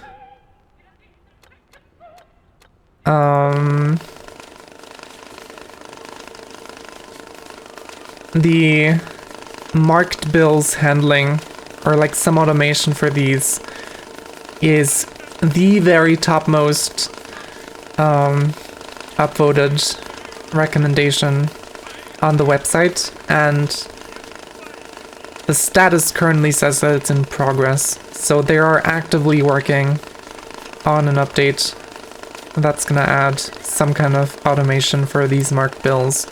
the marked bills handling, or like some automation for these, is the very topmost upvoted recommendation on the website, and the status currently says that it's in progress, so they are actively working on an update that's gonna add some kind of automation for these marked bills,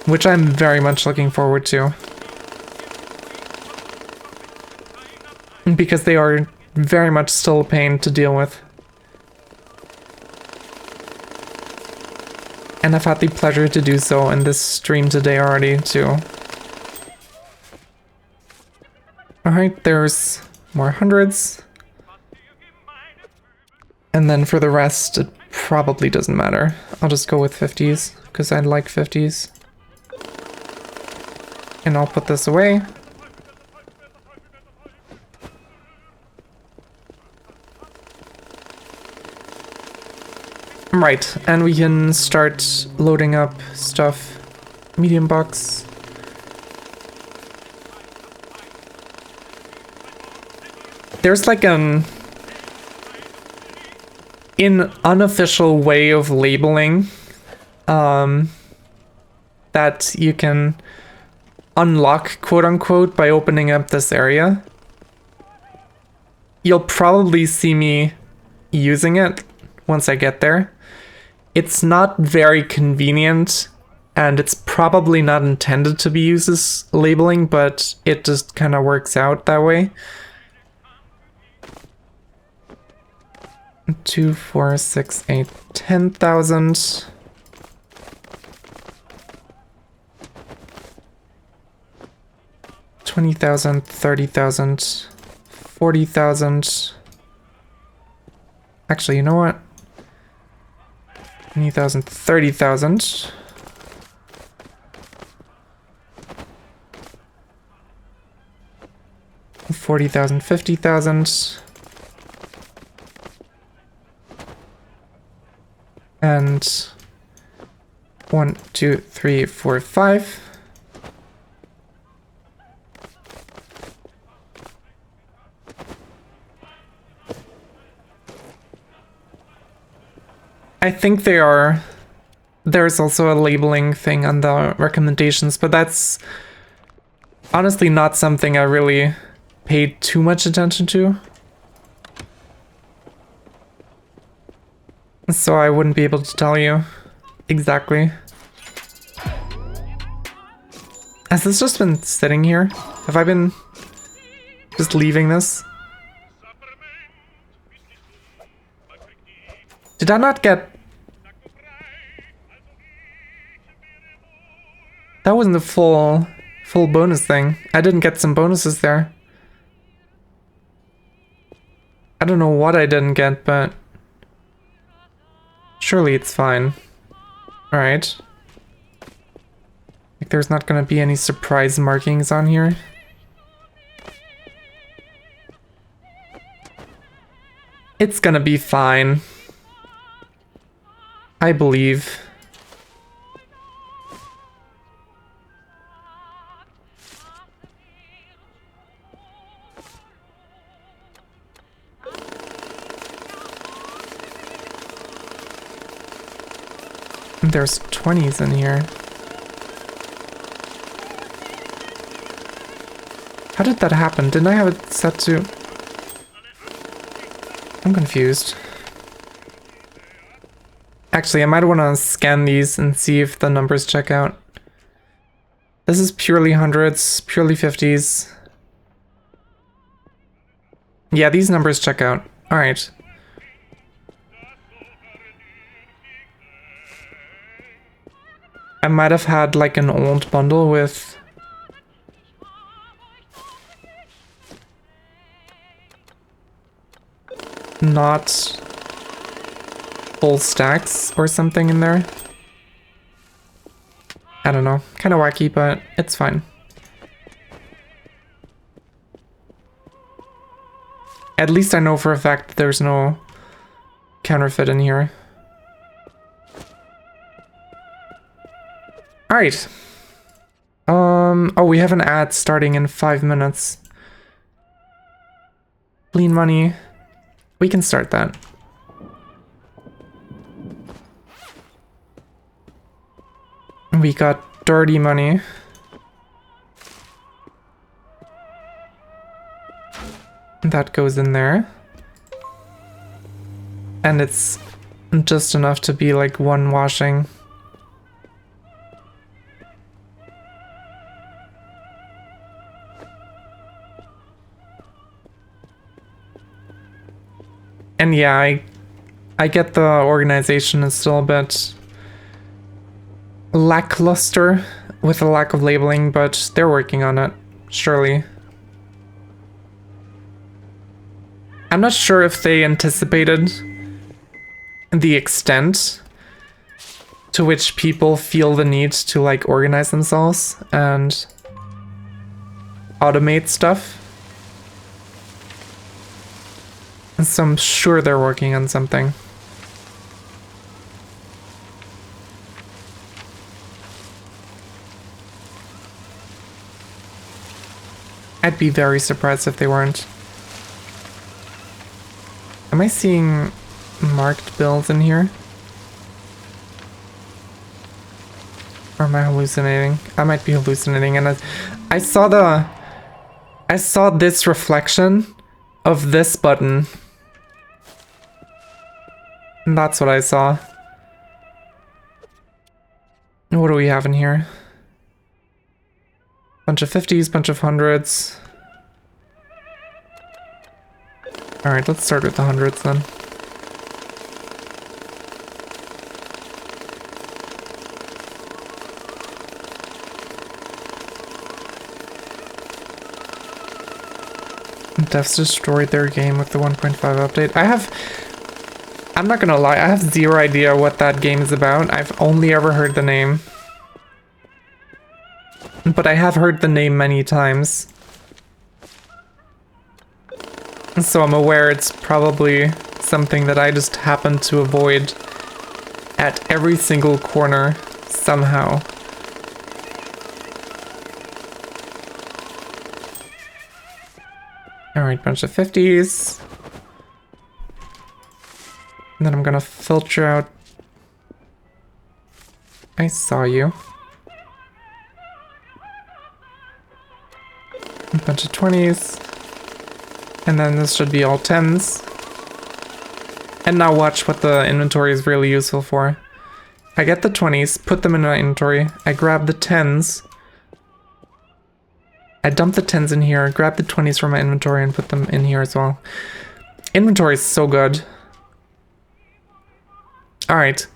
which I'm very much looking forward to, because they are very much still a pain to deal with. And I've had the pleasure to do so in this stream today already, too. Alright, there's more hundreds. And then for the rest, it probably doesn't matter. I'll just go with 50s, because I like 50s. And I'll put this away. Right, and we can start loading up stuff. Medium box. There's like an unofficial way of labeling that you can unlock, quote unquote, by opening up this area. You'll probably see me using it once I get there. It's not very convenient, and it's probably not intended to be used as labeling, but it just kind of works out that way. 2, 4, 6, 8, 10,000. $20,000, $30,000, $40,000. Actually, you know what? 20,000, 30,000. $40,000, $50,000. And 1, 2, 3, 4, 5. I think they are. There's also a labeling thing on the recommendations, but that's honestly not something I really paid too much attention to. So I wouldn't be able to tell you exactly. Has this just been sitting here? Have I been just leaving this? Did I not get... That wasn't the full bonus thing. I didn't get some bonuses there. I don't know what I didn't get, but... surely it's fine. Alright. Like there's not gonna be any surprise markings on here. It's gonna be fine. I believe. There's 20s in here. How did that happen? Didn't I have it set to... I'm confused. Actually, I might want to scan these and see if the numbers check out. This is purely hundreds, purely 50s. Yeah, these numbers check out. Alright. I might have had like an old bundle with not full stacks or something in there. I don't know. Kind of wacky, but it's fine. At least I know for a fact that there's no counterfeit in here. Alright. Oh, we have an ad starting in 5 minutes. Clean money. We can start that. We got dirty money. That goes in there. And it's just enough to be like one washing. And yeah, I get the organization is still a bit lackluster with a lack of labeling, but they're working on it, surely. I'm not sure if they anticipated the extent to which people feel the need to like organize themselves and automate stuff. And so I'm sure they're working on something. I'd be very surprised if they weren't. Am I seeing marked bills in here? Or am I hallucinating? I might be hallucinating, and I saw this reflection of this button. And that's what I saw. What do we have in here? Bunch of 50s, bunch of hundreds. Alright, let's start with the hundreds then. Devs destroyed their game with the 1.5 update. I'm not gonna lie, I have zero idea what that game is about. I've only ever heard the name. But I have heard the name many times. So I'm aware it's probably something that I just happen to avoid at every single corner somehow. Alright, bunch of 50s. And then I'm gonna filter out... I saw you. A bunch of 20s. And then this should be all 10s. And now watch what the inventory is really useful for. I get the 20s, put them in my inventory. I grab the 10s. I dump the 10s in here, grab the 20s from my inventory and put them in here as well. Inventory is so good. Alright.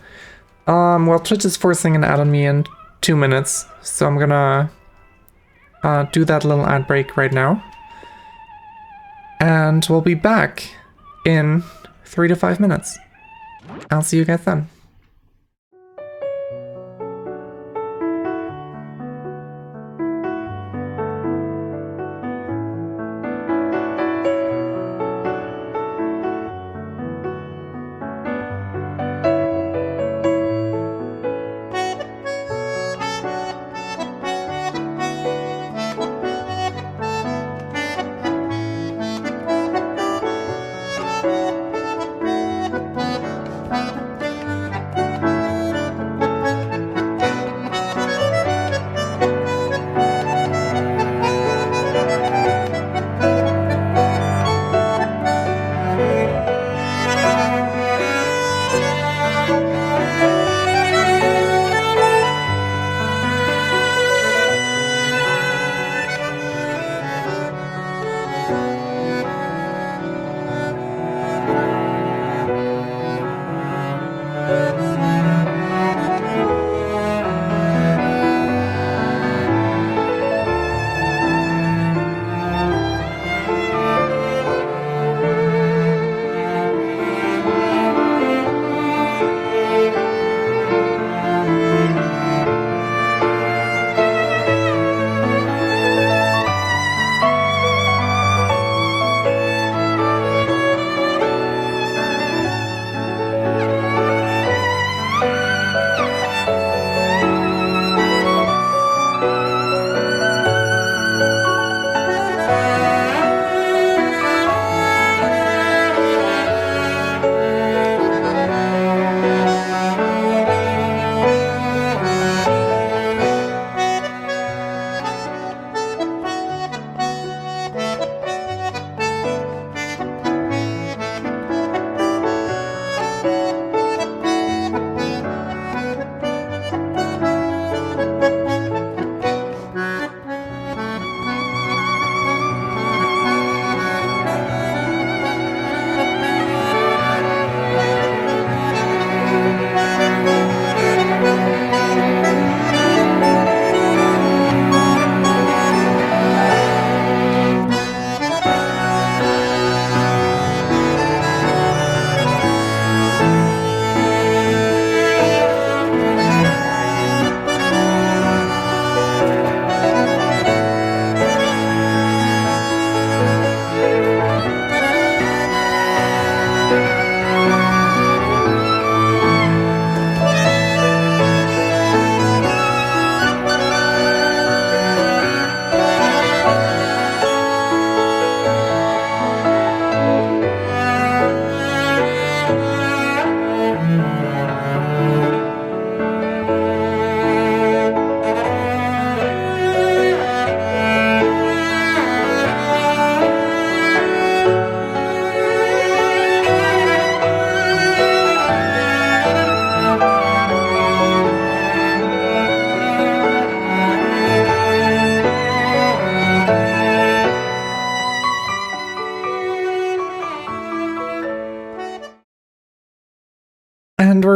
Well, Twitch is forcing an ad on me in 2 minutes. So I'm gonna do that little ad break right now. And we'll be back in 3 to 5 minutes. I'll see you guys then.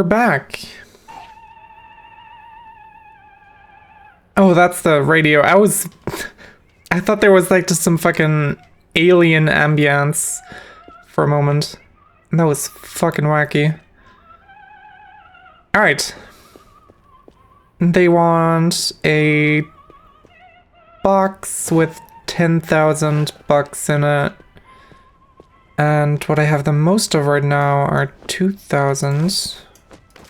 we're back. Oh, that's the radio. I thought there was like just some fucking alien ambience for a moment. That was fucking wacky. Alright. They want a box with 10,000 bucks in it. And what I have the most of right now are 2,000.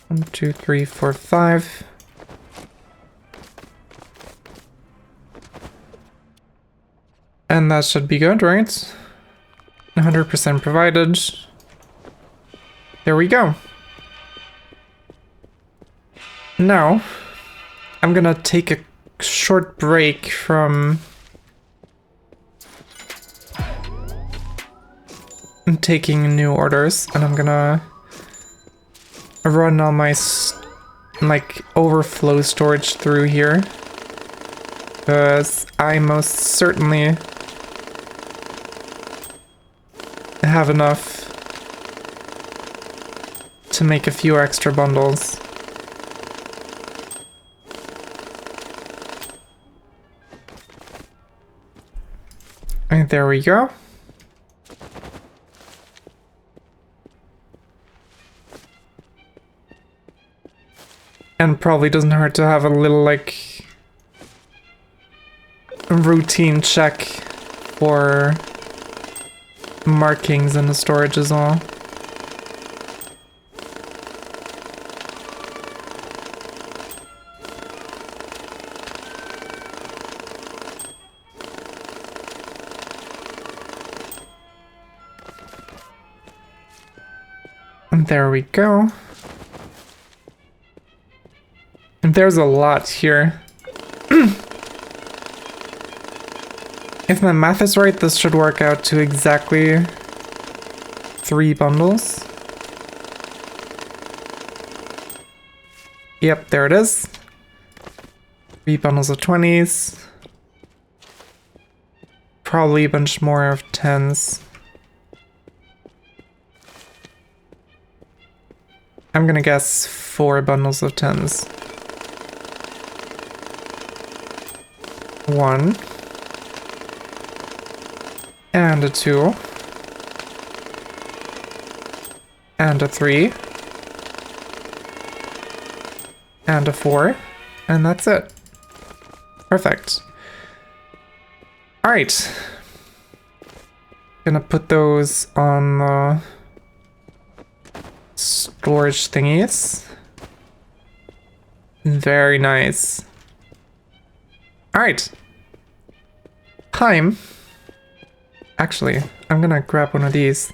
1, 2, 3, 4, 5. And that should be good, right? 100% provided. There we go. Now, I'm gonna take a short break from taking new orders, and I'm gonna run all my like overflow storage through here, because I most certainly have enough to make a few extra bundles. And there we go. And probably doesn't hurt to have a little, like, routine check for markings in the storage as well. And there we go. And there's a lot here. If my math is right, this should work out to exactly 3 bundles. Yep, there it is. 3 bundles of 20s. Probably a bunch more of 10s. I'm gonna guess 4 bundles of 10s. 1. And a 2. And a 3. And a 4. And that's it. Perfect. Alright. Gonna put those on the storage thingies. Very nice. Alright. Time. Actually, I'm gonna grab one of these.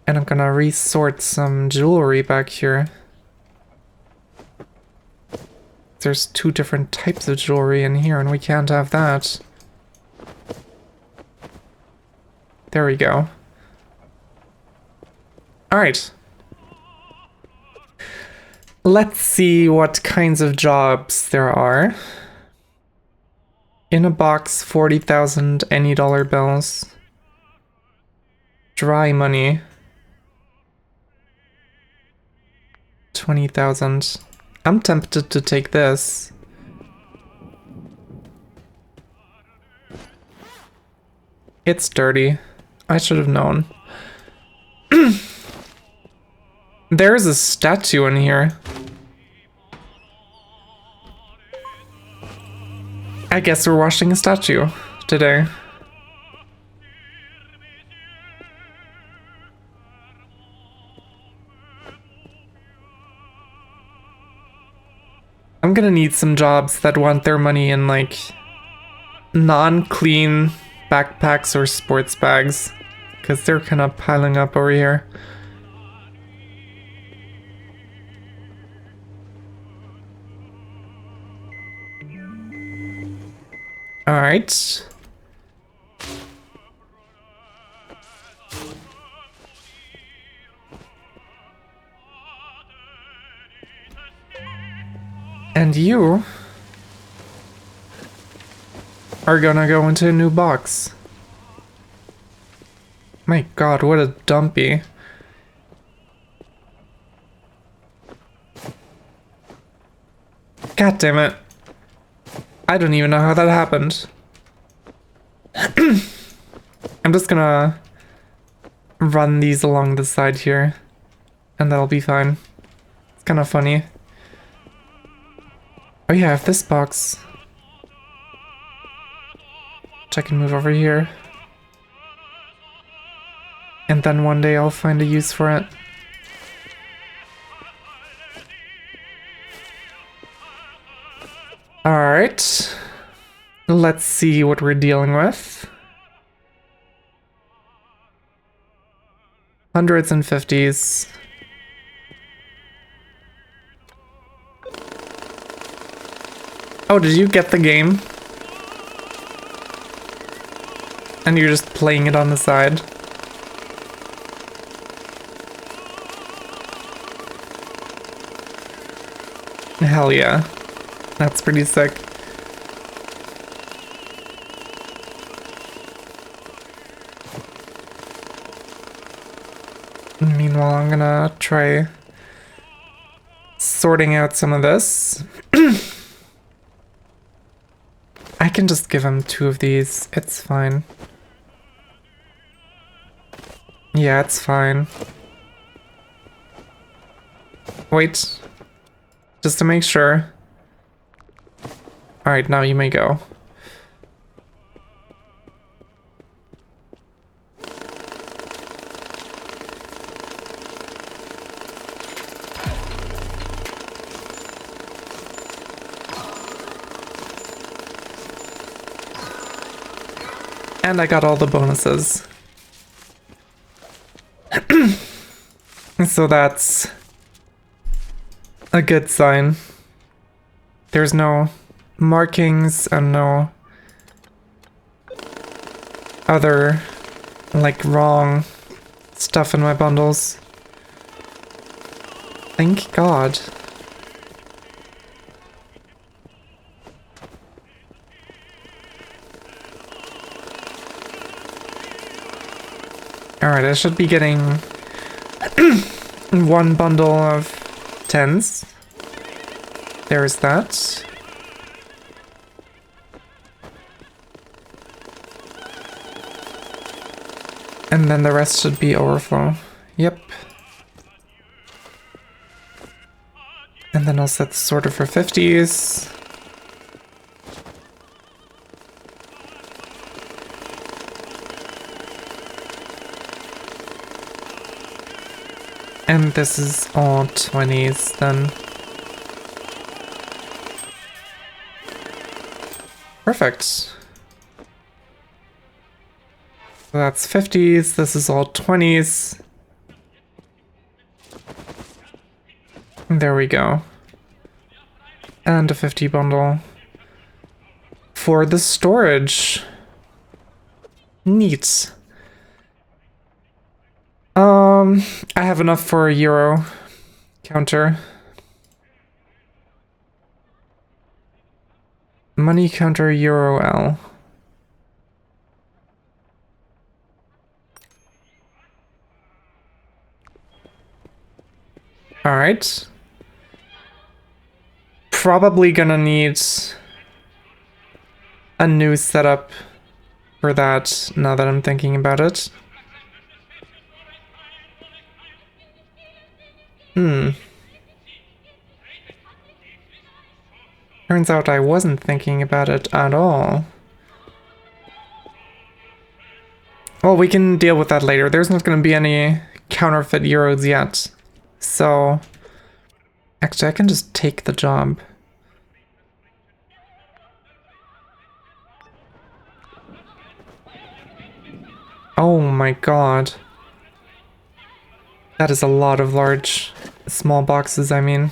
And I'm gonna resort some jewelry back here. There's 2 different types of jewelry in here, and we can't have that. There we go. Alright. Let's see what kinds of jobs there are. In a box, 40,000 any dollar bills. Dry money. 20,000. I'm tempted to take this. It's dirty. I should have known. There's a statue in here. I guess we're washing a statue today. I'm gonna need some jobs that want their money in, like, non-clean backpacks or sports bags, because they're kind of piling up over here. Alright. And you are gonna go into a new box. My god, what a dumpy. God damn it. I don't even know how that happened. I'm just gonna run these along the side here, and that'll be fine. It's kind of funny. Oh yeah, I have this box. Which I can move over here. And then one day I'll find a use for it. Alright. Let's see what we're dealing with. Hundreds and fifties. Oh, did you get the game? And you're just playing it on the side? Hell yeah. That's pretty sick. Meanwhile, I'm gonna try sorting out some of this. I can just give him 2 of these. It's fine. Yeah, it's fine. Wait. Just to make sure. Alright, now you may go. And I got all the bonuses. So that's a good sign. There's no markings and no other, like, wrong stuff in my bundles. Thank God. Alright, I should be getting 1 bundle of 10s. There's that. And then the rest should be overflow. Yep. And then I'll set the sorter for 50s. And this is all 20s then. Perfect. So that's 50s, this is all 20s. There we go. And a 50 bundle for the storage. Neat. I have enough for a euro counter. Money counter euro L. Alright. Probably gonna need a new setup for that now that I'm thinking about it. Turns out I wasn't thinking about it at all. Well, we can deal with that later. There's not going to be any counterfeit euros yet. So, actually, I can just take the job. Oh my god. That is a lot of small boxes, I mean.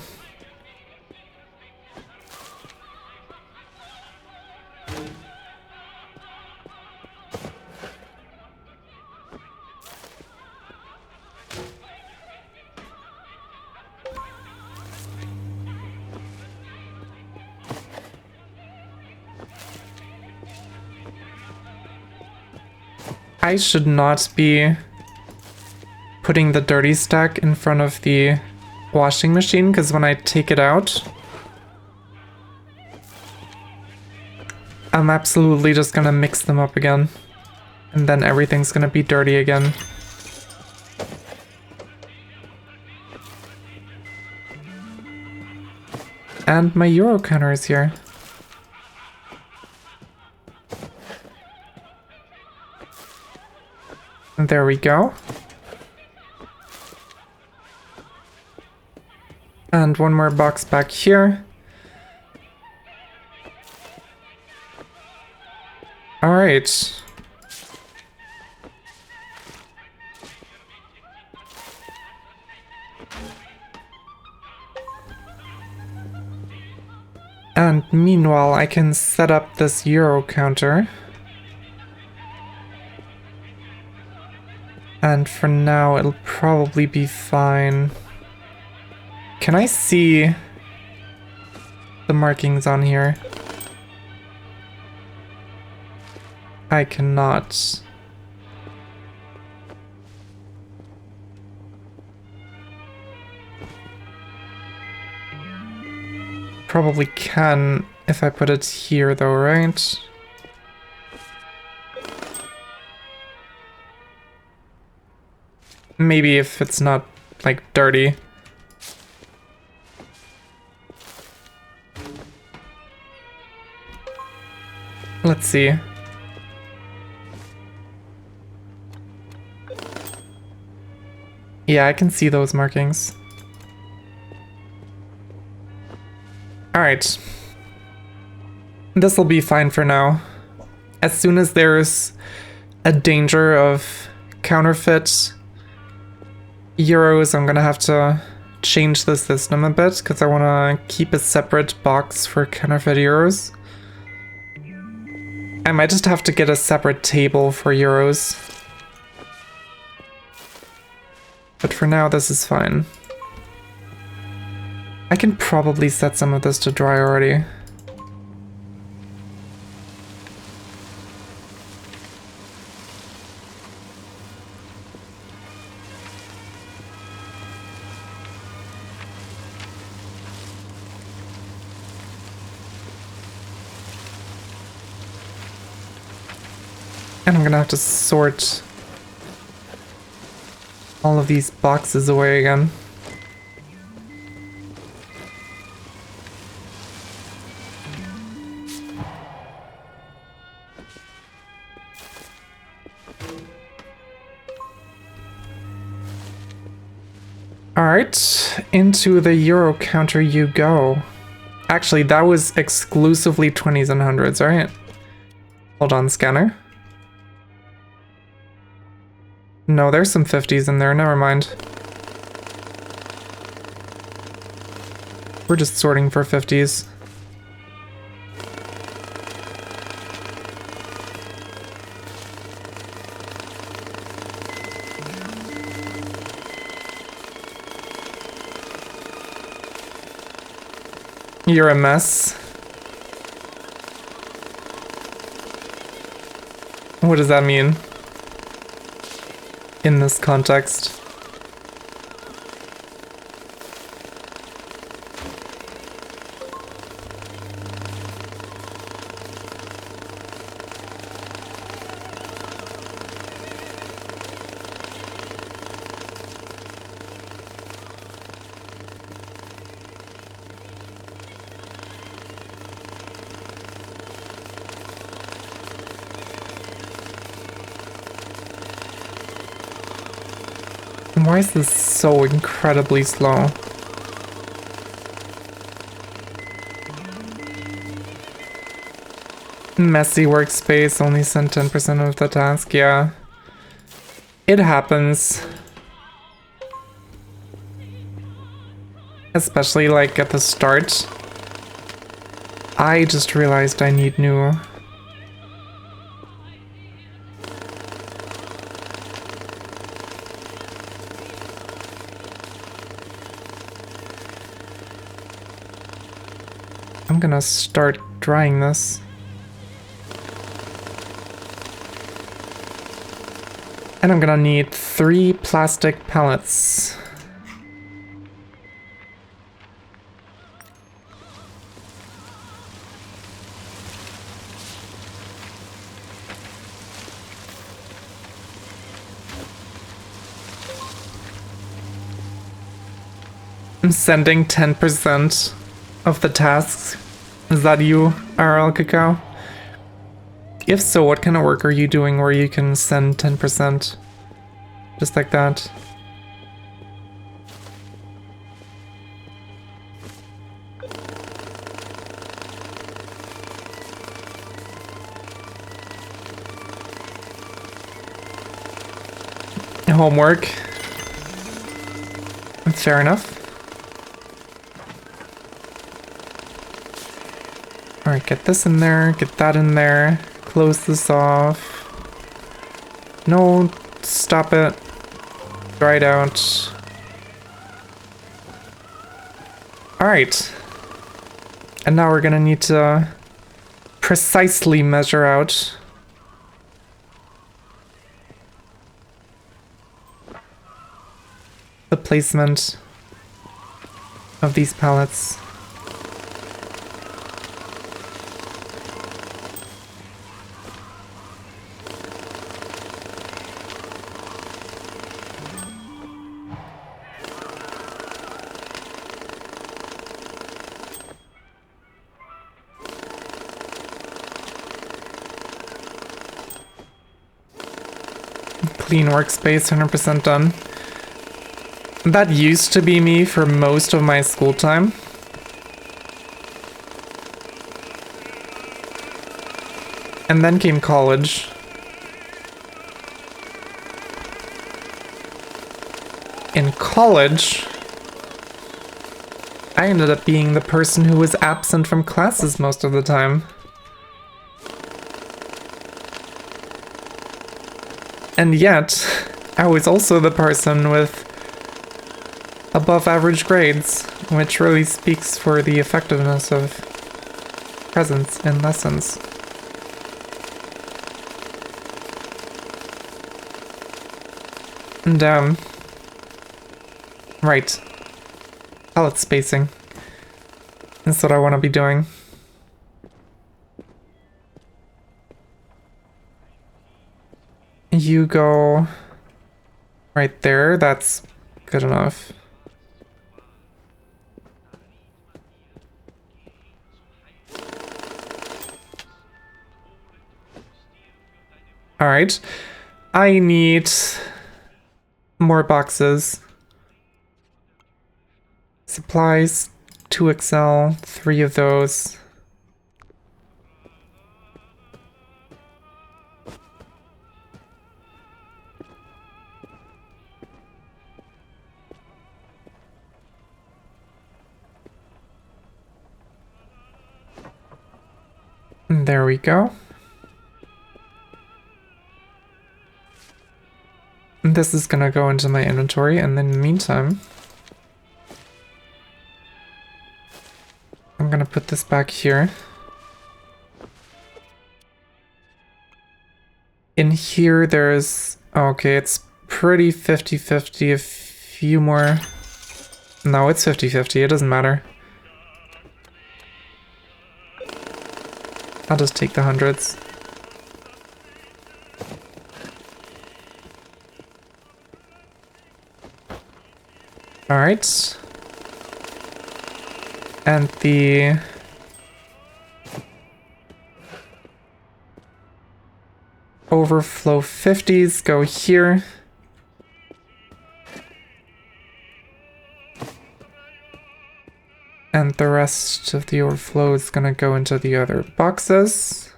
I should not be putting the dirty stack in front of the washing machine, because when I take it out, I'm absolutely just gonna mix them up again. And then everything's gonna be dirty again. And my Euro counter is here. And there we go. And one more box back here. All right. And meanwhile, I can set up this Euro counter. And for now, it'll probably be fine. Can I see the markings on here? I cannot. Probably can if I put it here though, right? Maybe if it's not like dirty. Let's see. Yeah, I can see those markings. Alright. This'll be fine for now. As soon as there's a danger of counterfeit euros, I'm gonna have to change the system a bit, because I want to keep a separate box for counterfeit euros. I might just have to get a separate table for euros. But for now, this is fine. I can probably set some of this to dry already. And I'm gonna have to sort all of these boxes away again. Alright, into the Euro counter you go. Actually, that was exclusively 20s and 100s, right? Hold on, scanner. No, there's some 50s in there, never mind. We're just sorting for 50s. You're a mess. What does that mean? In this context. Why is this so incredibly slow? Messy workspace, only sent 10% of the task, yeah. It happens. Especially like at the start. I just realized I need new... I'm gonna start drying this. And I'm gonna need 3 plastic pallets. sending 10% of the tasks? Is that you, RL Cacao? If so, what kind of work are you doing where you can send 10%? Just like that. Homework. Fair enough. Alright, get this in there, get that in there, close this off. No, stop it. Dry it out. Alright. And now we're gonna need to precisely measure out the placement of these pallets. Clean workspace, 100% done. That used to be me for most of my school time. And then came college. In college, I ended up being the person who was absent from classes most of the time. And yet, I was also the person with above average grades, which really speaks for the effectiveness of presence in lessons. And, right. Palette spacing. That's what I want to be doing. You go right there, that's good enough. Alright, I need more boxes. Supplies, 2XL, 3 of those. There we go. This is gonna go into my inventory, and in the meantime, I'm gonna put this back here. In here there's... okay, it's pretty 50-50, a few more... no, it's 50-50, it doesn't matter. I'll just take the hundreds. Alright. And the... overflow 50s go here. And the rest of the overflow is gonna go into the other boxes.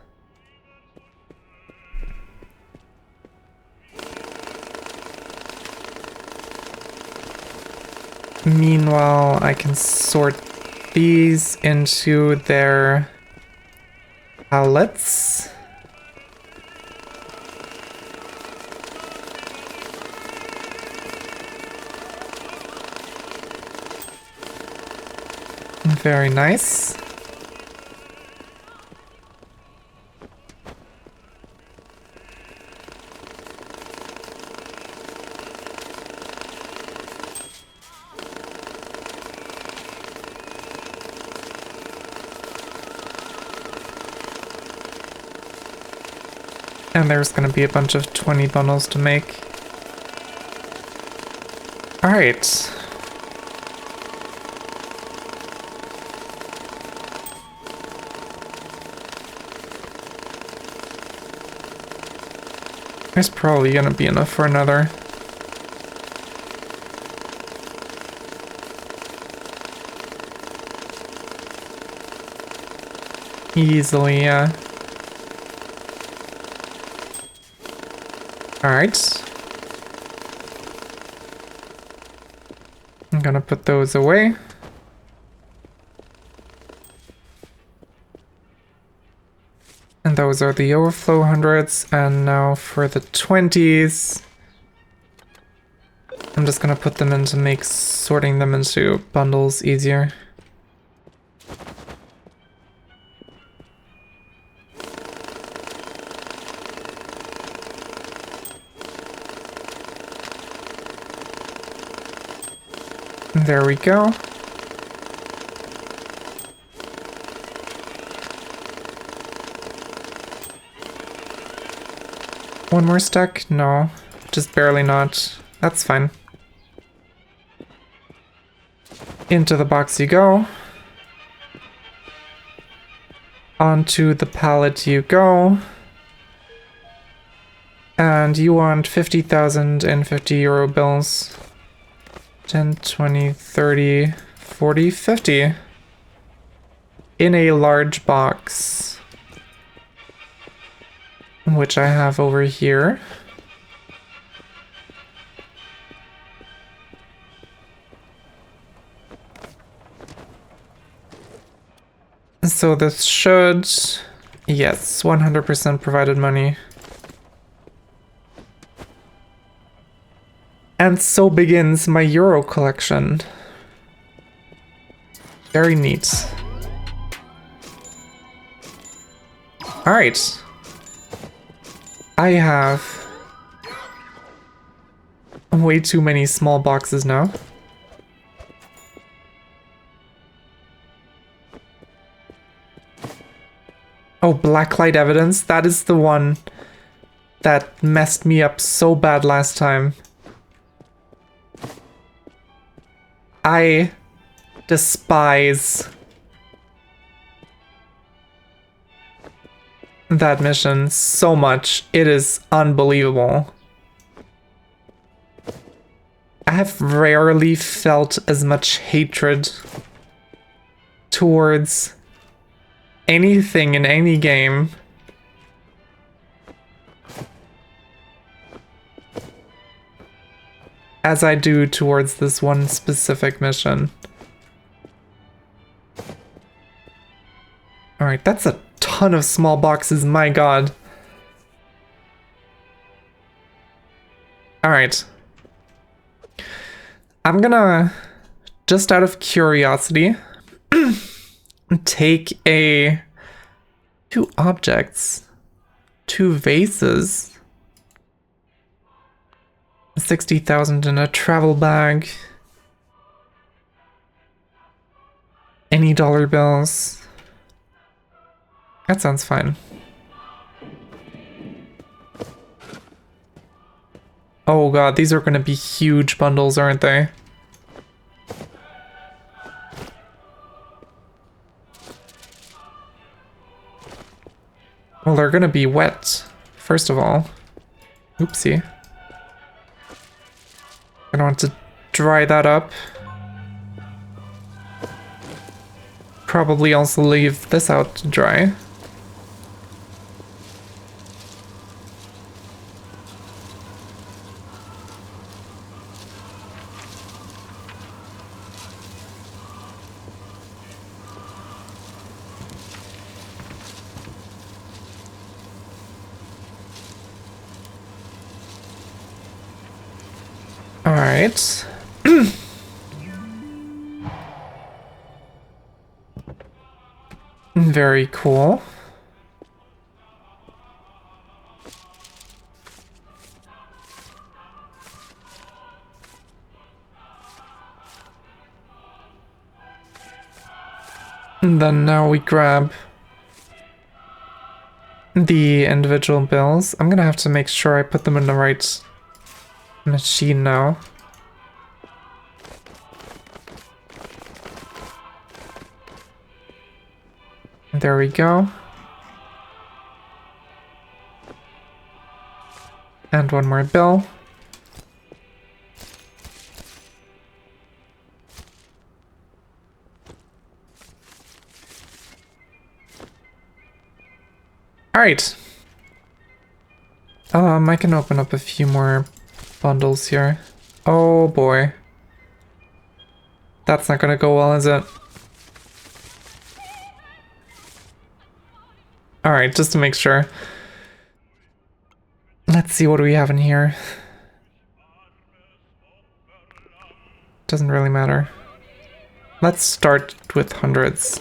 Meanwhile, I can sort these into their pallets. Very nice. And there's gonna be a bunch of 20 bundles to make. Alright. There's probably gonna be enough for another. Easily, yeah. Alright. I'm gonna put those away. And those are the overflow hundreds. And now for the 20s. I'm just gonna put them in to make sorting them into bundles easier. There we go. One more stack? No, just barely not. That's fine. Into the box you go. Onto the pallet you go. And you want 50,000 and 50 euro bills. 10, 20, 30, 40, 50. In a large box. Which I have over here. So this should, yes, 100% provided money. And so begins my Euro collection. Very neat. Alright. I have way too many small boxes now. Oh, blacklight evidence. That is the one that messed me up so bad last time. I despise that mission so much. It is unbelievable. I have rarely felt as much hatred towards anything in any game as I do towards this one specific mission. Alright, that's a ton of small boxes, my god. Alright. I'm gonna, just out of curiosity, take two objects, two vases, 60,000 in a travel bag, any dollar bills. That sounds fine. Oh god, these are gonna be huge bundles, aren't they? Well, they're gonna be wet, first of all. Oopsie. I don't want to dry that up. Probably also leave this out to dry. Alright. Very cool. And then now we grab the individual bills. I'm gonna have to make sure I put them in the right machine now. There we go. And one more bill. Alright. I can open up a few more bundles here. Oh boy. That's not gonna go well, is it? Alright, just to make sure. Let's see what do we have in here. Doesn't really matter. Let's start with hundreds.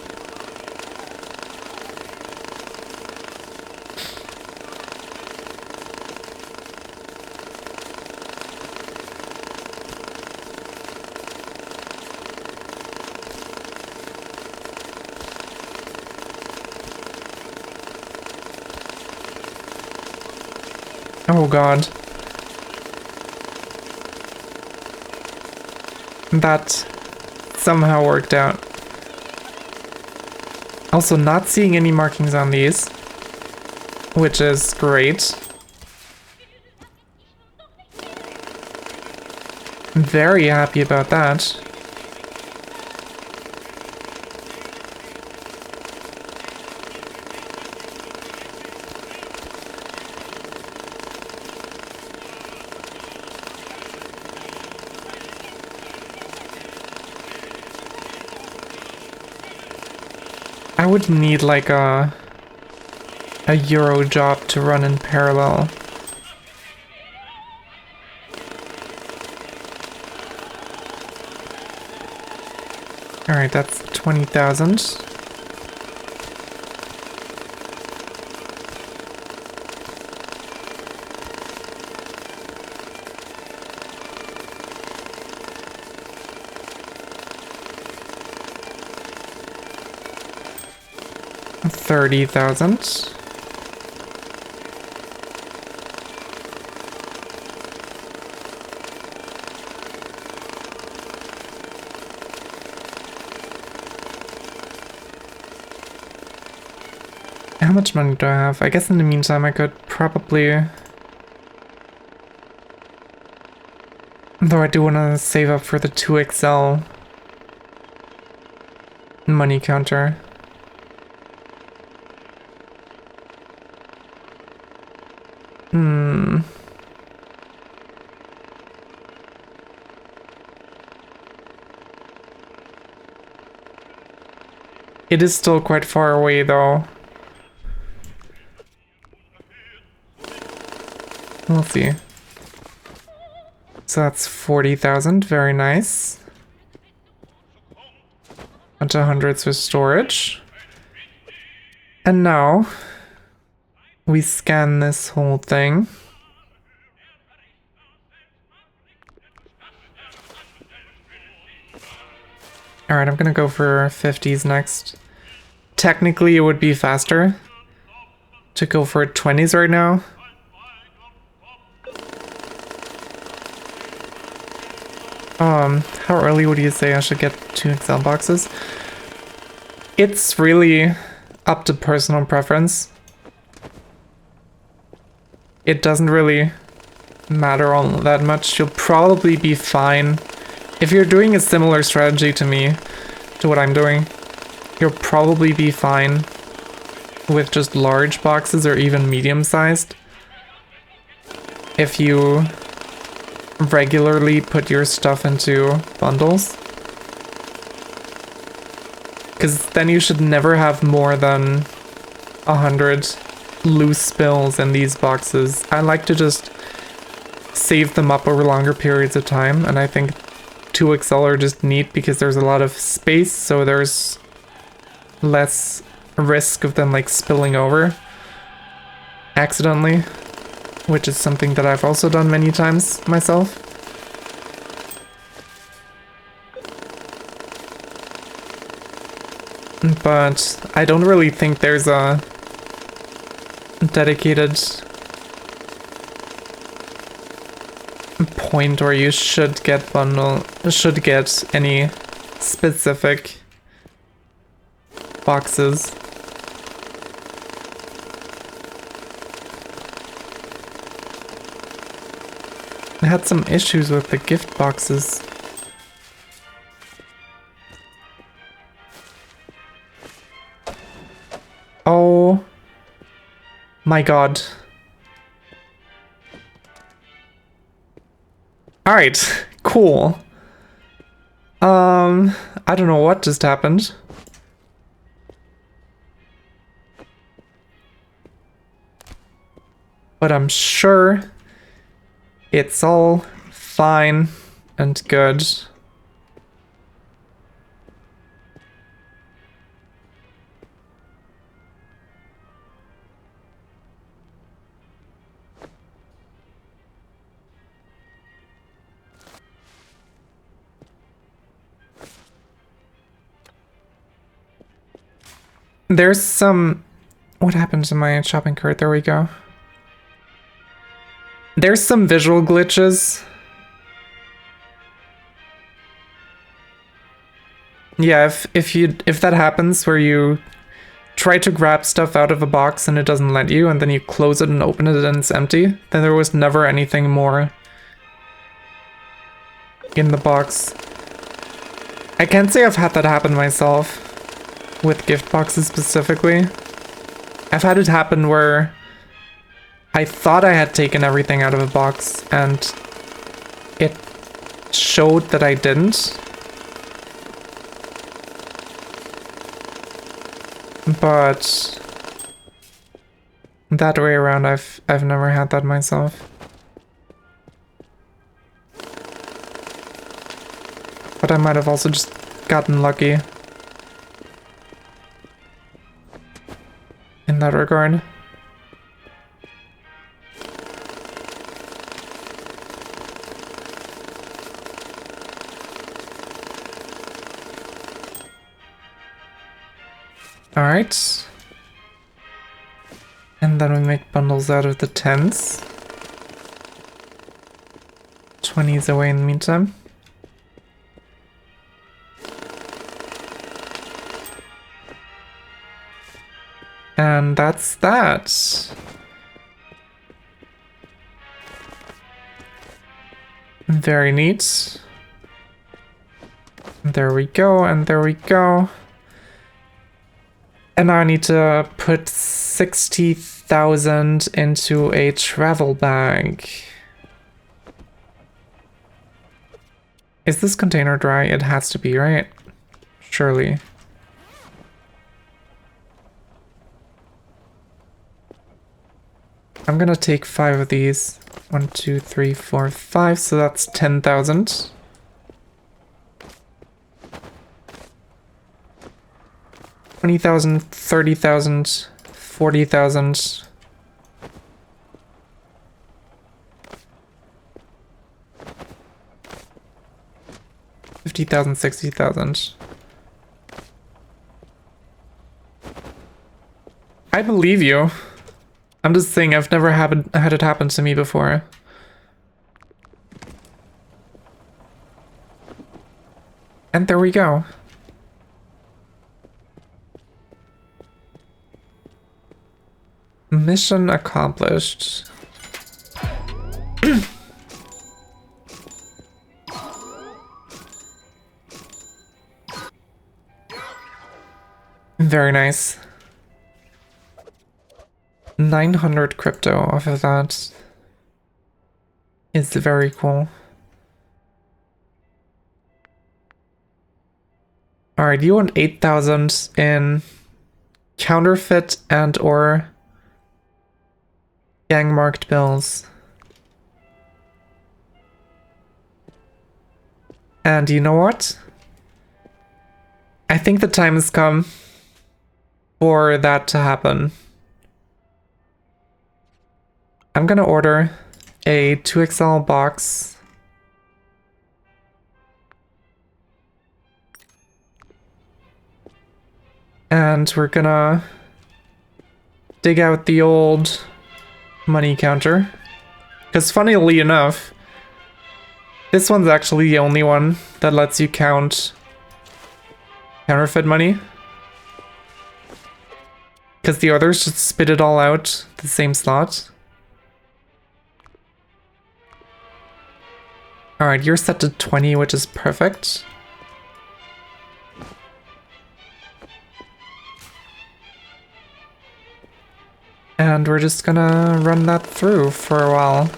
Oh god. That somehow worked out. Also, not seeing any markings on these, which is great. I'm very happy about that. I would need like a Euro job to run in parallel. Alright, that's 20,000. $30,000. How much money do I have? I guess in the meantime I could probably... Though I do want to save up for the 2XL money counter. It is still quite far away though. We'll see. So that's 40,000, very nice. Bunch of hundreds with storage. And now we scan this whole thing. Alright, I'm gonna go for 50s next. Technically it would be faster to go for 20s right now. How early would you say I should get 2XL boxes? It's really up to personal preference. It doesn't really matter all that much. You'll probably be fine. If you're doing a similar strategy to me, to what I'm doing, you'll probably be fine with just large boxes or even medium-sized. If you regularly put your stuff into bundles. Because then you should never have more than 100 loose bills in these boxes. I like to just save them up over longer periods of time, and I think 2XL are just neat because there's a lot of space, so there's less risk of them like spilling over accidentally, which is something that I've also done many times myself. But I don't really think there's a dedicated point where you should get any specific boxes. I had some issues with the gift boxes. Oh my god. Alright, cool. I don't know what just happened. But I'm sure it's all fine and good. There's some... What happened to my shopping cart? There we go. There's some visual glitches. Yeah, if that happens where you try to grab stuff out of a box and it doesn't let you, and then you close it and open it and it's empty, then there was never anything more in the box. I can't say I've had that happen myself, with gift boxes specifically. I've had it happen where I thought I had taken everything out of a box and it showed that I didn't. But that way around, I've never had that myself. But I might have also just gotten lucky in that regard. Alright. And then we make bundles out of the 10s. 20s away in the meantime. And that's that. Very neat. There we go, and there we go. And now I need to put 60,000 into a travel bag. Is this container dry? It has to be, right? Surely. I'm gonna take 5 of these. 1, 2, 3, 4, 5, so that's 10,000. $20,000, $30,000, $40,000. $50,000, $60,000. I believe you. I'm just saying I've never had it happen to me before. And there we go. Mission accomplished. Very nice. 900 crypto off of that is very cool. Alright, you want 8,000 in counterfeit and or gang marked bills. And you know what? I think the time has come for that to happen. I'm gonna order a 2XL box. And we're gonna dig out the old money counter. Because funnily enough, this one's actually the only one that lets you count counterfeit money. Because the others just spit it all out the same slot. Alright, you're set to 20, which is perfect. And we're just gonna run that through for a while.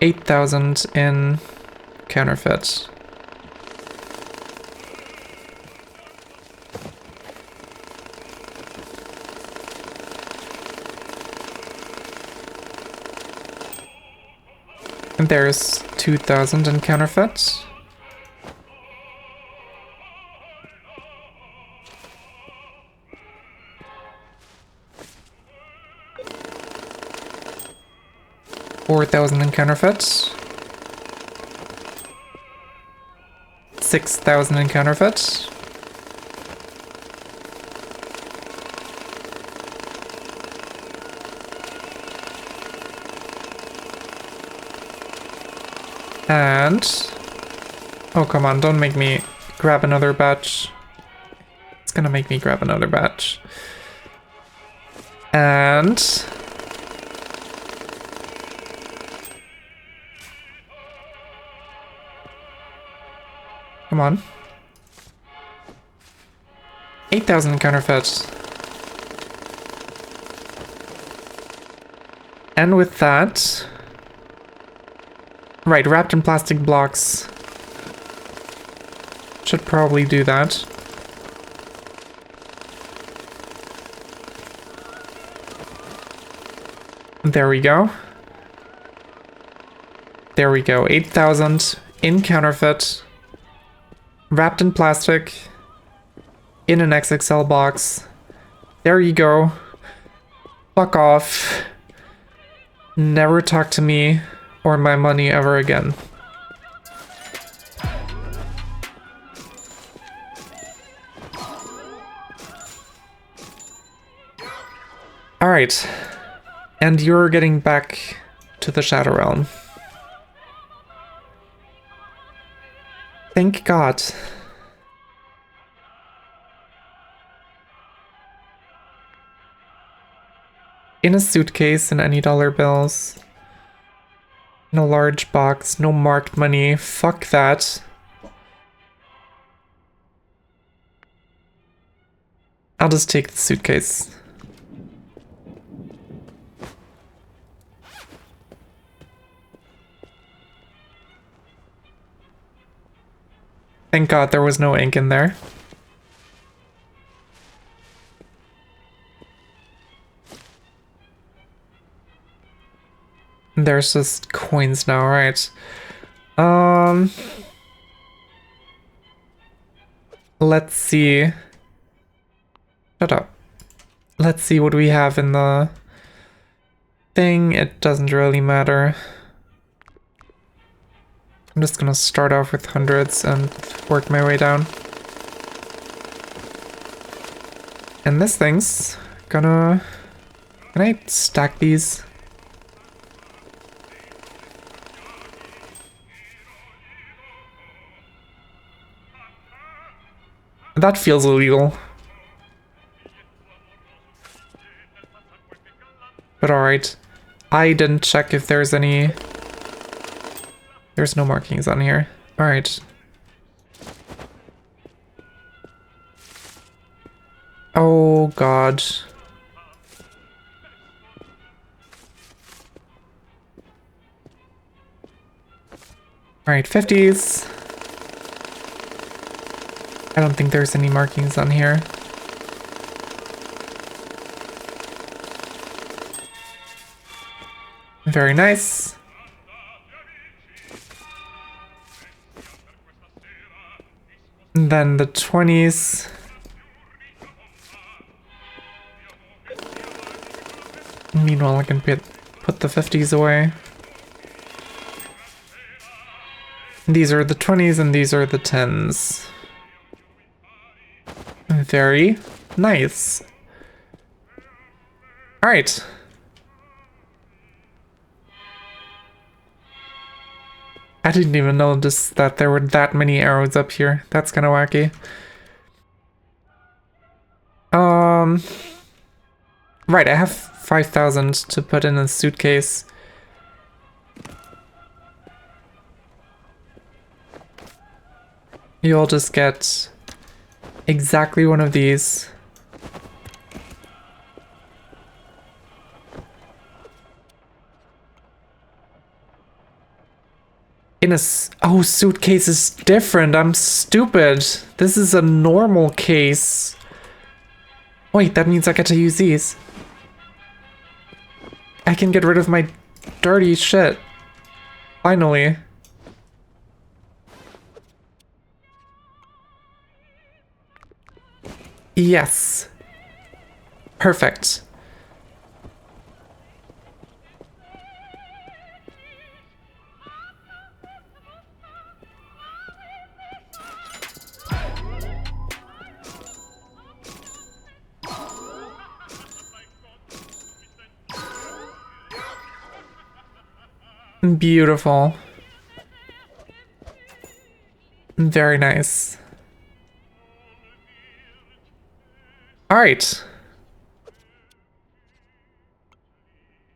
$8,000 in counterfeit. And there's 2,000 in counterfeit. $4,000 in counterfeit. 6,000 in counterfeit. And oh, come on, don't make me grab another batch. It's gonna make me grab another batch. And come on. 8,000 in counterfeit. And with that, right, wrapped in plastic blocks should probably do that. There we go. There we go. 8,000 in counterfeit. Wrapped in plastic. In an XXL box. There you go. Fuck off. Never talk to me or my money ever again. Alright. And you're getting back to the Shadow Realm. Thank God. In a suitcase and any dollar bills. In a large box, no marked money. Fuck that. I'll just take the suitcase. Thank God there was no ink in there. There's just coins now, right? Let's see. Shut up. Let's see what we have in the thing. It doesn't really matter. I'm just gonna start off with hundreds and work my way down. And this thing's gonna... Can I stack these? That feels illegal. But alright. I didn't check if there's any... There's no markings on here. Alright. Oh God. Alright, 50s. I don't think there's any markings on here. Very nice. And then the 20s. Meanwhile, I can put the 50s away. These are the 20s and these are the 10s. Very nice. All right. I didn't even notice that there were that many arrows up here. That's kind of wacky. Right, I have 5,000 to put in a suitcase. You'll just get exactly one of these. In a oh, suitcase is different. I'm stupid. This is a normal case. Wait, that means I get to use these. I can get rid of my dirty shit. Finally. Yes. Perfect. Beautiful. Very nice. Alright.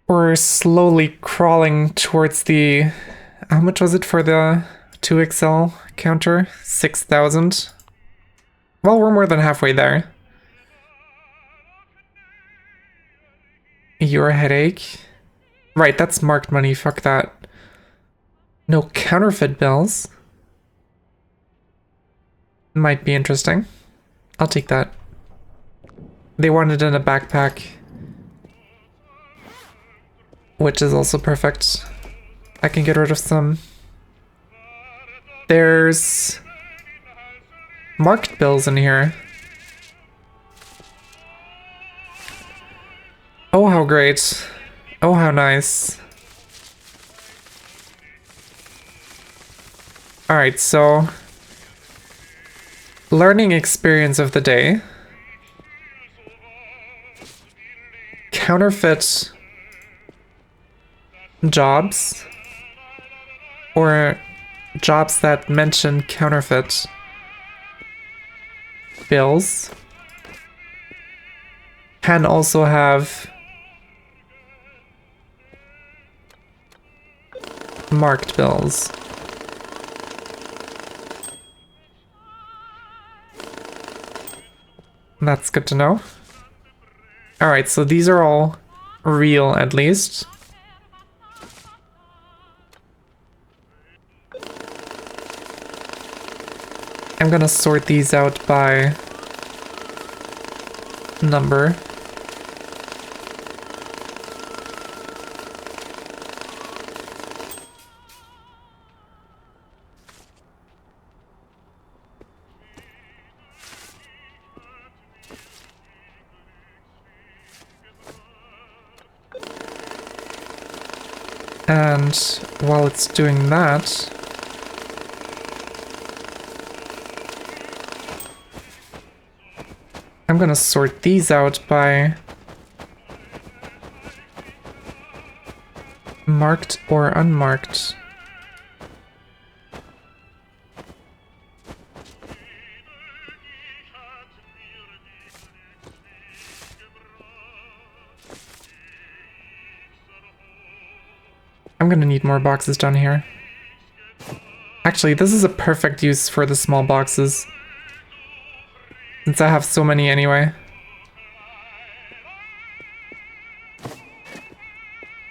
We're slowly crawling towards the... How much was it for the 2XL counter? 6,000? Well, we're more than halfway there. Your headache? Right, that's marked money, fuck that. No counterfeit bills. Might be interesting. I'll take that. They want it in a backpack. Which is also perfect. I can get rid of some. There's marked bills in here. Oh, how great. Oh, how nice. Alright, so... Learning experience of the day. Counterfeit jobs. Or jobs that mention counterfeit bills. Can also have marked bills. That's good to know. Alright, so these are all real at least. I'm gonna sort these out by number. And while it's doing that, I'm gonna sort these out by marked or unmarked. I'm gonna need more boxes down here. Actually, this is a perfect use for the small boxes, since I have so many anyway.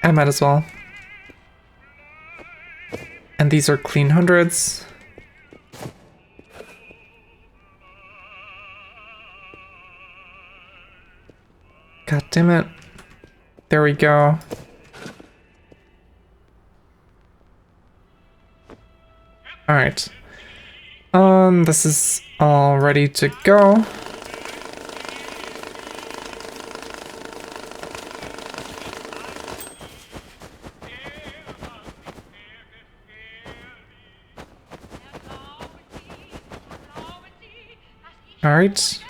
I might as well. And these are clean hundreds. God damn it. There we go. Alright. This is all ready to go. Alright.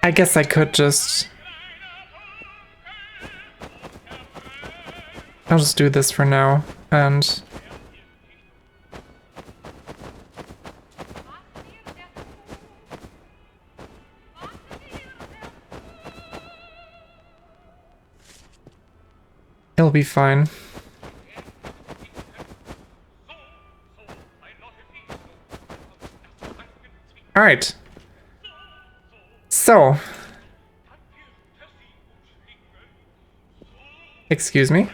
I guess I could just... I'll just do this for now, and... it'll be fine. Alright. So. Excuse me.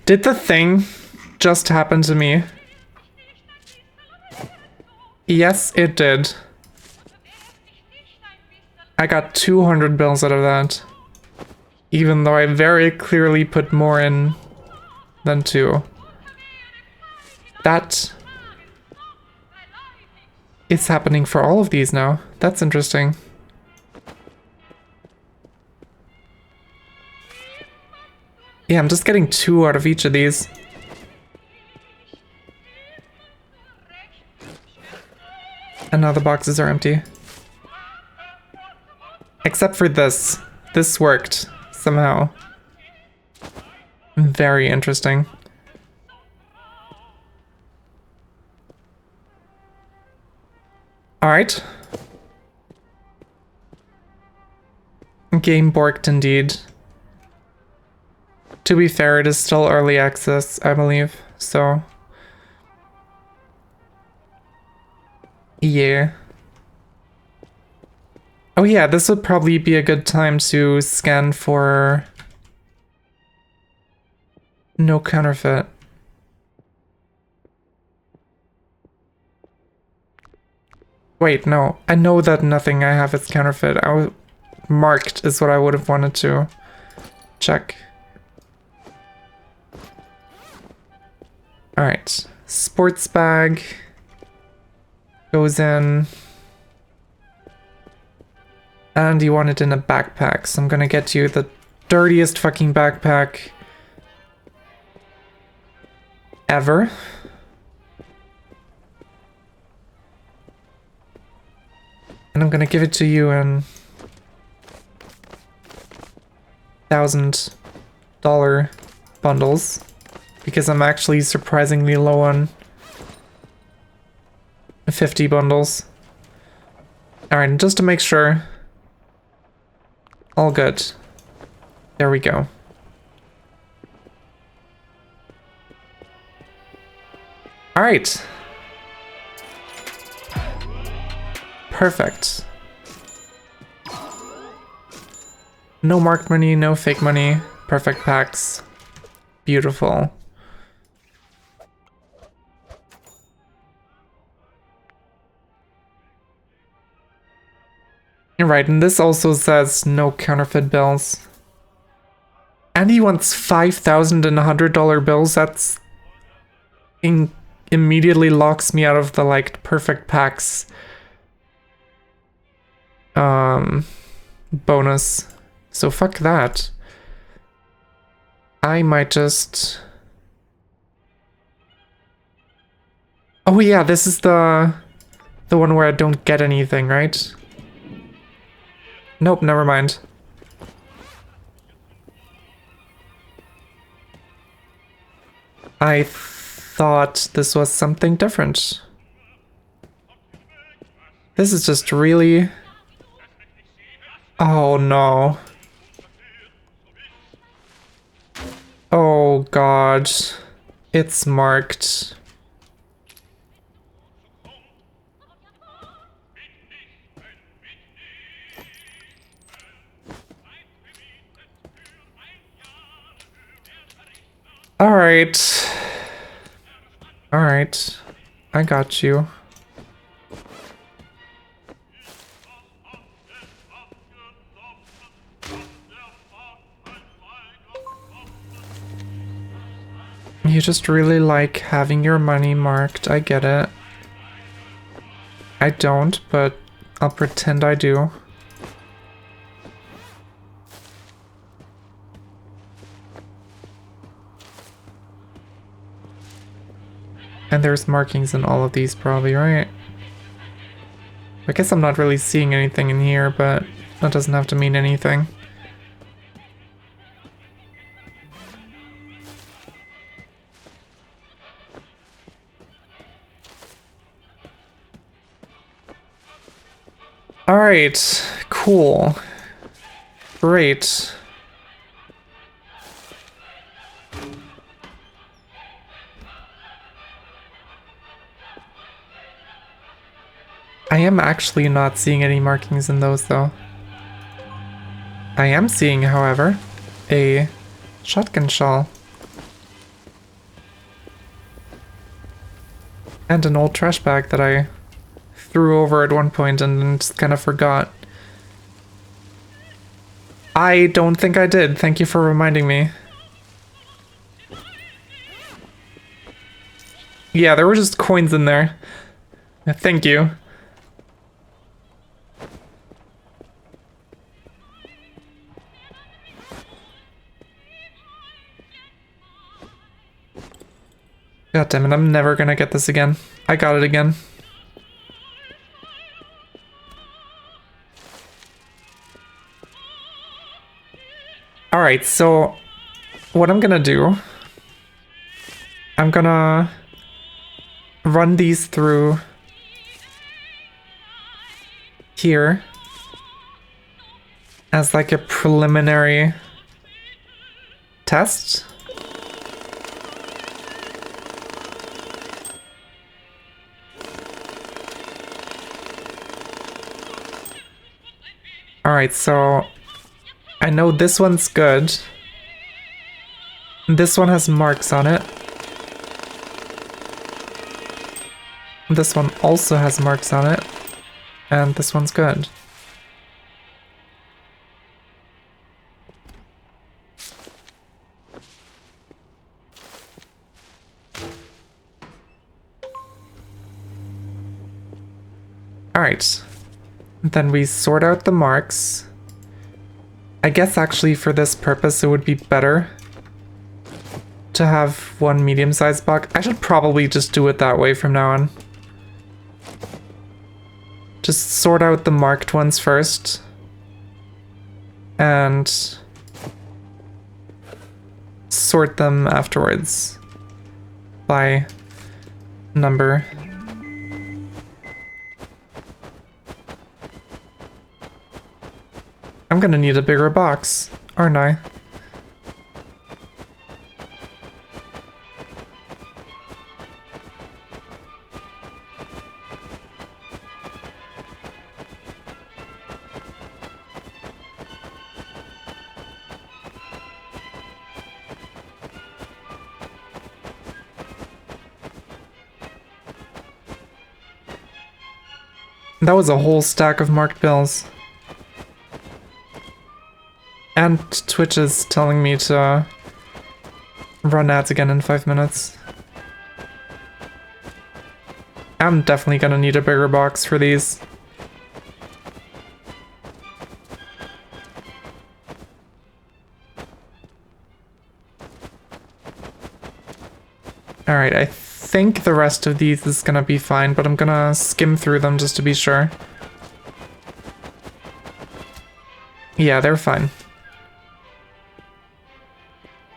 Did the thing just happen to me? Yes, it did. I got 200 bills out of that. Even though I very clearly put more in than 2. That is happening for all of these now. That's interesting. Yeah, I'm just getting 2 out of each of these. And now the boxes are empty. Except for this. This worked, somehow. Very interesting. Alright. Game borked indeed. To be fair, it is still early access, I believe, so... yeah. Oh yeah, this would probably be a good time to scan for... no counterfeit. Wait, no. I know that nothing I have is counterfeit. Marked is what I would have wanted to check. Alright. Sports bag. Goes in. And you want it in a backpack, so I'm gonna get you the dirtiest fucking backpack ever. And I'm gonna give it to you in $1,000 bundles because I'm actually surprisingly low on 50 bundles. Alright, just to make sure. All good. There we go. Alright. Perfect. No marked money, no fake money. Perfect packs. Beautiful. You're right, and this also says no counterfeit bills. And he wants $5,100 bills. That's immediately locks me out of the like perfect packs bonus. So fuck that. I might just... oh yeah, this is the one where I don't get anything, right? Nope, never mind. I thought this was something different. This is just really... oh no. Oh god. It's marked. Alright. Alright. I got you. You just really like having your money marked. I get it. I don't, but I'll pretend I do. And there's markings in all of these probably, right? I guess I'm not really seeing anything in here, but that doesn't have to mean anything. Alright, cool. Great. I am actually not seeing any markings in those though. I am seeing, however, a shotgun shell. And an old trash bag that I threw over at one point and then just kind of forgot. I don't think I did. Thank you for reminding me. Yeah, there were just coins in there. Thank you. God damn it, I'm never gonna get this again. I got it again. Alright, so what I'm gonna do, I'm gonna run these through here as like a preliminary test. Alright, so I know this one's good. This one has marks on it. This one also has marks on it. And this one's good. Alright. Then we sort out the marks. I guess actually for this purpose it would be better to have one medium-sized box. I should probably just do it that way from now on. Just sort out the marked ones first. And sort them afterwards by number. I'm gonna need a bigger box, aren't I? That was a whole stack of marked bills. And Twitch is telling me to run ads again in 5 minutes. I'm definitely gonna need a bigger box for these. Alright, I think the rest of these is gonna be fine, but I'm gonna skim through them just to be sure. Yeah, they're fine.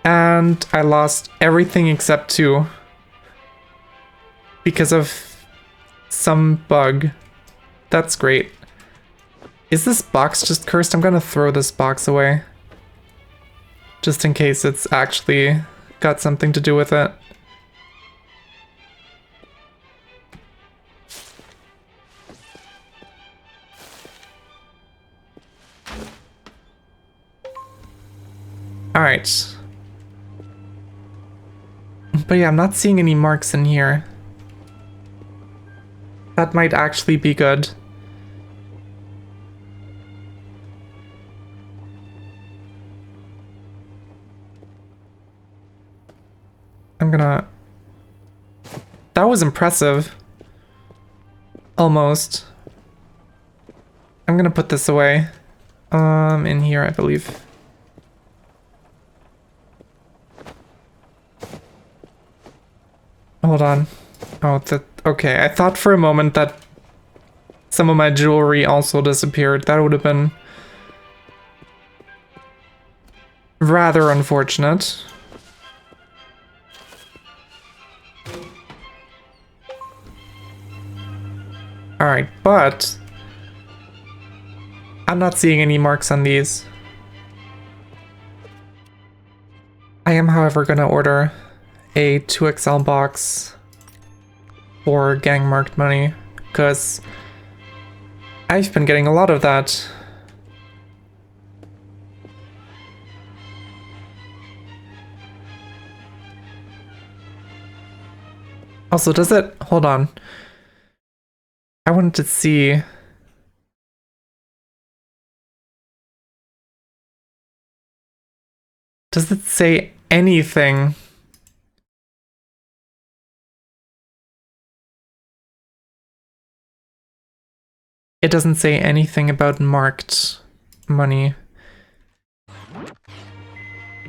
And I lost everything except 2 because of some bug. That's great. Is this box just cursed? I'm gonna throw this box away. Just in case it's actually got something to do with it. Alright. But yeah, I'm not seeing any marks in here. That might actually be good. I'm gonna... That was impressive. Almost. I'm gonna put this away. In here, I believe. Hold on. Oh, okay. I thought for a moment that some of my jewelry also disappeared. That would have been rather unfortunate. Alright, but I'm not seeing any marks on these. I am, however, gonna order a 2XL box for gang marked money, because I've been getting a lot of that. Also, does it... Hold on. I wanted to see... Does it say anything? It doesn't say anything about marked money.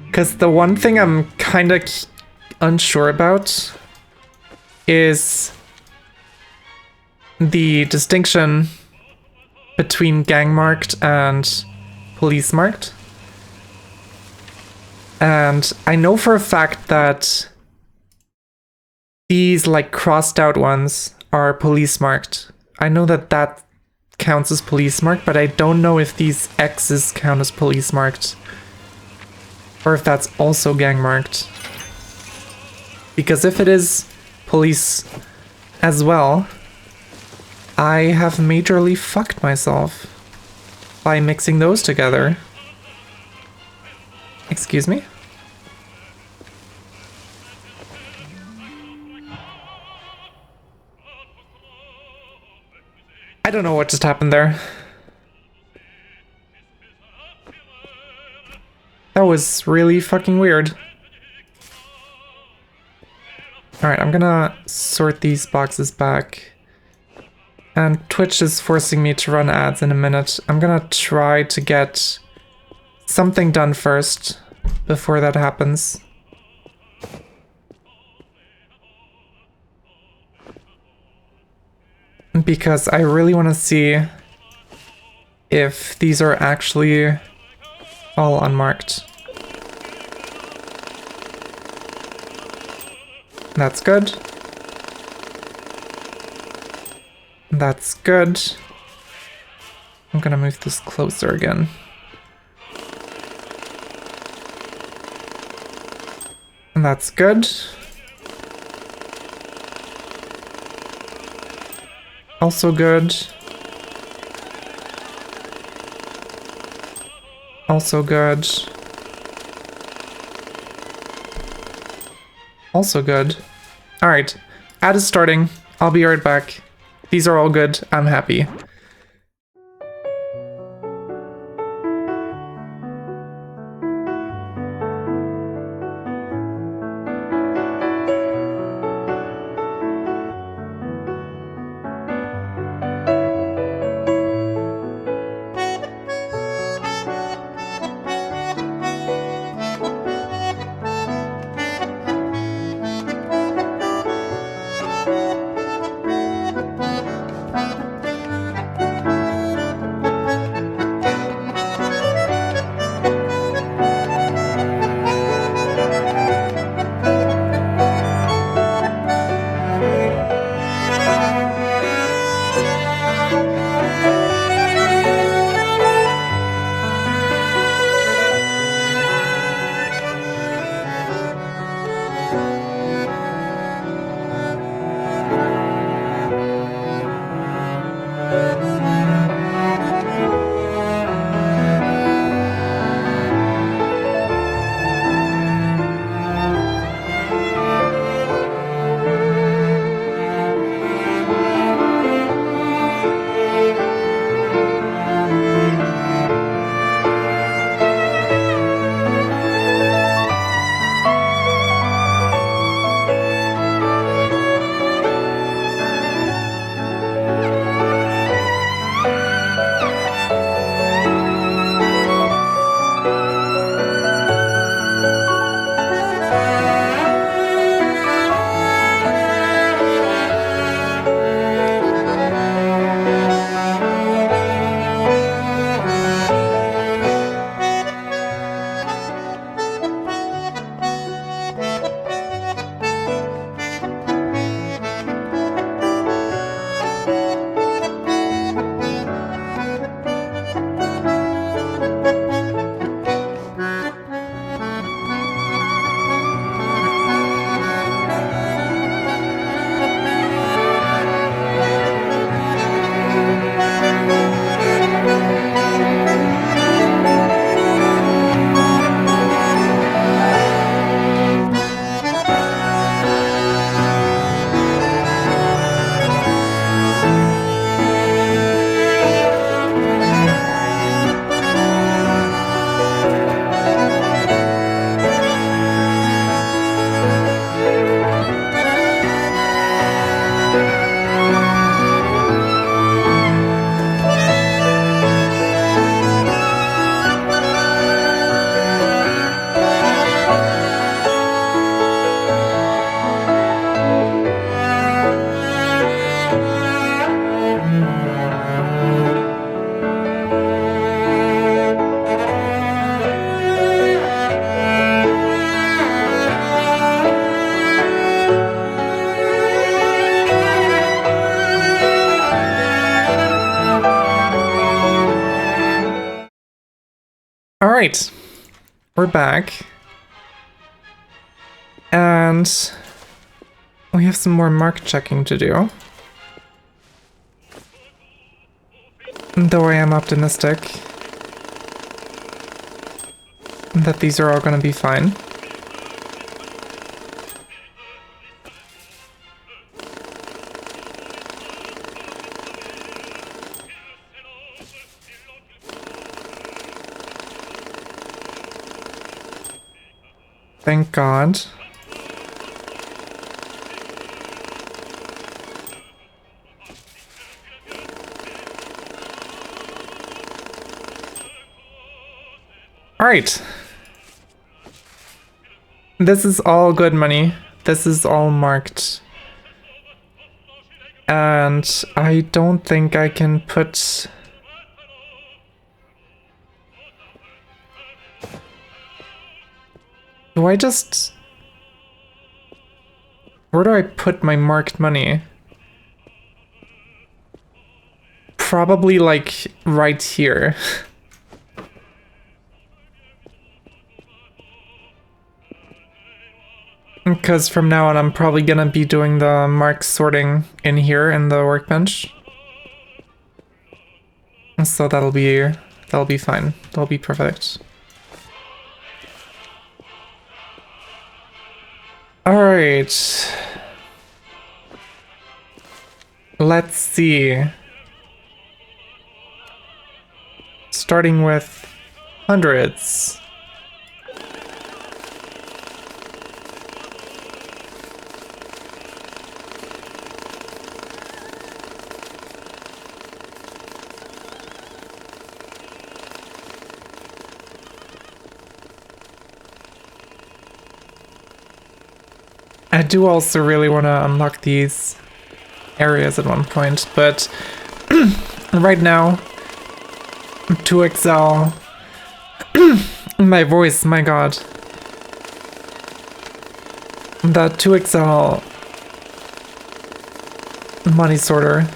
Because the one thing I'm kind of unsure about is the distinction between gang marked and police marked. And I know for a fact that these like crossed out ones are police marked. I know that that counts as police marked, but I don't know if these X's count as police marked. Or if that's also gang marked. Because if it is police as well, I have majorly fucked myself by mixing those together. Excuse me? I don't know what just happened there. That was really fucking weird. Alright, I'm gonna sort these boxes back. And Twitch is forcing me to run ads in a minute. I'm gonna try to get something done first before that happens. Because I really want to see if these are actually all unmarked. That's good. That's good. I'm gonna move this closer again. And that's good. Also good. Also good. Also good. Alright, ad is starting. I'll be right back. These are all good. I'm happy. Alright, we're back. And we have some more mark checking to do. Though I am optimistic that these are all going to be fine. Thank God. Alright. This is all good money. This is all marked. And I don't think I can put... Do I just... Where do I put my marked money? Probably like right here. Because from now on I'm probably gonna be doing the mark sorting in here in the workbench. So that'll be fine. That'll be perfect. Alright. Let's see. Starting with hundreds. I do also really want to unlock these areas at one point, but right now, 2XL, my voice, my god. The 2XL money sorter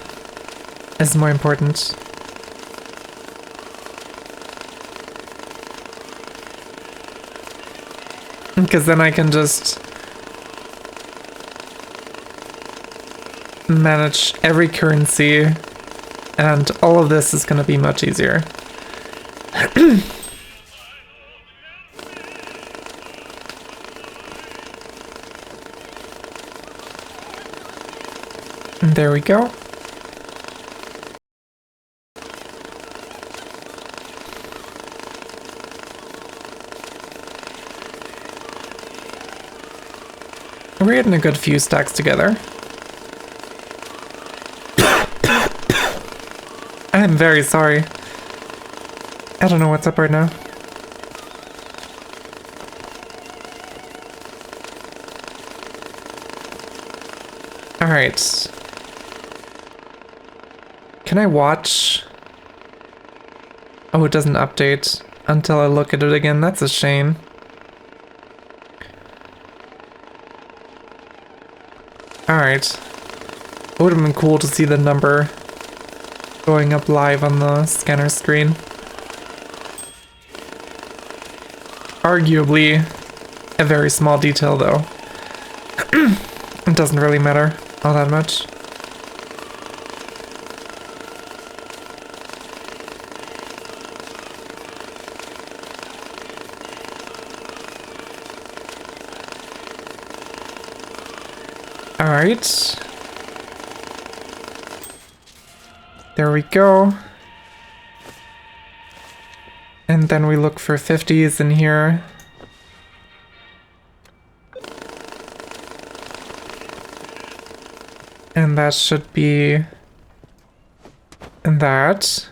is more important. Because then I can just manage every currency, and all of this is going to be much easier. There we go. We're getting a good few stacks together. I'm very sorry. I don't know what's up right now. Alright. Can I watch? Oh, it doesn't update until I look at it again. That's a shame. Alright. It would have been cool to see the number going up live on the scanner screen. Arguably a very small detail though. It doesn't really matter all that much. Alright. There we go. And then we look for 50s in here. And that should be that.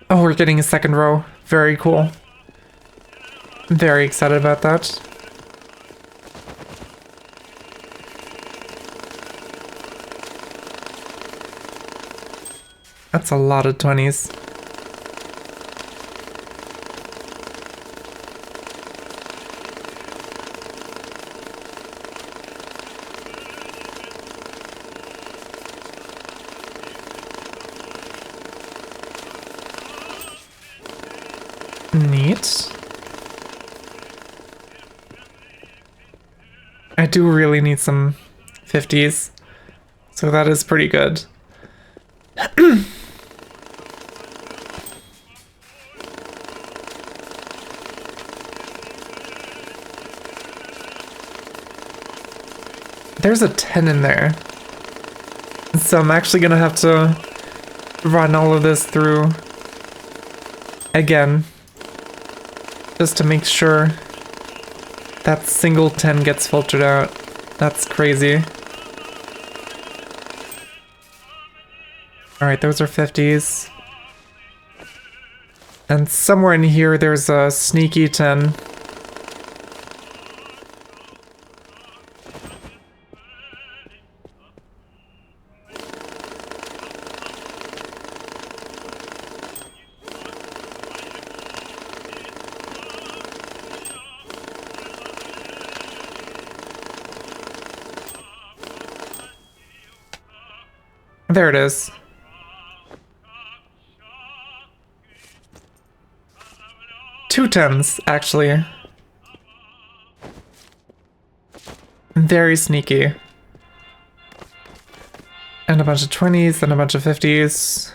Oh, we're getting a second row. Very cool. Very excited about that. That's a lot of 20s. Neat. I do really need some 50s. So that is pretty good. There's a 10 in there. So I'm actually gonna have to run all of this through again. Just to make sure that single 10 gets filtered out. That's crazy. Alright, those are 50s. And somewhere in here there's a sneaky 10. There it is. Two 10s, actually. Very sneaky. And a bunch of 20s, and a bunch of 50s.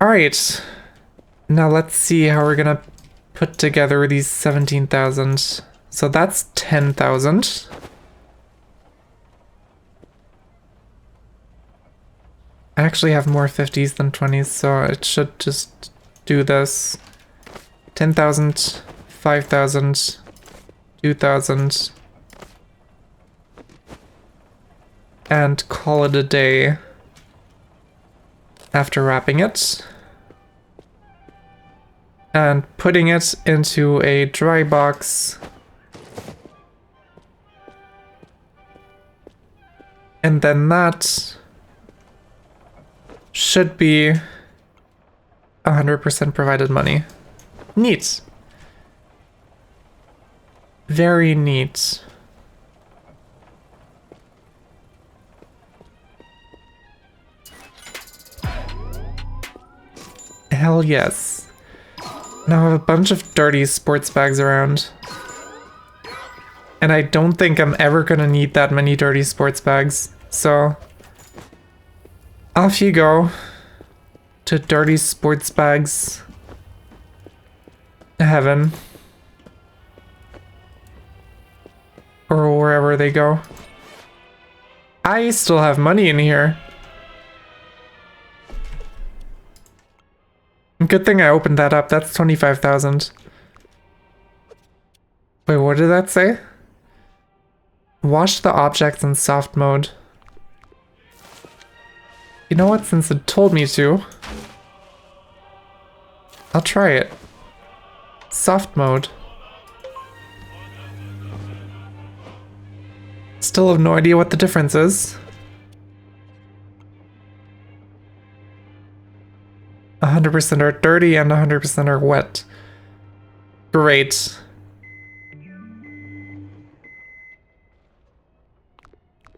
Alright. Now let's see how we're gonna put together these 17,000. So that's 10,000. I actually have more 50s than 20s, so it should just do this. 10,000, 5,000, 2,000. And call it a day after wrapping it. And putting it into a dry box. And then that should be 100% provided money. Neat. Very neat. Hell yes. Now I have a bunch of dirty sports bags around. And I don't think I'm ever gonna need that many dirty sports bags. So off you go to dirty sports bags heaven. Or wherever they go. I still have money in here. Good thing I opened that up. That's 25,000. Wait, what did that say? Wash the objects in soft mode. You know what? Since it told me to, I'll try it. Soft mode. Still have no idea what the difference is. 100% are dirty and 100% are wet. Great.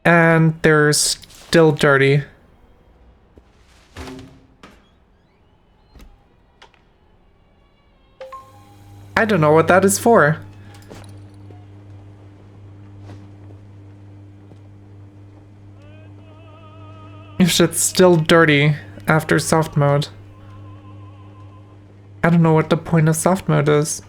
And they're still dirty. I don't know what that is for. If shit's still dirty after soft mode. I don't know what the point of soft mode is.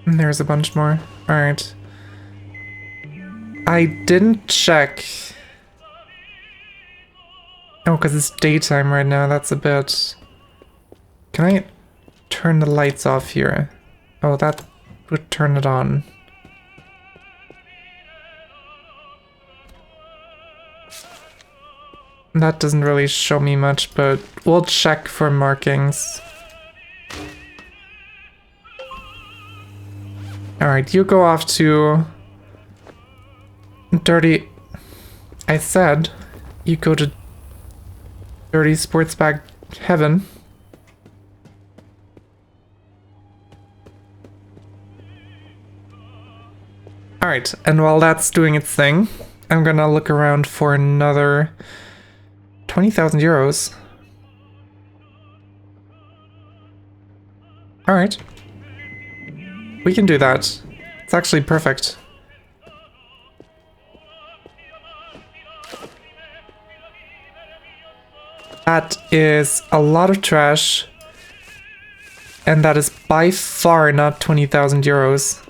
And there's a bunch more. Alright. I didn't check. Oh, because it's daytime right now. That's a bit... Can I turn the lights off here? Oh, that would turn it on. That doesn't really show me much, but we'll check for markings. Alright, you go off to... Dirty... I said you go to dirty sports bag heaven. Alright, and while that's doing its thing, I'm gonna look around for another 20,000 euros. Alright. We can do that. It's actually perfect. That is a lot of trash. And that is by far not 20,000 euros.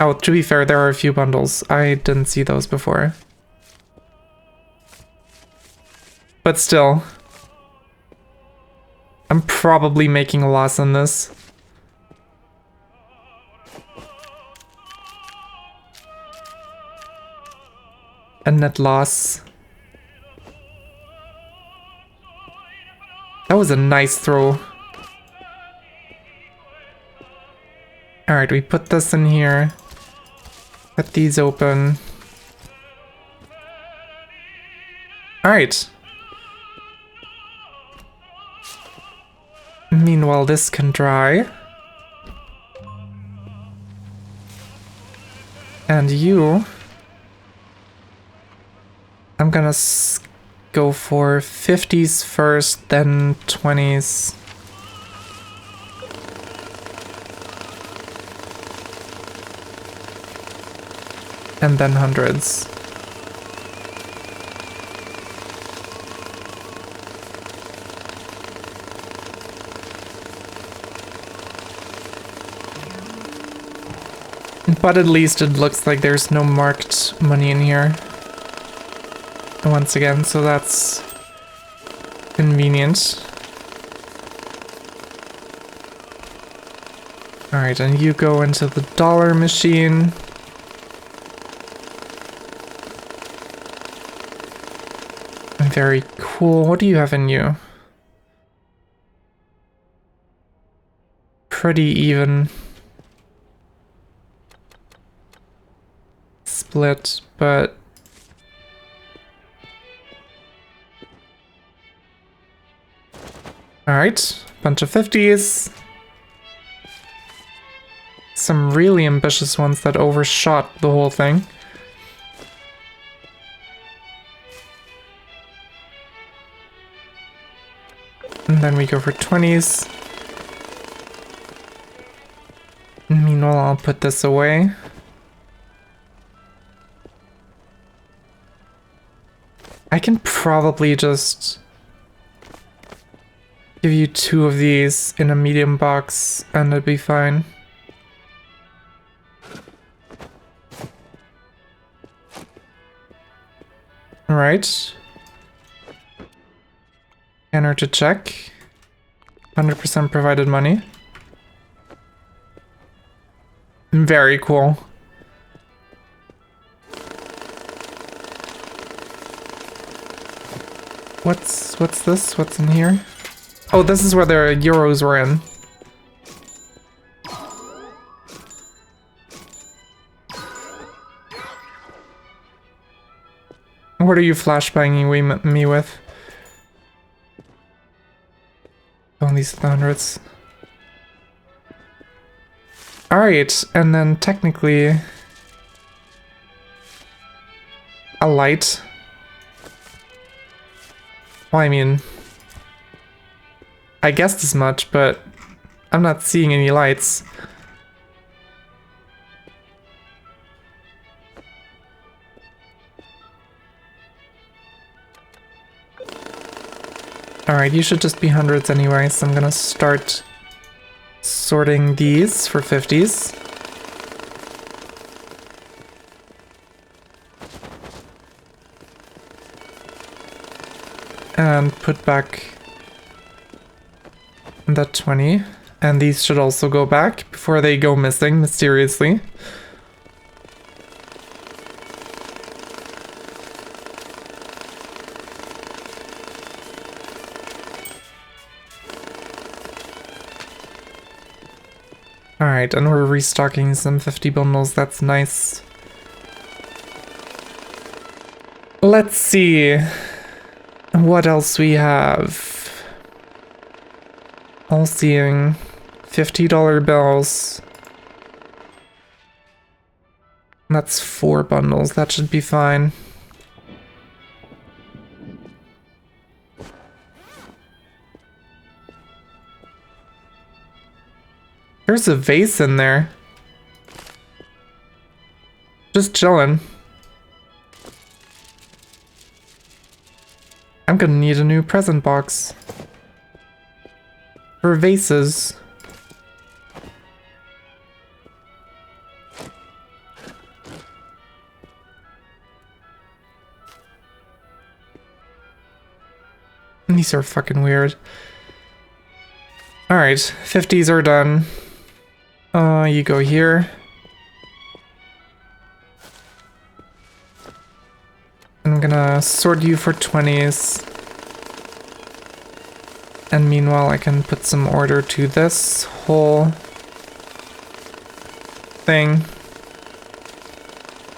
Oh, to be fair, there are a few bundles. I didn't see those before. But still. I'm probably making a loss on this. A net loss. That was a nice throw. Alright, we put this in here. Cut these open. Alright. Meanwhile, this can dry. And you... I'm gonna go for 50s first, then 20s. And then hundreds. But at least it looks like there's no marked money in here. Once again, so that's convenient. Alright, and you go into the dollar machine. Very cool. What do you have in you? Pretty even. Split, but... Alright, bunch of 50s. Some really ambitious ones that overshot the whole thing. And then we go for 20s. Meanwhile, I'll put this away. I can probably just give you 2 of these in a medium box and it'd be fine. Alright. Enter to check. 100% provided money. Very cool. What's this? What's in here? Oh, this is where the euros were in. What are you flashbanging me with? Oh, these are the hundreds. Alright, and then technically... a light. Well, I mean... I guessed as much, but I'm not seeing any lights. Alright, you should just be hundreds anyway, so I'm gonna start sorting these for 50s. And put back that 20. And these should also go back before they go missing mysteriously. Alright, and we're restocking some 50 bundles, that's nice. Let's see what else we have. All seeing $50 bills. That's 4 bundles. That should be fine. There's a vase in there. Just chilling. I'm gonna need a new present box. For vases. These are fucking weird. Alright, 50s are done. You go here. I'm gonna sort you for 20s. And meanwhile, I can put some order to this whole thing.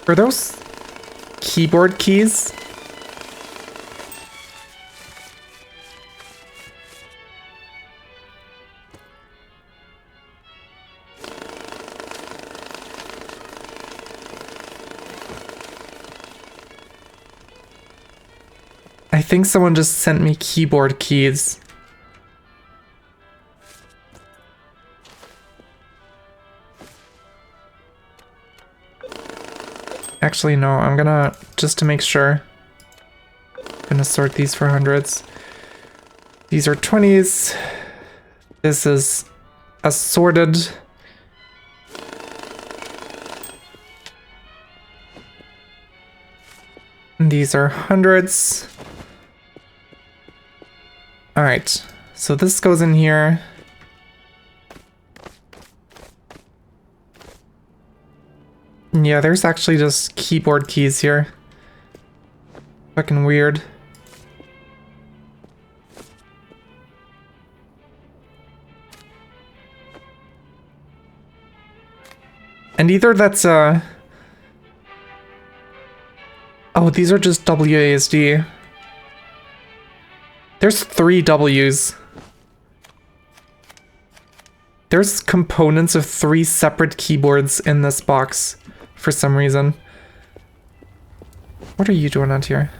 Are those keyboard keys? I think someone just sent me keyboard keys. Actually, no, I'm gonna, just to make sure, I'm gonna sort these for hundreds. These are 20s. This is assorted. And these are hundreds. Alright, so this goes in here. Yeah, there's actually just keyboard keys here. Fucking weird. And either that's oh, these are just WASD. There's 3 W's. There's components of 3 separate keyboards in this box for some reason. What are you doing out here?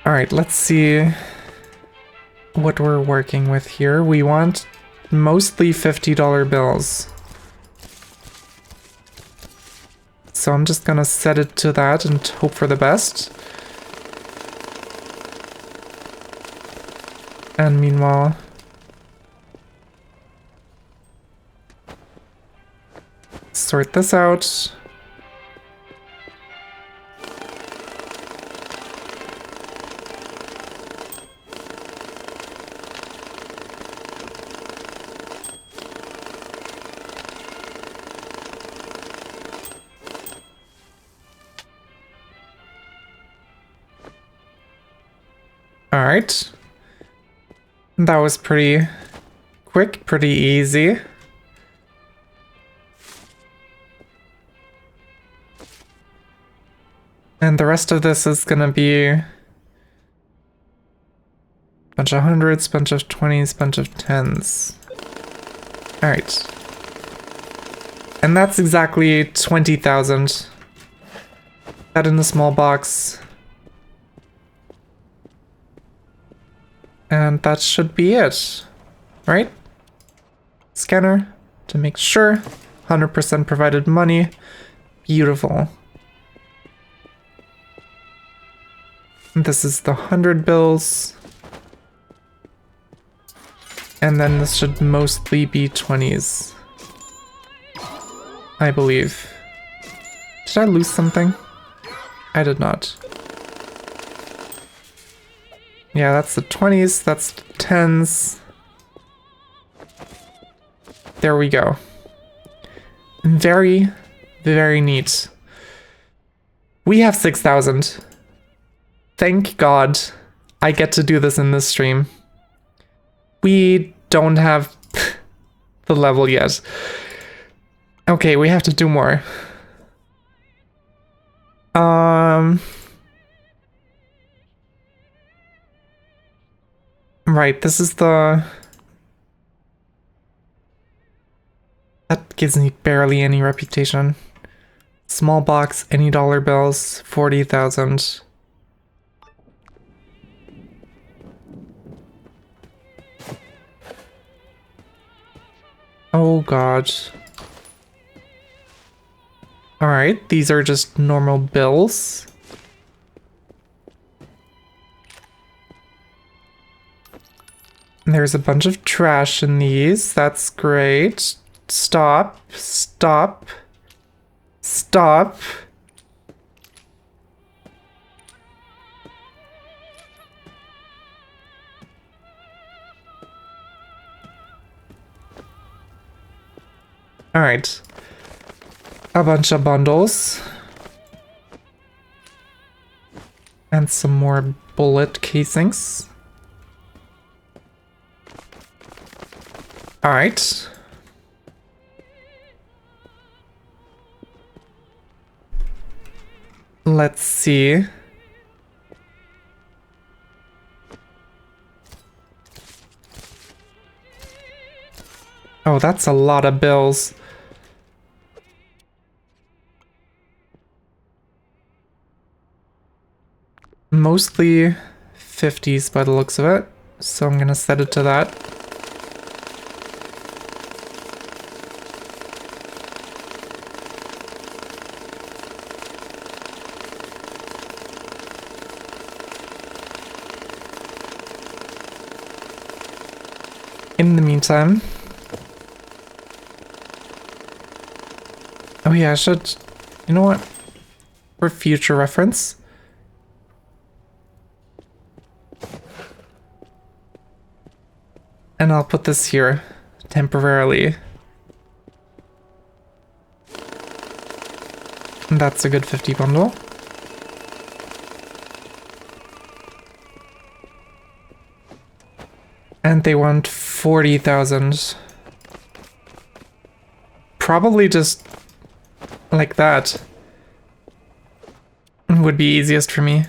Alright, let's see what we're working with here. We want mostly $50 bills. So I'm just gonna set it to that and hope for the best. And meanwhile, sort this out. All right. That was pretty quick, pretty easy. And the rest of this is gonna be a bunch of hundreds, bunch of 20s, bunch of 10s. All right. And that's exactly 20,000. That in the small box. And that should be it, right? Scanner to make sure. 100% provided money. Beautiful. This is the 100 bills. And then this should mostly be 20s. I believe. Did I lose something? I did not. Yeah, that's the 20s, that's the 10s. There we go. Very, very neat. We have 6,000. Thank God I get to do this in this stream. We don't have the level yet. Okay, we have to do more. Right, this is the... gives me barely any reputation. Small box, any dollar bills, 40,000. Oh god. Alright, these are just normal bills. There's a bunch of trash in these. That's great. Stop. Stop. Stop. Alright. A bunch of bundles. And some more bullet casings. Alright. Let's see. Oh, that's a lot of bills. Mostly 50s by the looks of it, so I'm gonna set it to that. In the meantime... Oh yeah, I should... You know what? For future reference... And I'll put this here, temporarily. And that's a good 50 bundle. And they want 40,000. Probably just like that would be easiest for me.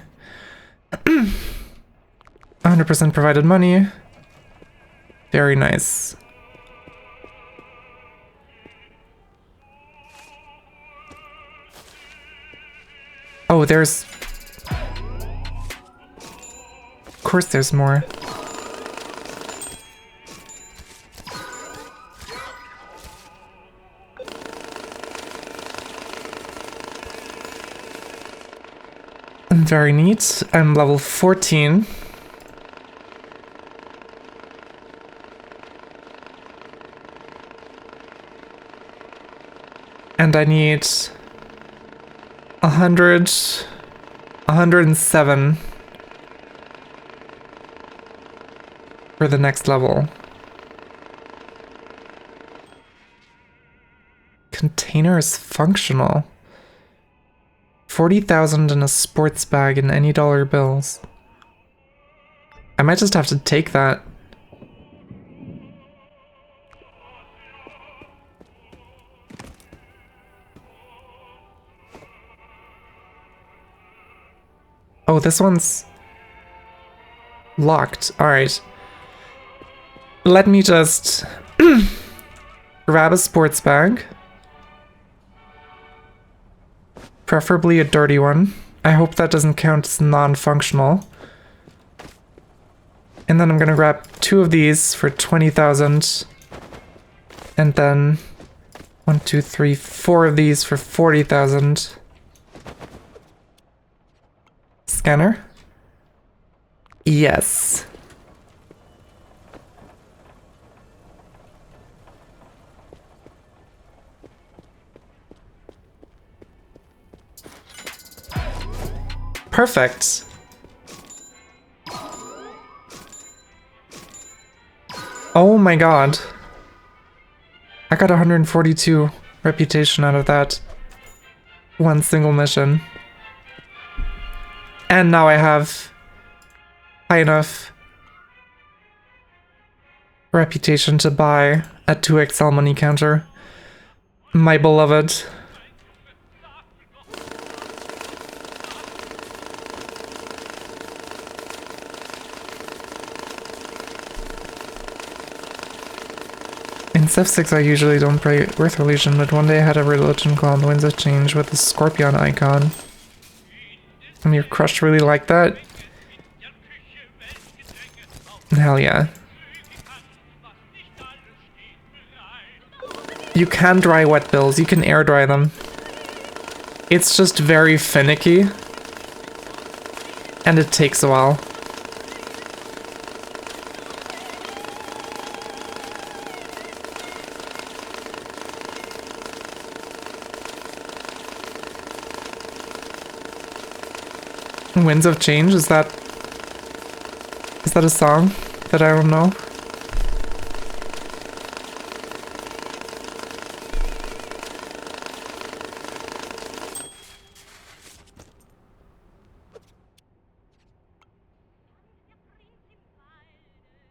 100% provided money. Very nice. Oh, there's... Of course there's more. Very neat. I'm level 14. And I need 107 for the next level. Container is functional. 40,000 in a sports bag and any dollar bills. I might just have to take that. Oh, this one's locked. Alright. Let me just grab a sports bag. Preferably a dirty one. I hope that doesn't count as non-functional. And then I'm gonna grab 2 of these for 20,000. And then 1, 2, 3, 4 of these for 40,000. Scanner? Yes. Perfect. Oh my god. I got 142 reputation out of that one single mission. And now I have high enough reputation to buy a 2XL money counter. My beloved. In In Civ 6 I usually don't play Earth Religion, but one day I had a religion called Winds of Change with the Scorpion icon. And your crush really liked that? Hell yeah. You can dry wet bills, you can air dry them. It's just very finicky. And it takes a while. Winds of Change, is that a song that I don't know?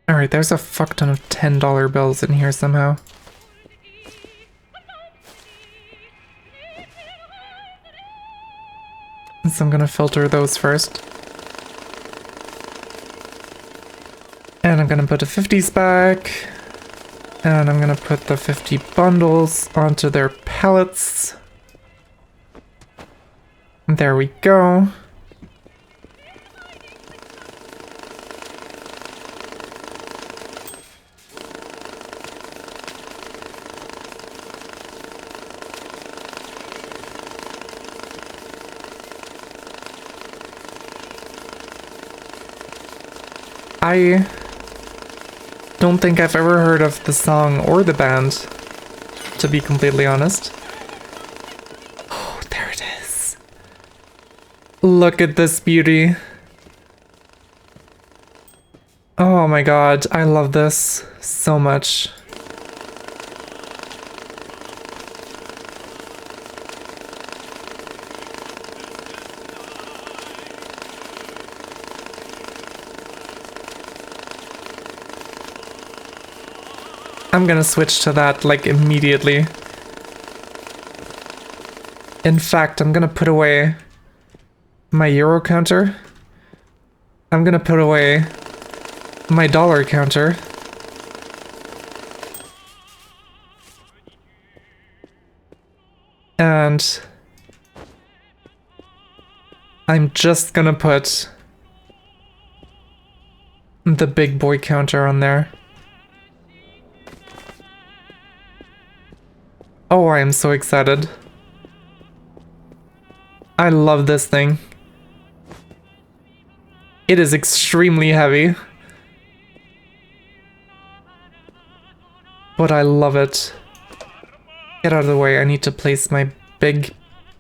Alright, there's a fuck ton of $10 bills in here somehow. So I'm gonna filter those first. And I'm gonna put the 50s back. And I'm gonna put the 50 bundles onto their pallets. There we go. I don't think I've ever heard of the song or the band, to be completely honest. Oh, there it is. Look at this beauty. Oh my god, I love this so much. I'm gonna switch to that, like, immediately. In fact, I'm gonna put away my euro counter. I'm gonna put away my dollar counter. And I'm just gonna put the big boy counter on there. Oh, I am so excited. I love this thing. It is extremely heavy. But I love it. Get out of the way, I need to place my big,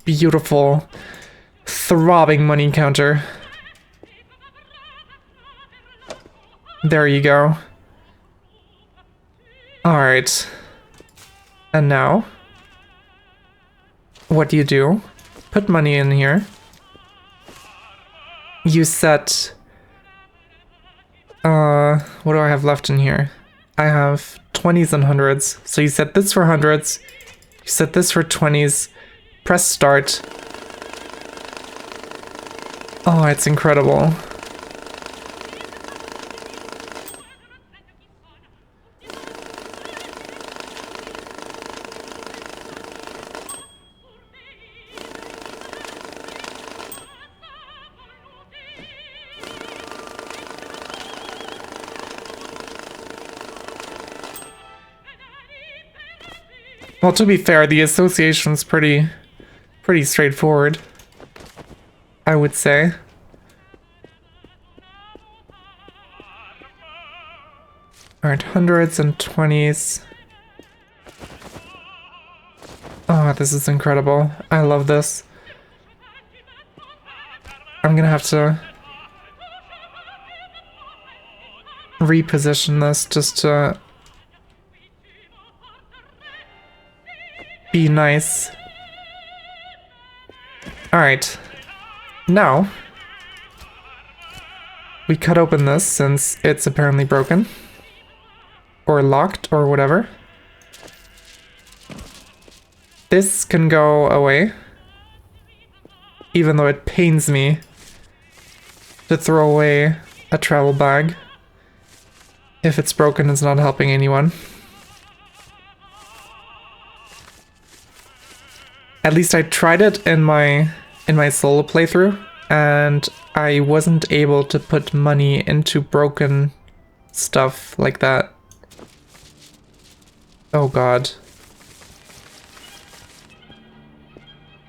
beautiful, throbbing money counter. There you go. Alright. And now, what do you do? Put money in here. You set... what do I have left in here? I have 20s and 100s. So you set this for 100s. You set this for 20s. Press start. Oh, it's incredible. Well, to be fair, the association's pretty straightforward, I would say. Alright, 100s and 20s. Oh, this is incredible. I love this. I'm gonna have to reposition this just to be nice. Alright. Now, we cut open this since it's apparently broken. Or locked, or whatever. This can go away. Even though it pains me to throw away a travel bag. If it's broken, it's not helping anyone. At least I tried it in my solo playthrough, and I wasn't able to put money into broken stuff like that. Oh god.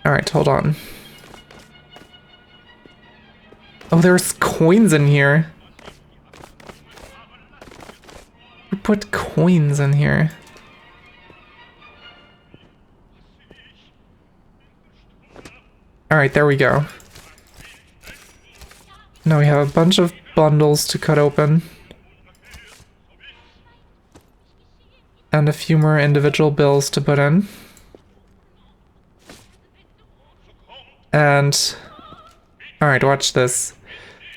Alright, hold on. Oh, there's coins in here. Who put coins in here? Alright, there we go. Now we have a bunch of bundles to cut open. And a few more individual bills to put in. And... Alright, watch this.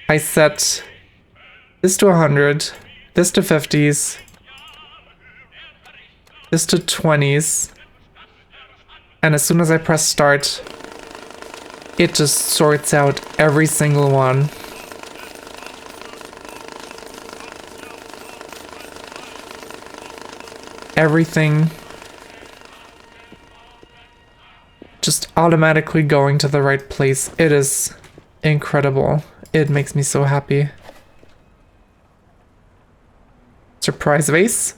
I set this to 100, this to 50s, this to 20s, and as soon as I press start, it just sorts out every single one. Everything just automatically going to the right place. It is incredible. It makes me so happy. Surprise vase.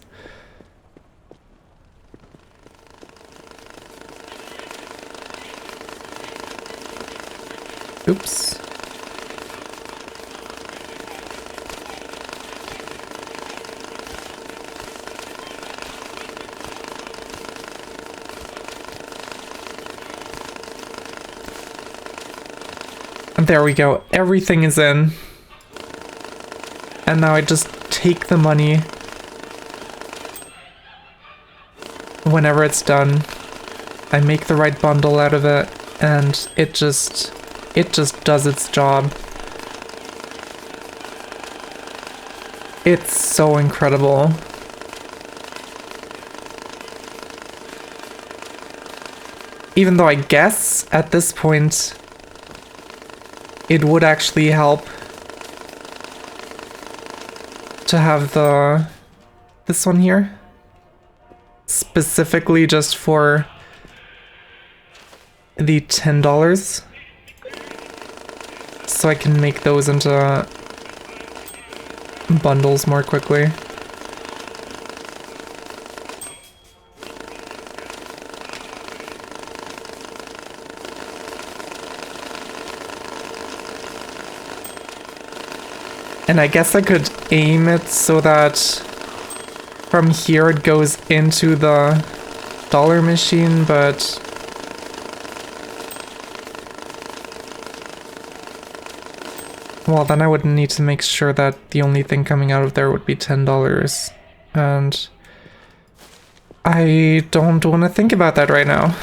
Oops. And there we go. Everything is in. And now I just take the money whenever it's done. I make the right bundle out of it, and it just does its job. It's so incredible. Even though I guess at this point it would actually help to have this one here specifically just for the $10, so I can make those into bundles more quickly. And I guess I could aim it so that from here it goes into the dollar machine, but well, then I would need to make sure that the only thing coming out of there would be $10. And I don't want to think about that right now.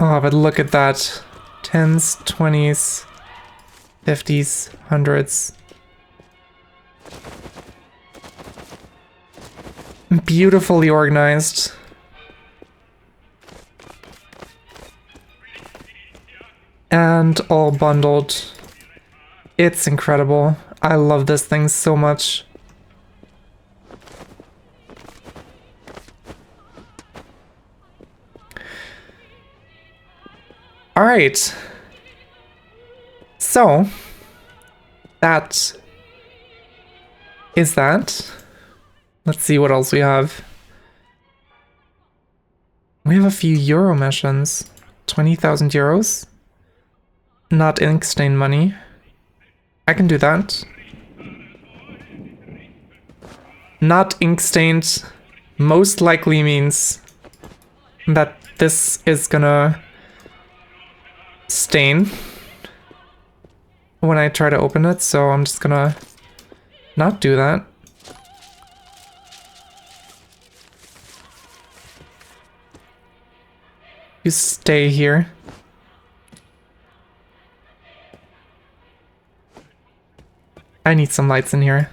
Oh, but look at that. 10s, 20s, 50s, 100s. Beautifully organized. And all bundled. It's incredible. I love this thing so much. Alright. So, that is that. Let's see what else we have. We have a few Euro missions. 20,000 euros. Not ink stain money. I can do that. Not ink stained most likely means that this is gonna stain when I try to open it, so I'm just gonna not do that. You stay here. I need some lights in here.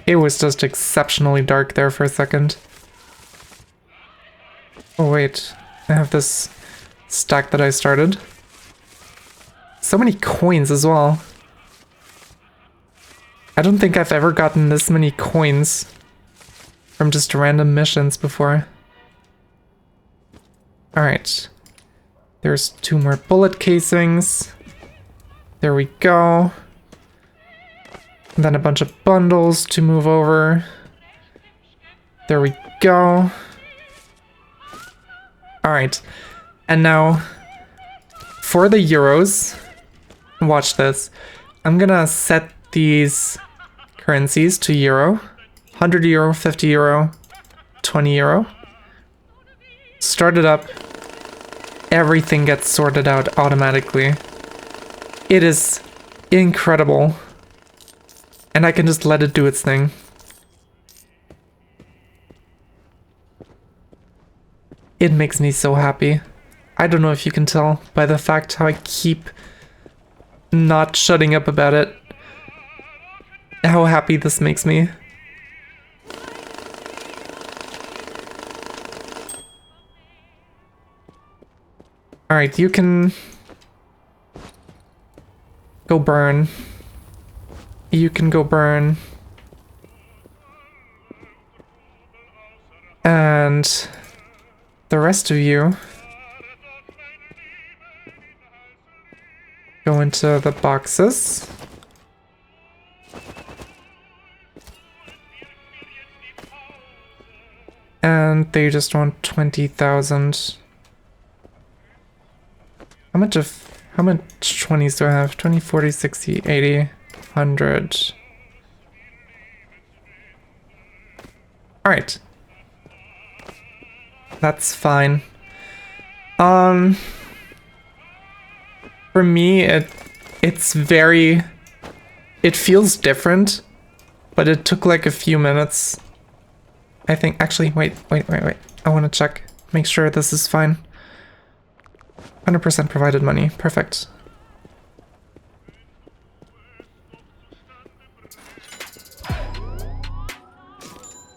It was just exceptionally dark there for a second. Oh wait, I have this stack that I started. So many coins as well. I don't think I've ever gotten this many coins from just random missions before. Alright. There's 2 more bullet casings. There we go. And then a bunch of bundles to move over. There we go. Alright. And now, for the euros, watch this. I'm gonna set these currencies to euro. 100 euro, 50 euro, 20 euro. Start it up. Everything gets sorted out automatically. It is incredible. And I can just let it do its thing. It makes me so happy. I don't know if you can tell by the fact how I keep not shutting up about it. How happy this makes me. Alright, you can go burn. You can go burn. And the rest of you go into the boxes. And they just want 20,000. How much 20s do I have? 20, 40, 60, 80, 100. Alright. That's fine. For me, it's very... It feels different, but it took like a few minutes. I think, actually, wait. I want to check. Make sure this is fine. 100% provided money. Perfect.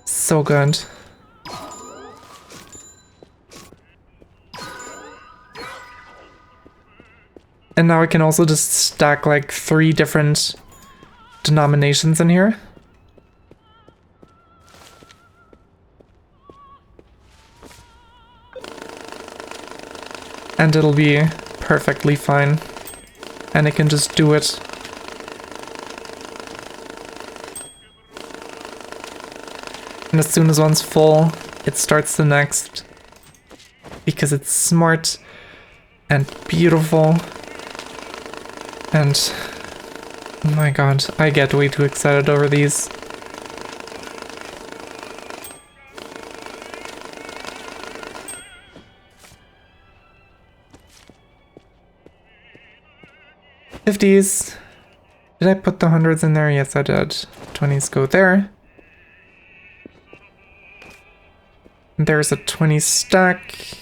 So good. And now I can also just stack like 3 different denominations in here. And it'll be perfectly fine. And I can just do it. And as soon as one's full, it starts the next. Because it's smart and beautiful. And oh my god, I get way too excited over these. $50s. Did I put the 100s in there? Yes, I did. 20s go there. There's a 20 stack.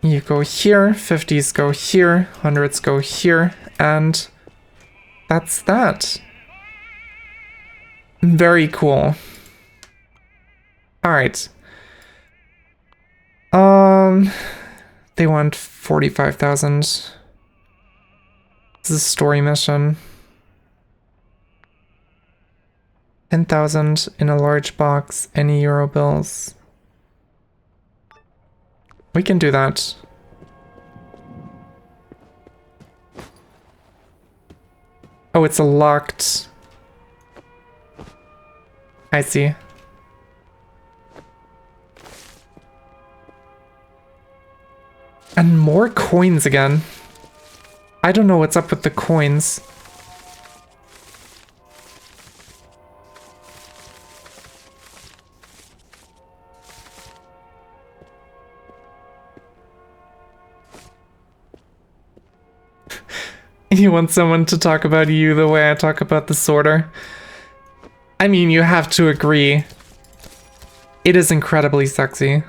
You go here, 50s go here, 100s go here, and that's that. Very cool. Alright. They want 45,000. This is a story mission. 10,000 in a large box, any euro bills. We can do that. Oh, it's a locked... I see. And more coins again. I don't know what's up with the coins. You want someone to talk about you the way I talk about the sorter? I mean, you have to agree. It is incredibly sexy.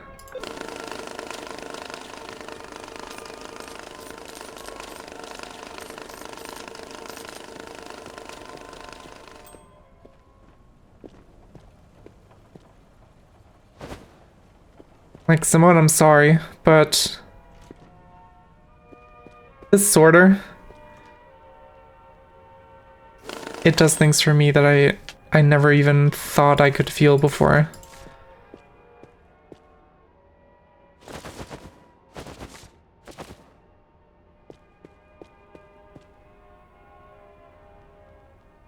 Like, Simone, I'm sorry, but this sorter, it does things for me that I never even thought I could feel before.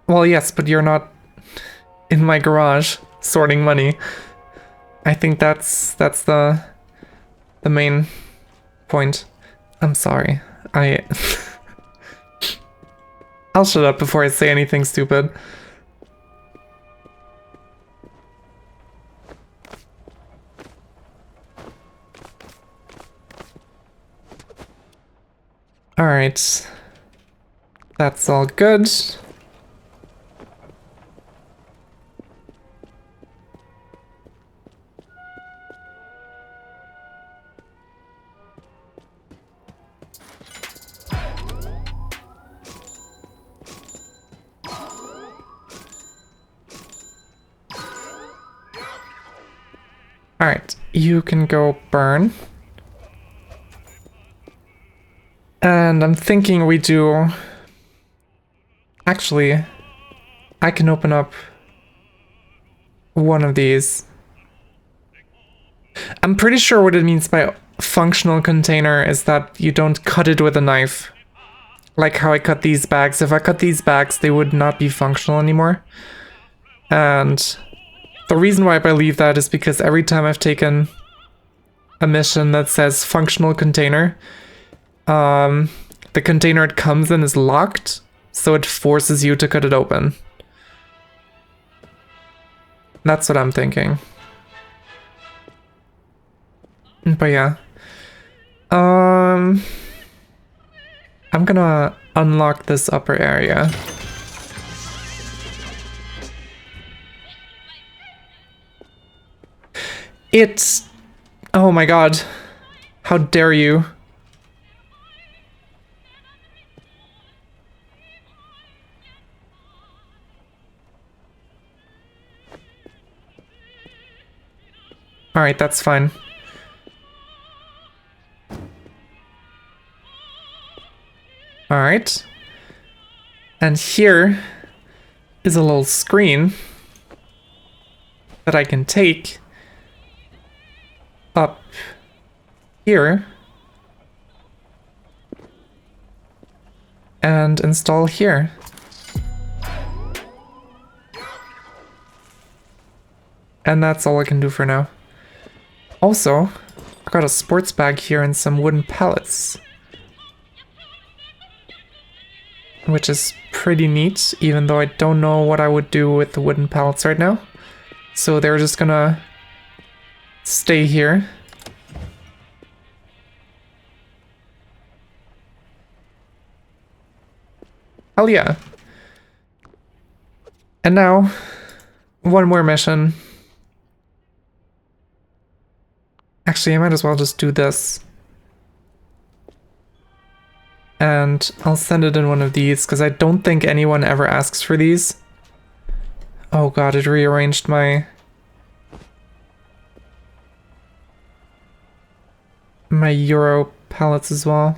Well, yes, but you're not in my garage sorting money. I think that's the main point. I'm sorry. I'll shut up before I say anything stupid. Alright. That's all good. Alright, you can go burn. And I'm thinking we do... Actually, I can open up one of these. I'm pretty sure what it means by functional container is that you don't cut it with a knife. Like how I cut these bags. If I cut these bags, they would not be functional anymore. And the reason why I believe that is because every time I've taken a mission that says functional container, the container it comes in is locked, so it forces you to cut it open. That's what I'm thinking. But yeah. I'm gonna unlock this upper area. It's... Oh my god. How dare you? Alright, that's fine. Alright. And here is a little screen that I can take up here and install here. And that's all I can do for now. Also, I got a sports bag here and some wooden pallets. Which is pretty neat, even though I don't know what I would do with the wooden pallets right now. So they're just gonna stay here. Hell yeah. And now, one more mission. Actually, I might as well just do this. And I'll send it in one of these, because I don't think anyone ever asks for these. Oh god, it rearranged my Euro pallets as well.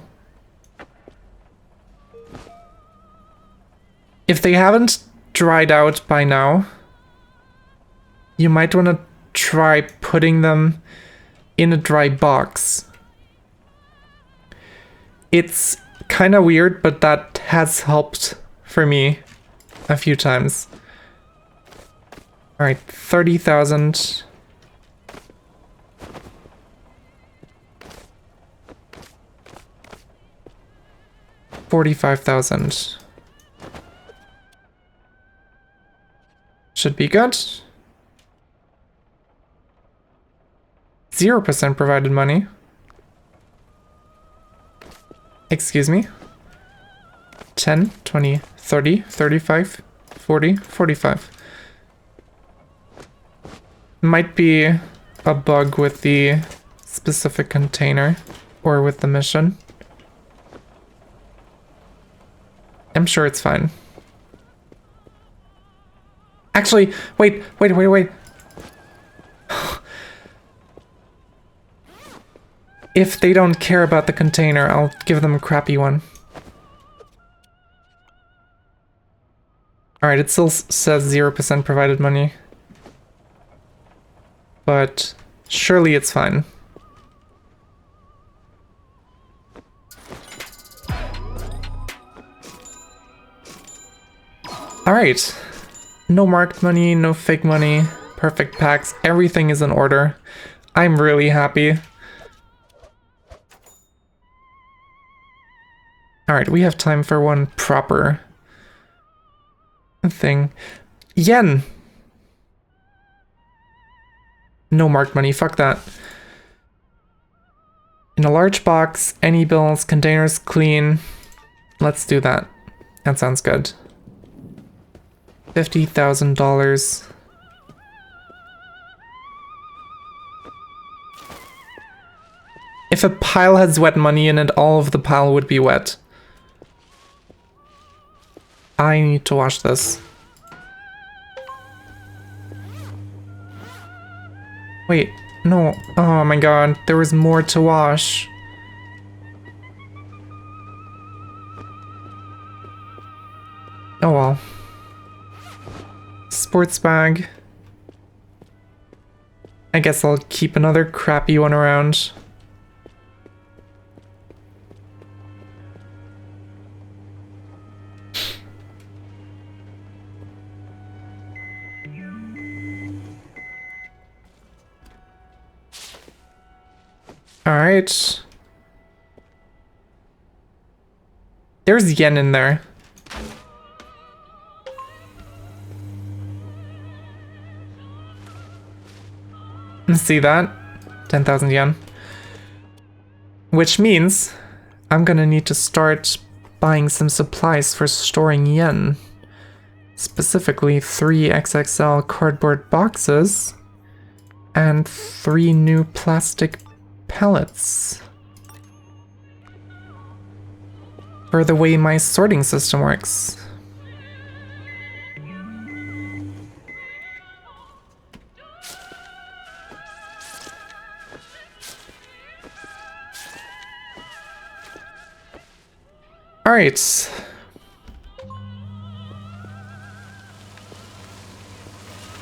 If they haven't dried out by now, you might want to try putting them in a dry box. It's kind of weird, but that has helped for me a few times. Alright, 30,000. $45,000. Should be good. 0% provided money. Excuse me. 10, 20, 30, 35, 40, 45. Might be a bug with the specific container or with the mission. I'm sure it's fine. Actually, wait. If they don't care about the container, I'll give them a crappy one. Alright, it still says 0% provided money. But surely it's fine. Alright. No marked money, no fake money, perfect packs, everything is in order. I'm really happy. Alright, we have time for one proper thing. Yen! No marked money, fuck that. In a large box, any bills, containers clean. Let's do that. That sounds good. $50,000. If a pile has wet money in it, all of the pile would be wet. I need to wash this. Wait, no. Oh my god, there was more to wash. Oh well. Sports bag. I guess I'll keep another crappy one around. Alright. There's yen in there. See that? 10,000 yen. Which means I'm gonna need to start buying some supplies for storing yen. Specifically 3 XXL cardboard boxes and 3 new plastic pellets. For the way my sorting system works. Alright.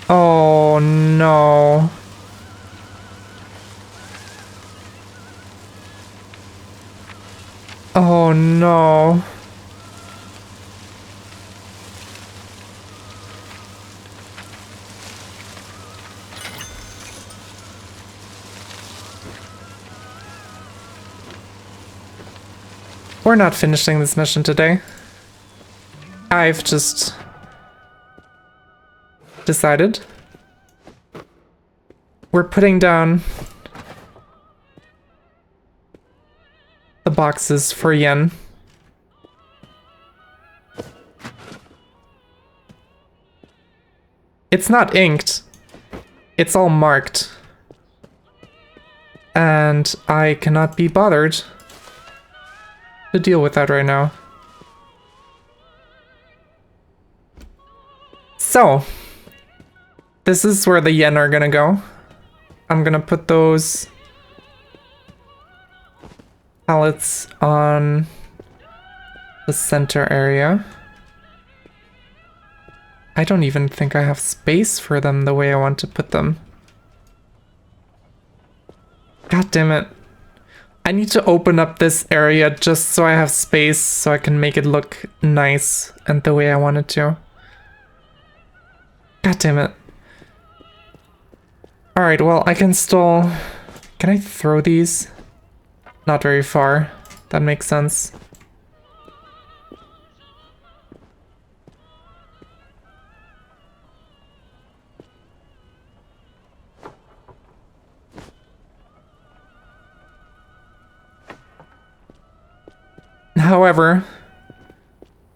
Oh no. Oh no. We're not finishing this mission today. I've just decided. We're putting down the boxes for yen. It's not inked. It's all marked. And I cannot be bothered to deal with that right now. So, this is where the yen are gonna go. I'm gonna put those pallets on the center area. I don't even think I have space for them the way I want to put them. God damn it. I need to open up this area just so I have space so I can make it look nice and the way I want it to. God damn it. Alright, well, I can still... Can I throw these? Not very far. That makes sense. However,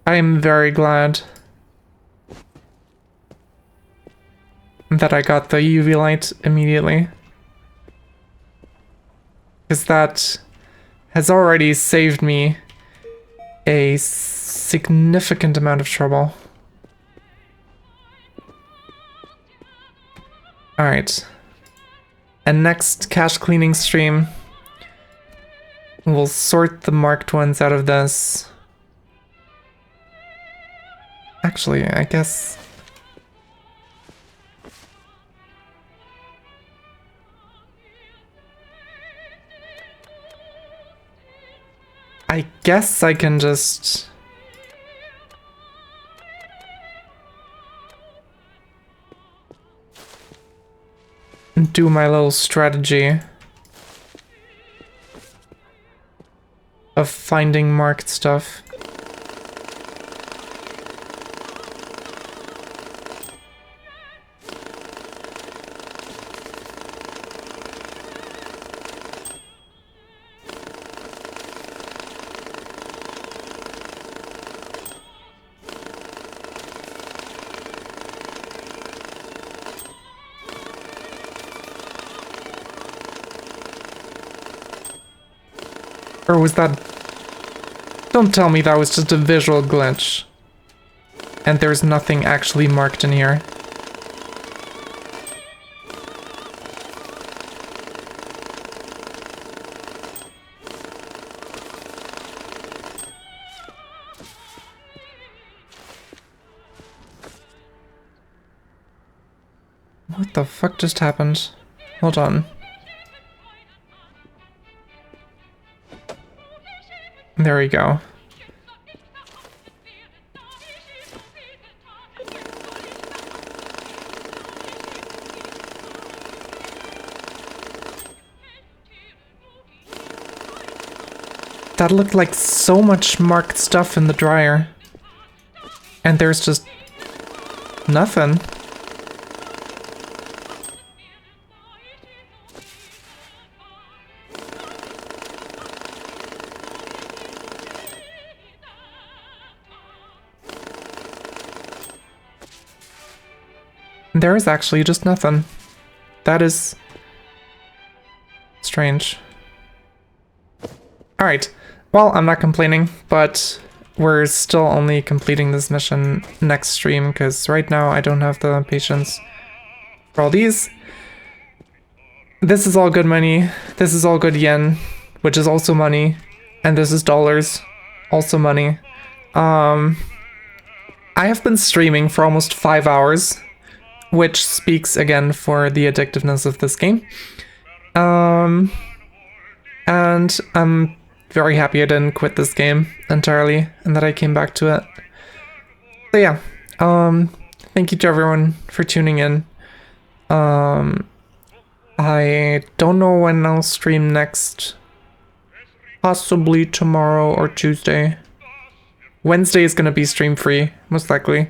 I am very glad that I got the UV light immediately. Because that has already saved me a significant amount of trouble. Alright. And next cache cleaning stream, we'll sort the marked ones out of this. Actually, I guess... I guess I can just... do my little strategy of finding marked stuff. Or was that... Don't tell me that was just a visual glitch. And there's nothing actually marked in here. What the fuck just happened? Hold on. There we go. That looked like so much marked stuff in the dryer. And there's just nothing. There is actually just nothing. That is strange. Alright, well, I'm not complaining, but we're still only completing this mission next stream, because right now I don't have the patience for all these. This is all good money, this is all good yen, which is also money, and this is dollars, also money. I have been streaming for almost 5 hours, which speaks again for the addictiveness of this game. And I'm very happy I didn't quit this game entirely and that I came back to it. So yeah, thank you to everyone for tuning in. I don't know when I'll stream next. Possibly tomorrow or Tuesday. Wednesday is gonna be stream free, most likely.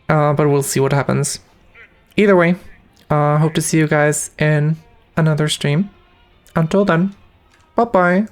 But we'll see what happens. Either way, hope to see you guys in another stream. Until then, bye-bye.